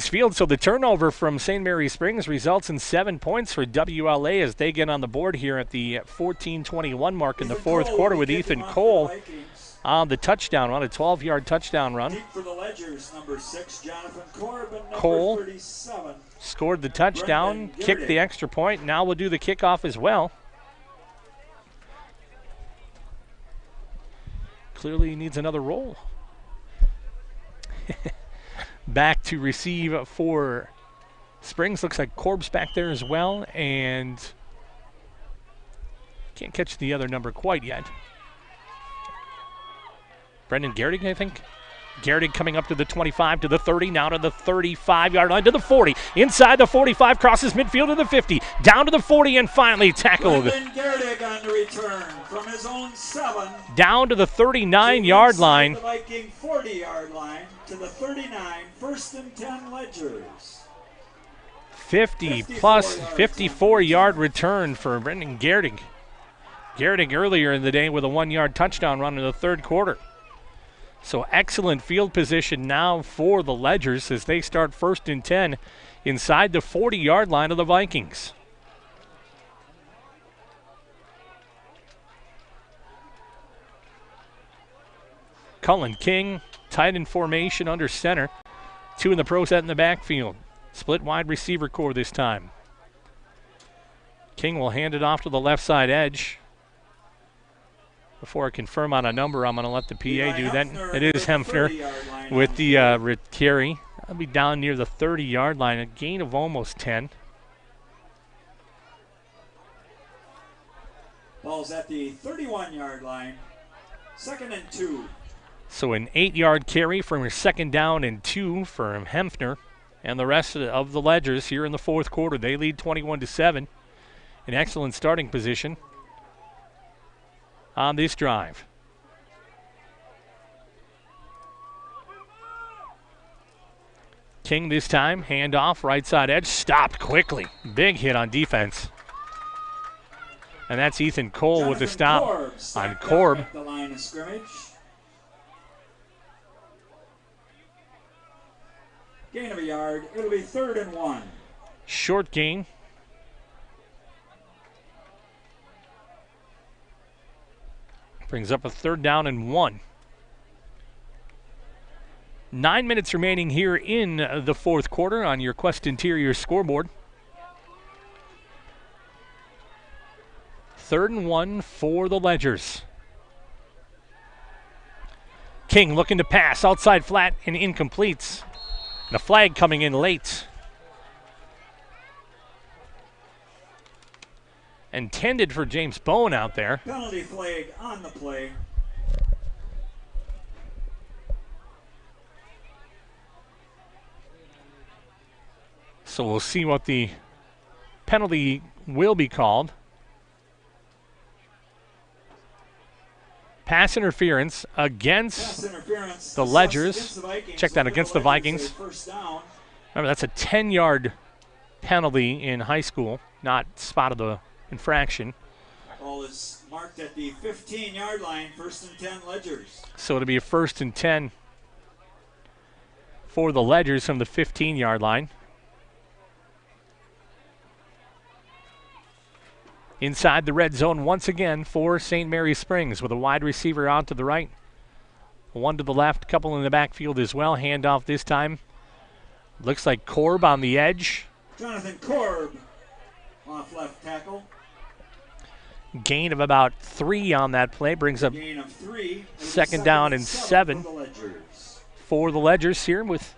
Field. So the turnover from St. Mary Springs results in 7 points for WLA as they get on the board here at the 14:21 mark in the fourth quarter with Ethan Cole on the touchdown run, a 12-yard touchdown run. Deep for the Ledgers, number 6, Jonathan Korb, and number Cole 37. Scored the touchdown, kicked the extra point. Now we'll do the kickoff as well. Clearly he needs another roll. Back to receive for Springs. Looks like Corb's back there as well, and can't catch the other number quite yet. Brendan Gerdig, I think. Gerdig coming up to the 25, to the 30, now to the 35-yard line, to the 40. Inside the 45, crosses midfield to the 50, down to the 40, and finally tackled. Brendan Gerdig on the return from his own 7. Down to the 39-yard line. The Viking 40-yard line to the 39, 1st and 10 Ledgers. 50 plus 54-yard return for Brendan Gerdig. Gerdig earlier in the day with a 1-yard touchdown run in the third quarter. So excellent field position now for the Ledgers as they start 1st and 10 inside the 40-yard line of the Vikings. Cullen King, tight end formation under center. 2 in the pro set in the backfield. Split wide receiver core this time. King will hand it off to the left side edge. Before I confirm on a number, I'm going to let the PA do that. It is Hempner with the carry. That'll be down near the 30-yard line, a gain of almost 10. Ball's at the 31-yard line, 2nd and 2. So an 8-yard carry from your 2nd down and 2 for Hempner. And the rest of the Ledgers here in the fourth quarter. They lead 21-7. An excellent starting position on this drive. King this time, handoff, right side edge, stopped quickly. Big hit on defense. And that's Ethan Cole with the stop on Korb. At the line of scrimmage. Gain of a yard. It'll be 3rd and 1. Short gain. Brings up a 3rd down and 1. 9 minutes remaining here in the fourth quarter on your Quest Interior scoreboard. 3rd and 1 for the Ledgers. King looking to pass, outside flat and incompletes. And a flag coming in late. Intended for James Bowen out there. Penalty flag on the play. So we'll see what the penalty will be called. Pass interference against the Ledgers. Check that, against the Vikings. Remember, that's a 10-yard penalty in high school, not spot of the infraction. is marked at the 15-yard line, 1st and 10 Ledgers. So it'll be a 1st and 10 for the Ledgers from the 15-yard line. Inside the red zone once again for St. Mary Springs with a wide receiver out to the right. One to the left, couple in the backfield as well. Handoff this time. Looks like Korb on the edge. Jonathan Korb off left tackle. Gain of about 3 on that play. Brings up Gain of 3. 2nd down and 7 for the Ledgers here with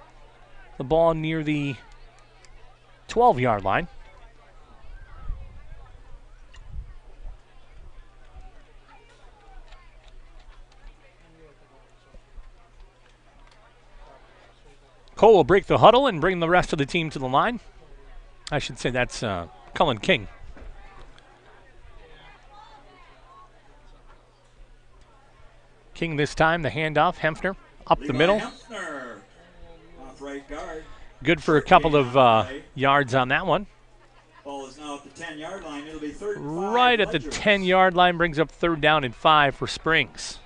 the ball near the 12-yard line. Cole will break the huddle and bring the rest of the team to the line. I should say that's Cullen King. King this time, the handoff. Hempner up the middle. Hempner off right guard. Good for a couple of yards on that one. Ball is now at the 10-yard line. It'll be 3rd and 5. Right at the 10-yard line, brings up 3rd down and 5 for Springs.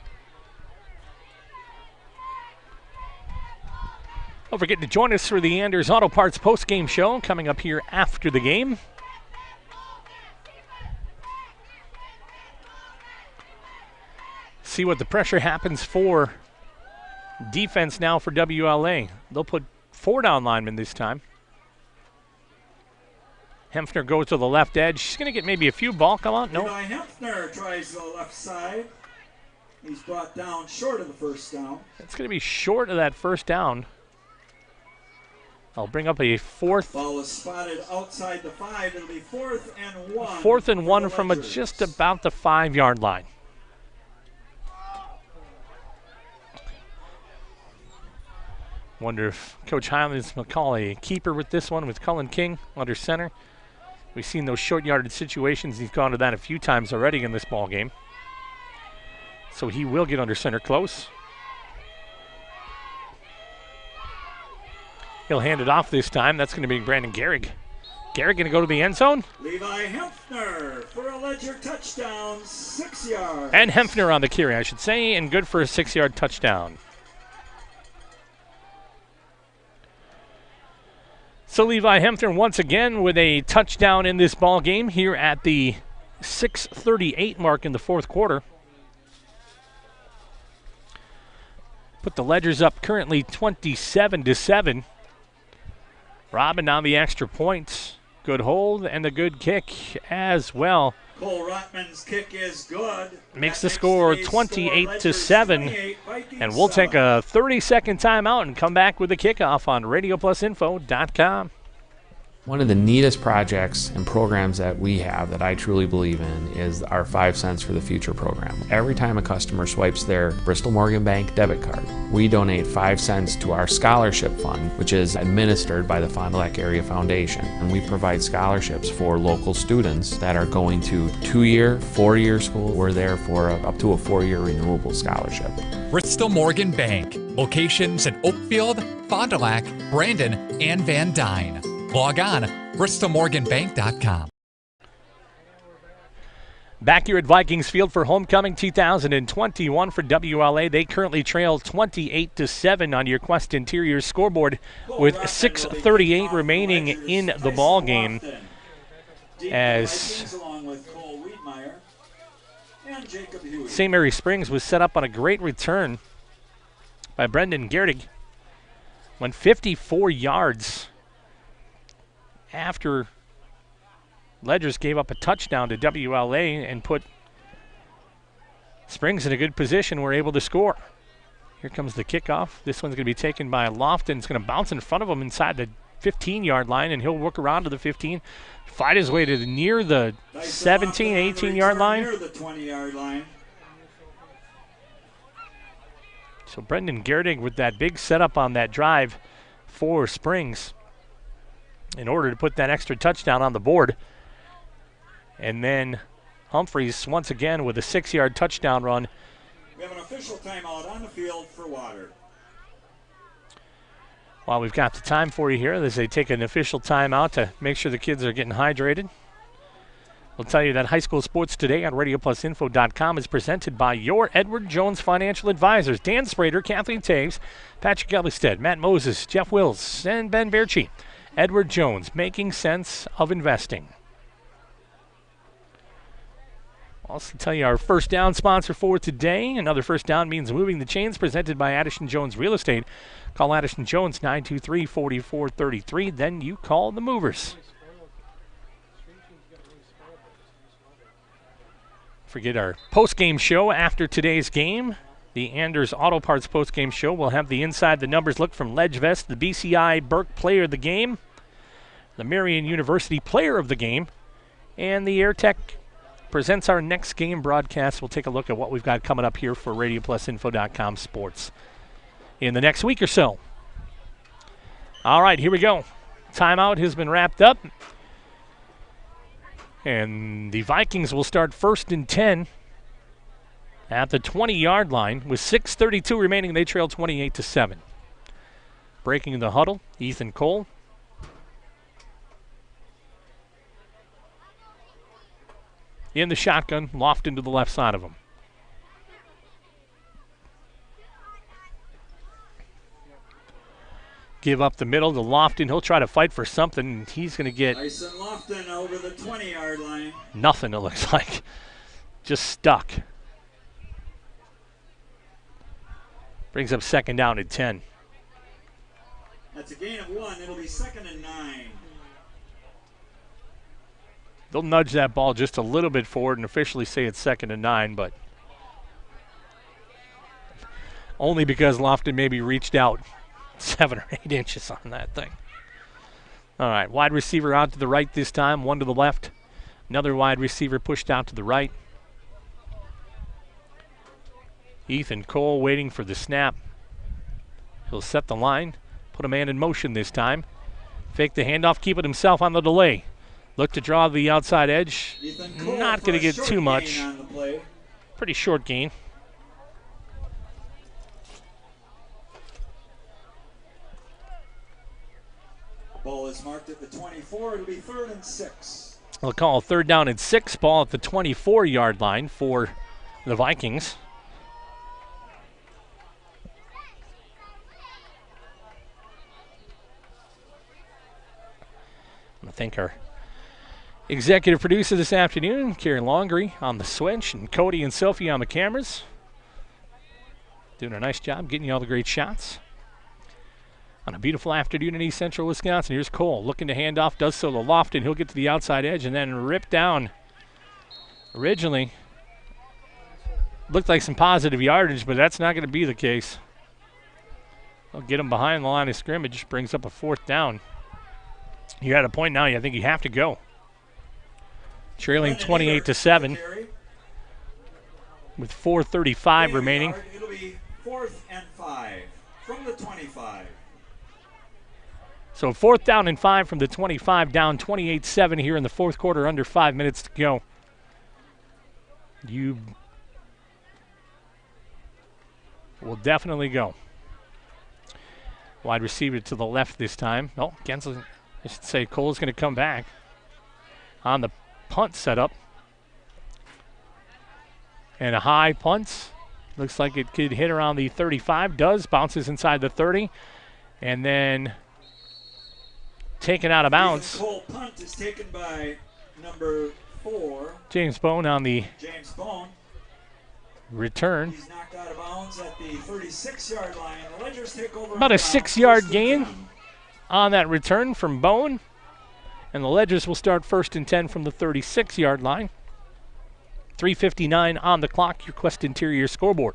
Don't forget to join us for the Anders Auto Parts post-game show coming up here after the game. See what the pressure happens for defense now for WLA. They'll put 4 down linemen this time. Hempner goes to the left edge. She's going to get maybe a few ball. Come on, no. Hempner tries the left side. He's brought down short of the 1st down. It's going to be short of that 1st down. I'll bring up a 4th. Ball is spotted outside the 5. It'll be 4th and 1. 4th and 1 from just about the 5-yard line. Wonder if Coach Highlands will call a keeper with this one with Cullen King under center. We've seen those short-yarded situations. He's gone to that a few times already in this ball game. So he will get under center close. He'll hand it off this time. That's going to be Brandon Gehrig. Gehrig going to go to the end zone. Levi Hempner for a Ledger touchdown, 6 yards. And Hempner on the carry, I should say, and good for a 6-yard touchdown. So Levi Hempner once again with a touchdown in this ball game here at the 6:38 mark in the 4th quarter. Put the Ledgers up currently 27-7. Robin on the extra point. Good hold and a good kick as well. Cole Rotman's kick is good. Makes the score 28-7. And we'll take a 30-second timeout and come back with the kickoff on RadioPlusInfo.com. One of the neatest projects and programs that we have that I truly believe in is our 5 cents for the future program. Every time a customer swipes their Bristol Morgan Bank debit card, we donate 5 cents to our scholarship fund, which is administered by the Fond du Lac Area Foundation. And we provide scholarships for local students that are going to 2-year, 4-year school. We're there for up to a 4-year renewable scholarship. Bristol Morgan Bank, locations in Oakfield, Fond du Lac, Brandon, and Van Dyne. Log on, bristolmorganbank.com. Back here at Vikings Field for homecoming 2021 for WLA. They currently trail 28-7 on your Quest Interior scoreboard with 6:38 remaining in the ball game. As St. Mary Springs was set up on a great return by Brendan Gehrig. Went 54 yards after Ledgers gave up a touchdown to WLA and put Springs in a good position. We're able to score. Here comes the kickoff. This one's going to be taken by Lofton. It's going to bounce in front of him inside the 15-yard line, and he'll work around to the 15, fight his way to near the 17, 18-yard line. Near the 20-yard line. So Brendan Gehrig with that big setup on that drive for Springs in order to put that extra touchdown on the board. And then Humphreys once again with a 6-yard touchdown run. We have an official timeout on the field for water. While we've got the time for you here, as they take an official timeout to make sure the kids are getting hydrated. We'll tell you that high school sports today on RadioPlusInfo.com is presented by your Edward Jones Financial Advisors. Dan Sprader, Kathleen Taves, Patrick Ellistead, Matt Moses, Jeff Wills, and Ben Berchi. Edward Jones, making sense of investing. I'll also tell you our first down sponsor for today. Another first down means moving the chains, presented by Addison Jones Real Estate. Call Addison Jones 923-4433. Then you call the movers. Forget our post-game show after today's game. The Anders Auto Parts post-game show will have the Inside the Numbers look from Ledge Vest, the BCI Burke Player of the Game, the Marion University Player of the Game, and the AirTech presents our next game broadcast. We'll take a look at what we've got coming up here for RadioPlusInfo.com Sports in the next week or so. All right, here we go. Timeout has been wrapped up. And the Vikings will start 1st and 10 at the 20-yard line. With 6:32 remaining, they trail 28-7. Breaking the huddle, Ethan Cole. In the shotgun, Lofton to the left side of him. Give up the middle to Lofton. He'll try to fight for something. He's going to get Tyson Lofton over the 20-yard line. nothing, it looks like. Just stuck. Brings up 2nd down at 10. That's a gain of 1. It'll be 2nd and 9. They'll nudge that ball just a little bit forward and officially say it's 2nd and 9, but only because Lofton maybe reached out 7 or 8 inches on that thing. All right, wide receiver out to the right this time, one to the left. Another wide receiver pushed out to the right. Ethan Cole waiting for the snap. He'll set the line, put a man in motion this time. Fake the handoff, keep it himself on the delay. Look to draw the outside edge. Not going to get too much. Pretty short gain. Ball is marked at the 24. It'll be 3rd and 6. We'll call 3rd down and 6. Ball at the 24-yard line for the Vikings. I want to thank our executive producer this afternoon, Karen Longery on the switch, and Cody and Sophie on the cameras. Doing a nice job getting you all the great shots. On a beautiful afternoon in East Central Wisconsin, here's Cole looking to hand off, does so to Lofton. He'll get to the outside edge and then rip down. Originally looked like some positive yardage, but that's not going to be the case. They'll get him behind the line of scrimmage, brings up a 4th down. You're at a point now I think you have to go. Trailing 28-7 with 4:35 remaining. It'll be 4th and 5 from the 25. So 4th down and 5 from the 25, down 28-7 here in the 4th quarter, under 5 minutes to go. You will definitely go. Wide receiver to the left this time. Oh, Gensel, I should say Cole's going to come back on the punt setup. And a high punt. Looks like it could hit around the 35. Does. Bounces inside the 30. And then taken out of bounds. Cole punt is taken by number 4. James Bone on the return. He's knocked out of bounds at the 36-yard line. The Ledgers take over. About a 6-yard gain on that return from Bone. And the Ledgers will start 1st and 10 from the 36-yard line. 3:59 on the clock, your Quest Interior scoreboard.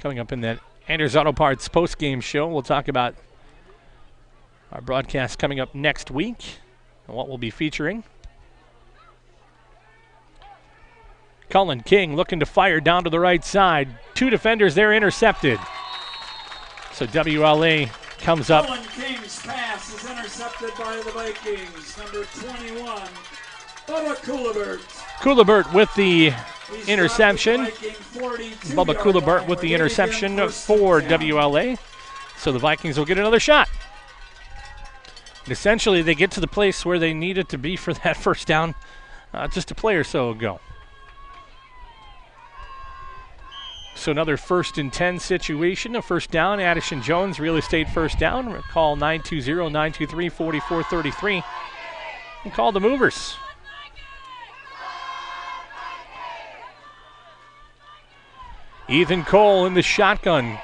Coming up in that Anders Auto Parts post-game show, we'll talk about our broadcast coming up next week and what we'll be featuring. Cullen King looking to fire down to the right side. 2 defenders there intercepted. So WLA comes up. Cullen King's pass is intercepted by the Vikings. Number 21, Bubba Coolibert. Coolibert with the interception. Bubba Coolibert with the interception for WLA. So the Vikings will get another shot. And essentially, they get to the place where they needed to be for that first down just a play or so ago. So another 1st and 10 situation, a first down. Addison Jones, real estate first down. Call 920-923-4433 and call the movers. Ethan Cole in the shotgun.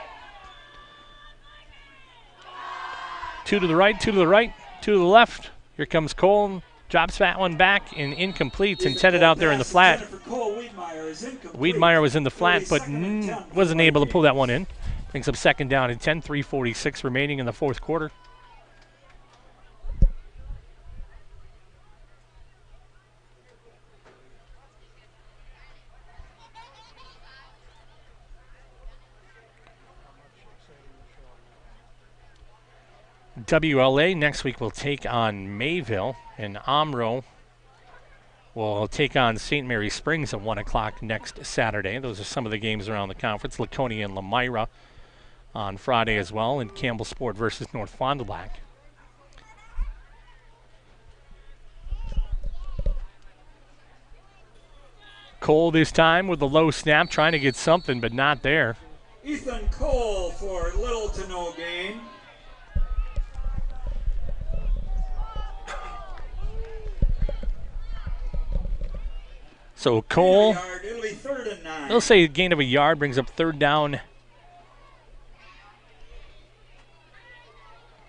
2 to the right, 2 to the right, 2 to the left. Here comes Cole. Drops that one back and incomplete. Intended out there in the flat. Wiedmeyer was in the flat, but wasn't able to pull that one in. Brings up second down and 10, 3:46 remaining in the fourth quarter. WLA next week will take on Mayville, and Omro will take on St. Mary Springs at 1 o'clock next Saturday. Those are some of the games around the conference. Laconia and Lamira on Friday as well, and Campbell Sport versus North Fond du Lac. Cole this time with the low snap, trying to get something, but not there. Ethan Cole for little to no gain. So Cole, it'll be 3rd and 9. They'll say a gain of a yard brings up 3rd down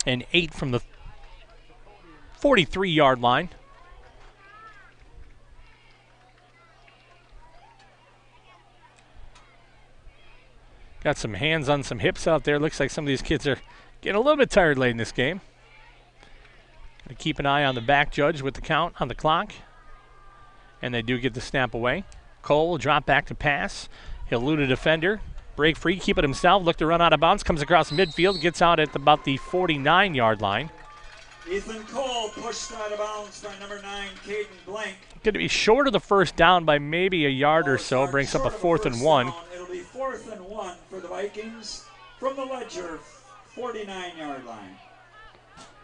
and 8 from the 43-yard line. Got some hands on some hips out there. Looks like some of these kids are getting a little bit tired late in this game. Got to keep an eye on the back judge with the count on the clock. And they do get the snap away. Cole will drop back to pass. He'll elude a defender. Break free, keep it himself. Look to run out of bounds. Comes across midfield. Gets out at about the 49-yard line. Ethan Cole pushed out of bounds by number 9, Caden Blank. Going to be short of the first down by maybe a yard or so. Brings up a 4th and 1. It'll be 4th and 1 for the Vikings from the Ledger 49-yard line.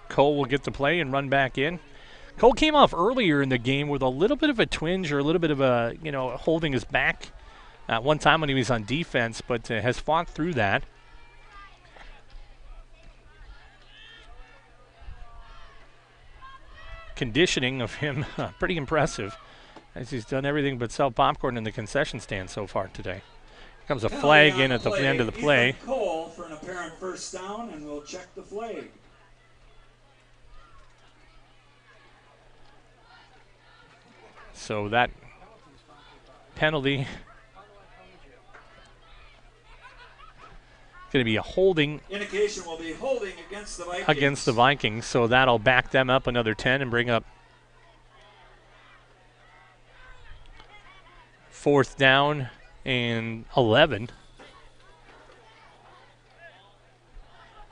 Cole will get the play and run back in. Cole came off earlier in the game with a little bit of a twinge or a little bit of a, holding his back at one time when he was on defense, but has fought through that. Conditioning of him, pretty impressive, as he's done everything but sell popcorn in the concession stand so far today. Here comes a flag in at the end of the play. Ethan Cole for an apparent first down, and we'll check the flag. So that penalty going to be a holding. Indication will be holding against the Vikings. So that'll back them up another 10 and bring up 4th down and 11. And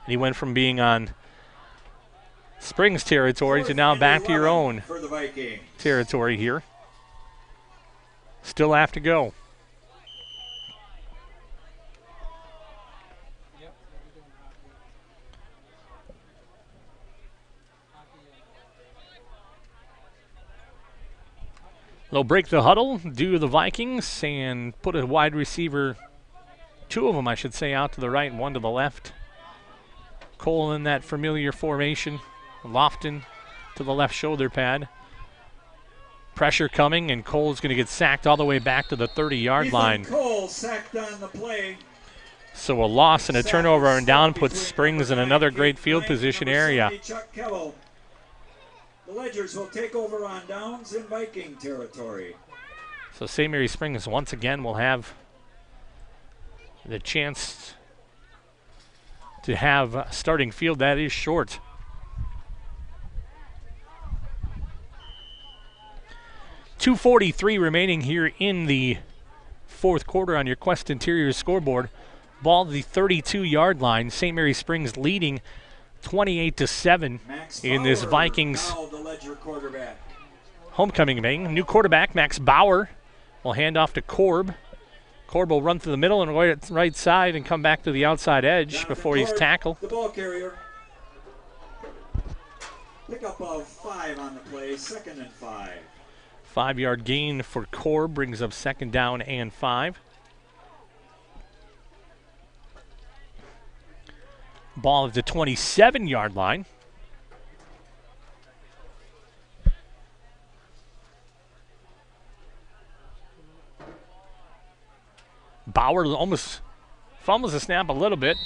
he went from being on Springs territory to now back to your own territory here. Still have to go. They'll break the huddle, do the Vikings, and put a wide receiver, 2 of them I should say, out to the right and 1 to the left. Cole in that familiar formation. Lofton to the left shoulder pad. Pressure coming, and Cole's going to get sacked all the way back to the 30-yard line. Cole sacked on the play. So a loss and a turnover and down puts Springs in another great field position area. The Ledgers will take over on downs in Viking territory. So St. Mary Springs once again will have the chance to have a starting field that is short. .243 remaining here in the fourth quarter on your Quest Interiors scoreboard. Ball to the 32-yard line. St. Mary Springs leading 28-7 in this Vikings homecoming game. New quarterback, Max Bauer, will hand off to Korb. Korb will run through the middle and right side and come back to the outside edge before he's tackled. The ball carrier. Pickup of 5 on the play, 2nd and 5. 5-yard gain for Korb brings up 2nd down and 5. Ball at the 27-yard line. Bauer almost fumbles the snap a little bit.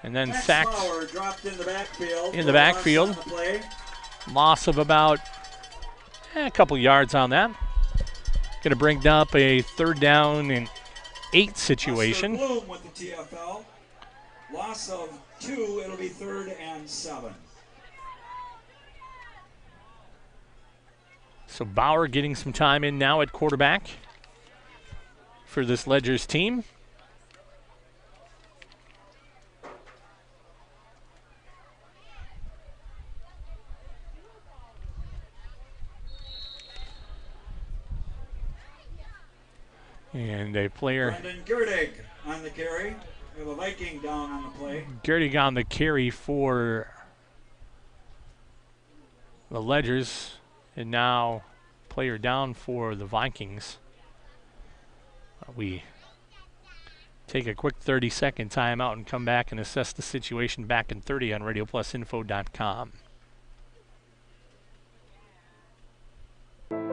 And then sacked Bauer dropped in the backfield. Loss of about a couple yards on that. Going to bring up a 3rd down and 8 situation. Bloom with the TFL. Loss of 2, it'll be 3rd and 7. So Bauer getting some time in now at quarterback for this Ledgers team. And a player. Brendan Gerdig on the carry. We have a Viking down on the play. Gerdig on the carry for the Ledgers. And now player down for the Vikings. We take a quick 30-second timeout and come back and assess the situation back in 30 on RadioPlusInfo.com.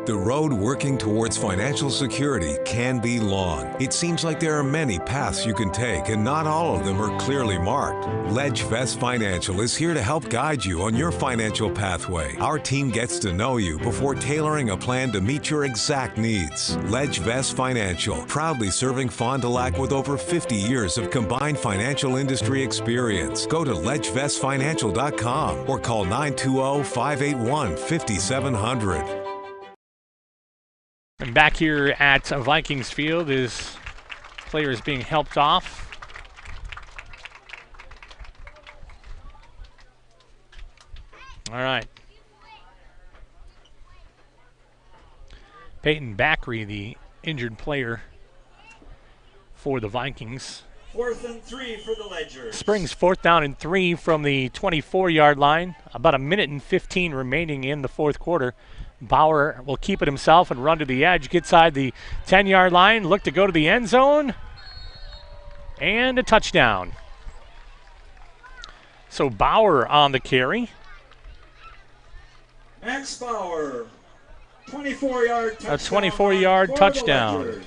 The road working towards financial security can be long. It seems like there are many paths you can take, and not all of them are clearly marked. LedgeVest Financial is here to help guide you on your financial pathway. Our team gets to know you before tailoring a plan to meet your exact needs. LedgeVest Financial, proudly serving Fond du Lac with over 50 years of combined financial industry experience. Go to ledgevestfinancial.com or call 920-581-5700. And back here at Vikings Field is players being helped off. All right. Peyton Backery, the injured player for the Vikings. 4th and 3 for the Ledgers. Springs 4th down and 3 from the 24-yard line. About 1:15 remaining in the 4th quarter. Bauer will keep it himself and run to the edge, get inside the 10-yard line, look to go to the end zone, and a touchdown. So Bauer on the carry. Max Bauer, 24-yard touchdown. A 24-yard touchdown.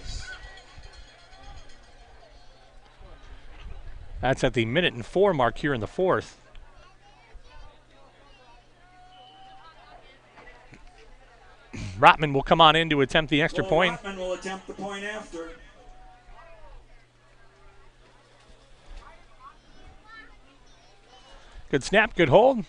That's at the 1:04 mark here in the 4th. Rotman will come on in to attempt the extra point. Rotman will attempt the point after. Good snap, good hold.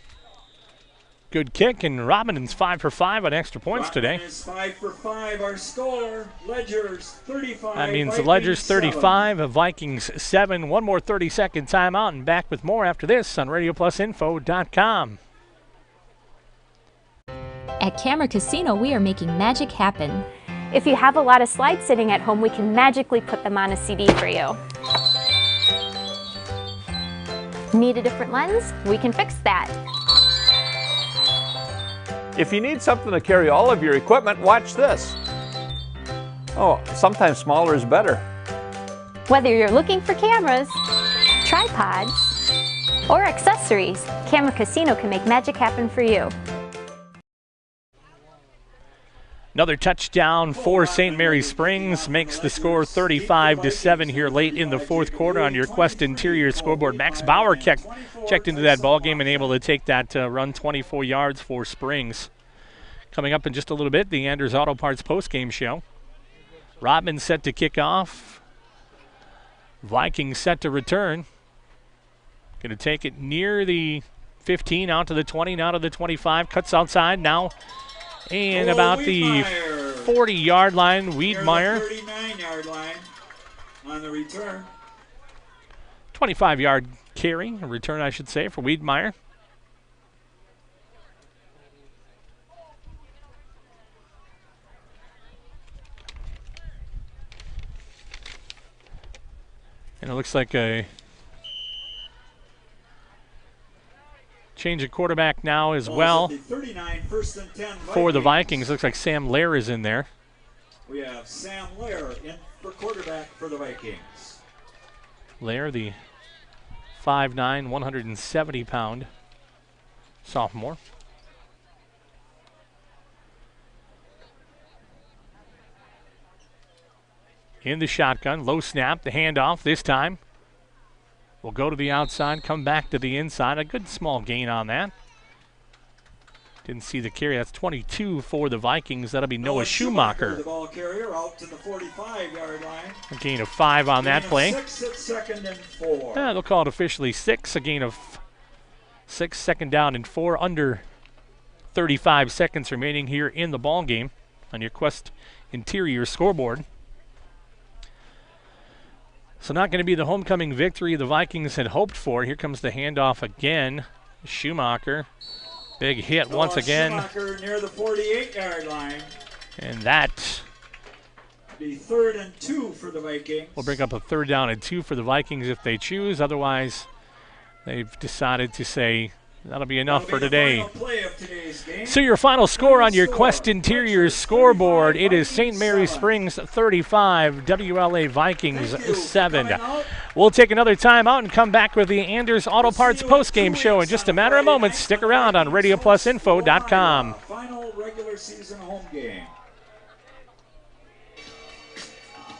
Good kick, and Rotman is 5 for 5 on extra points today. Is 5 for 5, our score. Ledgers 35. That means Vikings the Ledgers 35, 7. Vikings 7. One more 30-second timeout, and back with more after this on RadioPlusInfo.com. At Camera Casino, we are making magic happen. If you have a lot of slides sitting at home, we can magically put them on a CD for you. Need a different lens? We can fix that. If you need something to carry all of your equipment, watch this. Oh, sometimes smaller is better. Whether you're looking for cameras, tripods, or accessories, Camera Casino can make magic happen for you. Another touchdown for St. Mary Springs makes the score 35-7 here late in the 4th quarter on your Quest Interior scoreboard. Max Bauer checked into that ball game and able to take that run 24 yards for Springs. Coming up in just a little bit, the Anders Auto Parts postgame show. Rodman set to kick off. Vikings set to return. Going to take it near the 15, out to the 20, now to the 25. Cuts outside now. And about the 40-yard line, Wiedmeyer. 39-yard line on the return. 25-yard carry, a return I should say, for Wiedmeyer. And it looks like a change of quarterback now as well 39, 1st and 10 for the Vikings. Looks like Sam Lair is in there. We have Sam Lair in for quarterback for the Vikings. Lair, the 5'9", 170-pound sophomore. In the shotgun, low snap, the handoff this time. Will go to the outside, come back to the inside. A good small gain on that. Didn't see the carry. That's 22 for the Vikings. That'll be Noah Schumacher. The ball carrier out to the 45-yard line. A gain of 5 on that play. 6 at 2nd and 4. Yeah, they'll call it officially 6. A gain of 6, 2nd down and 4. Under 35 seconds remaining here in the ball game on your Quest Interior scoreboard. So not going to be the homecoming victory the Vikings had hoped for. Here comes the handoff again. Schumacher. Big hit once again. Schumacher near the 48-yard line. And that be 3rd and 2 for the Vikings. will bring up a 3rd down and 2 for the Vikings if they choose. Otherwise, they've decided to say that'll be enough for today. Play of today's game. So your final score on your Quest Interior scoreboard, it is St. Mary Springs 35, WLA Vikings 7. We'll take another time out and come back with the Anders Auto Parts postgame show in just a matter of moments. Stick around on RadioPlusInfo.com. Final regular season home game.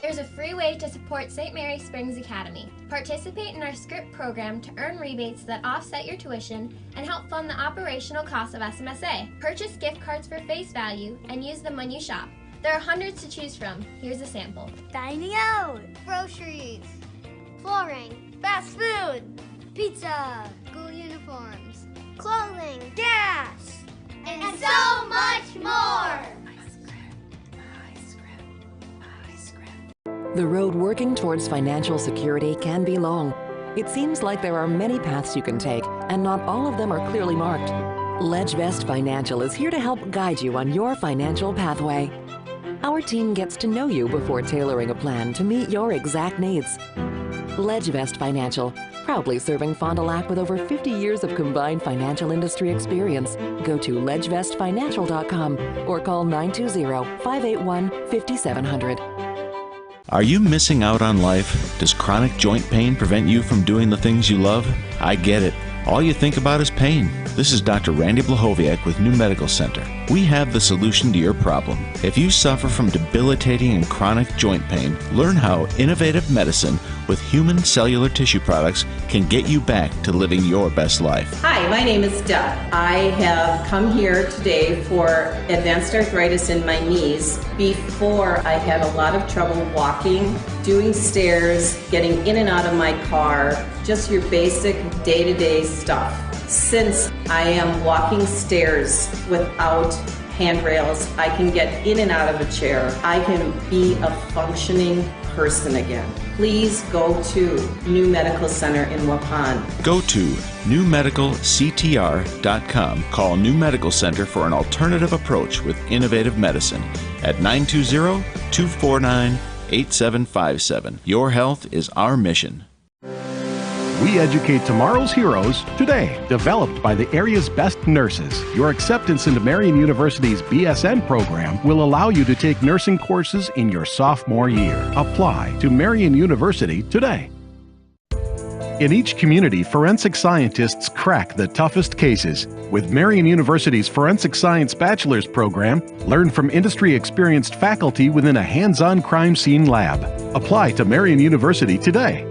There's a free way to support St. Mary Springs Academy. Participate in our SCRIPT program to earn rebates that offset your tuition and help fund the operational costs of SMSA. Purchase gift cards for face value and use them when you shop. There are hundreds to choose from. Here's a sample. Dining out, groceries, flooring, fast food, pizza, school uniforms, clothing, gas, and so much more. The road working towards financial security can be long. It seems like there are many paths you can take, and not all of them are clearly marked. LedgeVest Financial is here to help guide you on your financial pathway. Our team gets to know you before tailoring a plan to meet your exact needs. LedgeVest Financial, proudly serving Fond du Lac with over 50 years of combined financial industry experience. Go to ledgevestfinancial.com or call 920-581-5700. Are you missing out on life? Does chronic joint pain prevent you from doing the things you love? I get it. All you think about is pain. This is Dr. Randy Blahoviak with New Medical Center. We have the solution to your problem. If you suffer from debilitating and chronic joint pain, learn how innovative medicine with human cellular tissue products can get you back to living your best life. Hi, my name is Deb. I have come here today for advanced arthritis in my knees. Before, I had a lot of trouble walking, doing stairs, getting in and out of my car, just your basic day-to-day stuff. Since I am walking stairs without handrails, I can get in and out of a chair. I can be a functioning person again. Please go to New Medical Center in Waupun. Go to newmedicalctr.com. Call New Medical Center for an alternative approach with innovative medicine at 920-249-8757. Your health is our mission. We educate tomorrow's heroes today. Developed by the area's best nurses, your acceptance into Marian University's BSN program will allow you to take nursing courses in your sophomore year. Apply to Marian University today. In each community, forensic scientists crack the toughest cases. With Marian University's Forensic Science Bachelor's program, learn from industry-experienced faculty within a hands-on crime scene lab. Apply to Marian University today.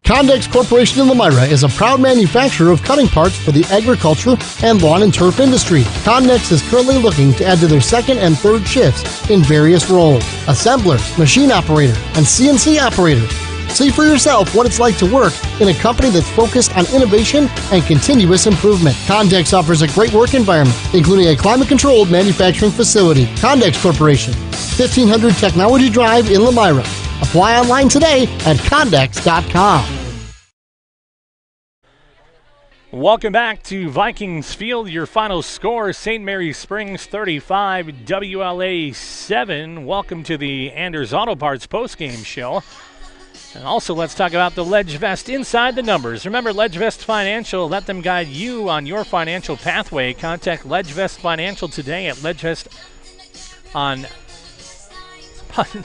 Condex Corporation in Lomira is a proud manufacturer of cutting parts for the agriculture and lawn and turf industry. Condex is currently looking to add to their second and third shifts in various roles: assembler, machine operator, and CNC operator. See for yourself what it's like to work in a company that's focused on innovation and continuous improvement. Condex offers a great work environment, including a climate-controlled manufacturing facility. Condex Corporation, 1500 Technology Drive in Lomira. Apply online today at Condex.com. Welcome back to Vikings Field. Your final score, St. Mary Springs 35, WLA 7. Welcome to the Anders Auto Parts postgame show. And also, let's talk about the Ledge Vest Inside the Numbers. Remember, Ledge Vest Financial, let them guide you on your financial pathway. Contact Ledge Vest Financial today at Ledge Vest on... Let me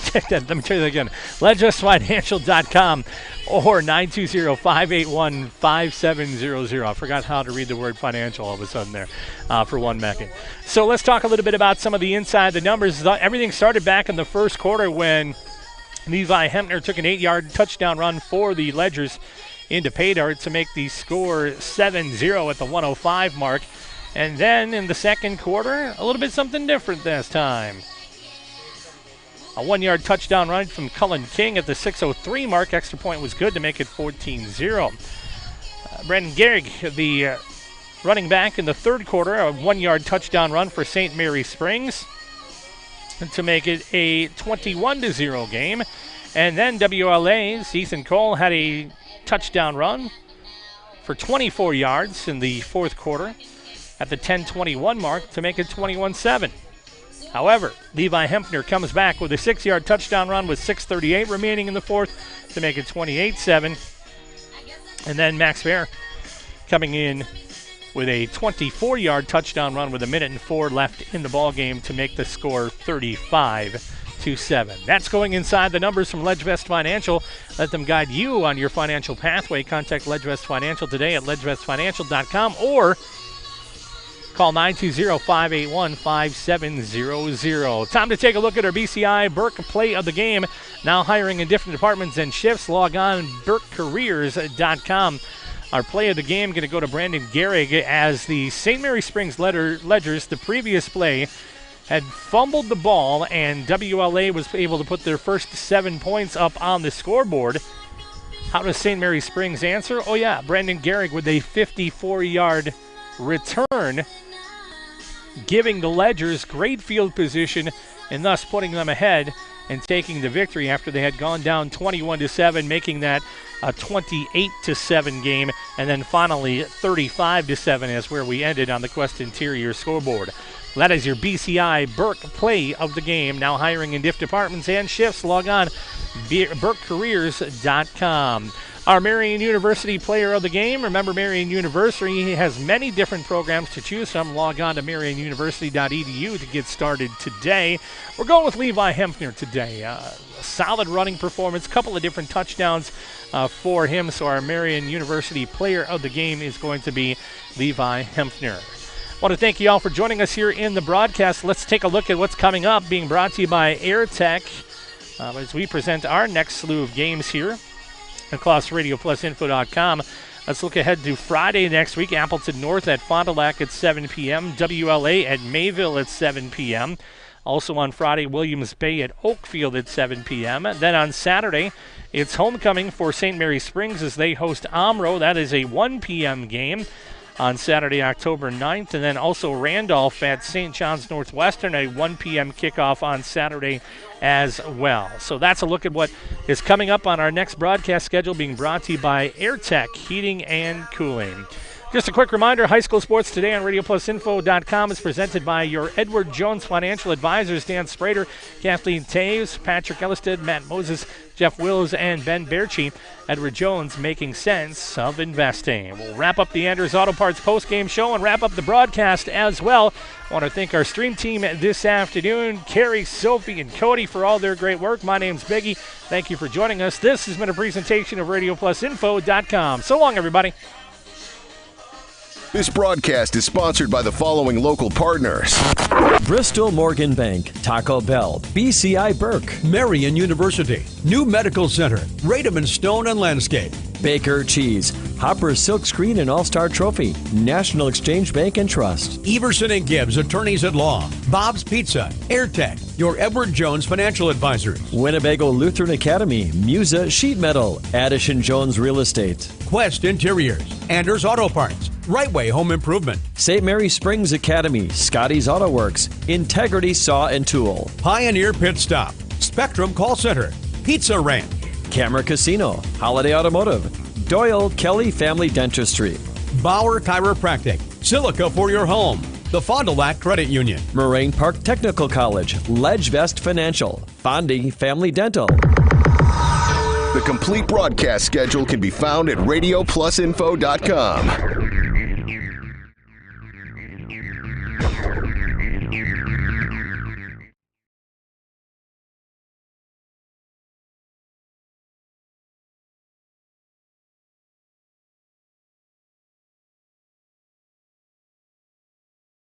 tell you that again. LedgeVestFinancial.com or 920-581-5700. I forgot how to read the word financial all of a sudden there for one second. So let's talk a little bit about some of the inside the numbers. Everything started back in the first quarter when Levi Hempner took an 8-yard touchdown run for the Ledgers into pay dirt to make the score 7-0 at the 105 mark. And then in the second quarter, a little bit something different this time. A 1-yard touchdown run from Cullen King at the 6:03 mark. Extra point was good to make it 14-0. Brandon Gehrig, the running back in the third quarter, a 1-yard touchdown run for St. Mary Springs to make it a 21-0 game. And then WLA's Ethan Cole had a touchdown run for 24 yards in the fourth quarter at the 10:21 mark to make it 21-7. However, Levi Hempner comes back with a 6-yard touchdown run with 6:38 remaining in the fourth to make it 28-7. And then Max Bear coming in with a 24-yard touchdown run with 1:04 left in the ball game to make the score 35-7. That's going inside the numbers from Ledge Vest Financial. Let them guide you on your financial pathway. Contact Ledge Vest Financial today at LedgeVestFinancial.com or call 920-581-5700. Time to take a look at our BCI Burke play of the game. Now hiring in different departments and shifts. Log on burkecareers.com. Our play of the game going to go to Brandon Gehrig as the St. Mary Springs Ledgers, the previous play, had fumbled the ball, and WLA was able to put their first 7 points up on the scoreboard. How does St. Mary Springs answer? Oh, yeah, Brandon Gehrig with a 54-yard return, giving the Ledgers great field position and thus putting them ahead and taking the victory after they had gone down 21-7, making that a 28-7 game, and then finally 35-7 is where we ended on the Quest Interior scoreboard. That is your BCI Burke play of the game. Now hiring in diff departments and shifts. Log on burkecareers.com. Our Marian University player of the game. Remember, Marian University has many different programs to choose from. Log on to marianuniversity.edu to get started today. We're going with Levi Hempner today. A solid running performance, couple of different touchdowns for him. So our Marian University player of the game is going to be Levi Hempner. I want to thank you all for joining us here in the broadcast. Let's take a look at what's coming up, being brought to you by AirTech as we present our next slew of games here across RadioPlusInfo.com. Let's look ahead to Friday next week. Appleton North at Fond du Lac at 7 p.m. WLA at Mayville at 7 p.m. Also on Friday, Williams Bay at Oakfield at 7 p.m. Then on Saturday, it's homecoming for St. Mary Springs as they host Omro. That is a 1 p.m. game on Saturday, October 9th. And then also Randolph at St. John's Northwestern, a 1 p.m. kickoff on Saturday as well. So that's a look at what is coming up on our next broadcast schedule, being brought to you by AirTech Heating and Cooling. Just a quick reminder, High School Sports Today on RadioPlusInfo.com is presented by your Edward Jones Financial Advisors, Dan Sprader, Kathleen Taves, Patrick Ellisted, Matt Moses, Jeff Wills, and Ben Berchi. Edward Jones, making sense of investing. We'll wrap up the Anders Auto Parts postgame show and wrap up the broadcast as well. I want to thank our stream team this afternoon, Carrie, Sophie, and Cody for all their great work. My name's Biggie. Thank you for joining us. This has been a presentation of RadioPlusInfo.com. So long, everybody. This broadcast is sponsored by the following local partners: Bristol Morgan Bank, Taco Bell, BCI Burke, Marian University, New Medical Center, Radom & Stone and Landscape, Baker Cheese, Hopper Silkscreen and All-Star Trophy, National Exchange Bank and Trust, Everson & Gibbs, Attorneys at Law, Bob's Pizza, AirTech, your Edward Jones Financial Advisors, Winnebago Lutheran Academy, Musa Sheet Metal, Addison Jones Real Estate, Quest Interiors, Anders Auto Parts, Right Way Home Improvement, St. Mary Springs Academy, Scotty's Auto Works, Integrity Saw and Tool, Pioneer Pit Stop, Spectrum Call Center, Pizza Ranch, Camera Casino, Holiday Automotive, Doyle Kelly Family Dentistry, Bauer Chiropractic, Silica for your home, the Fond du Lac Credit Union, Moraine Park Technical College, Ledge Vest Financial, Fondi Family Dental. The complete broadcast schedule can be found at radioplusinfo.com.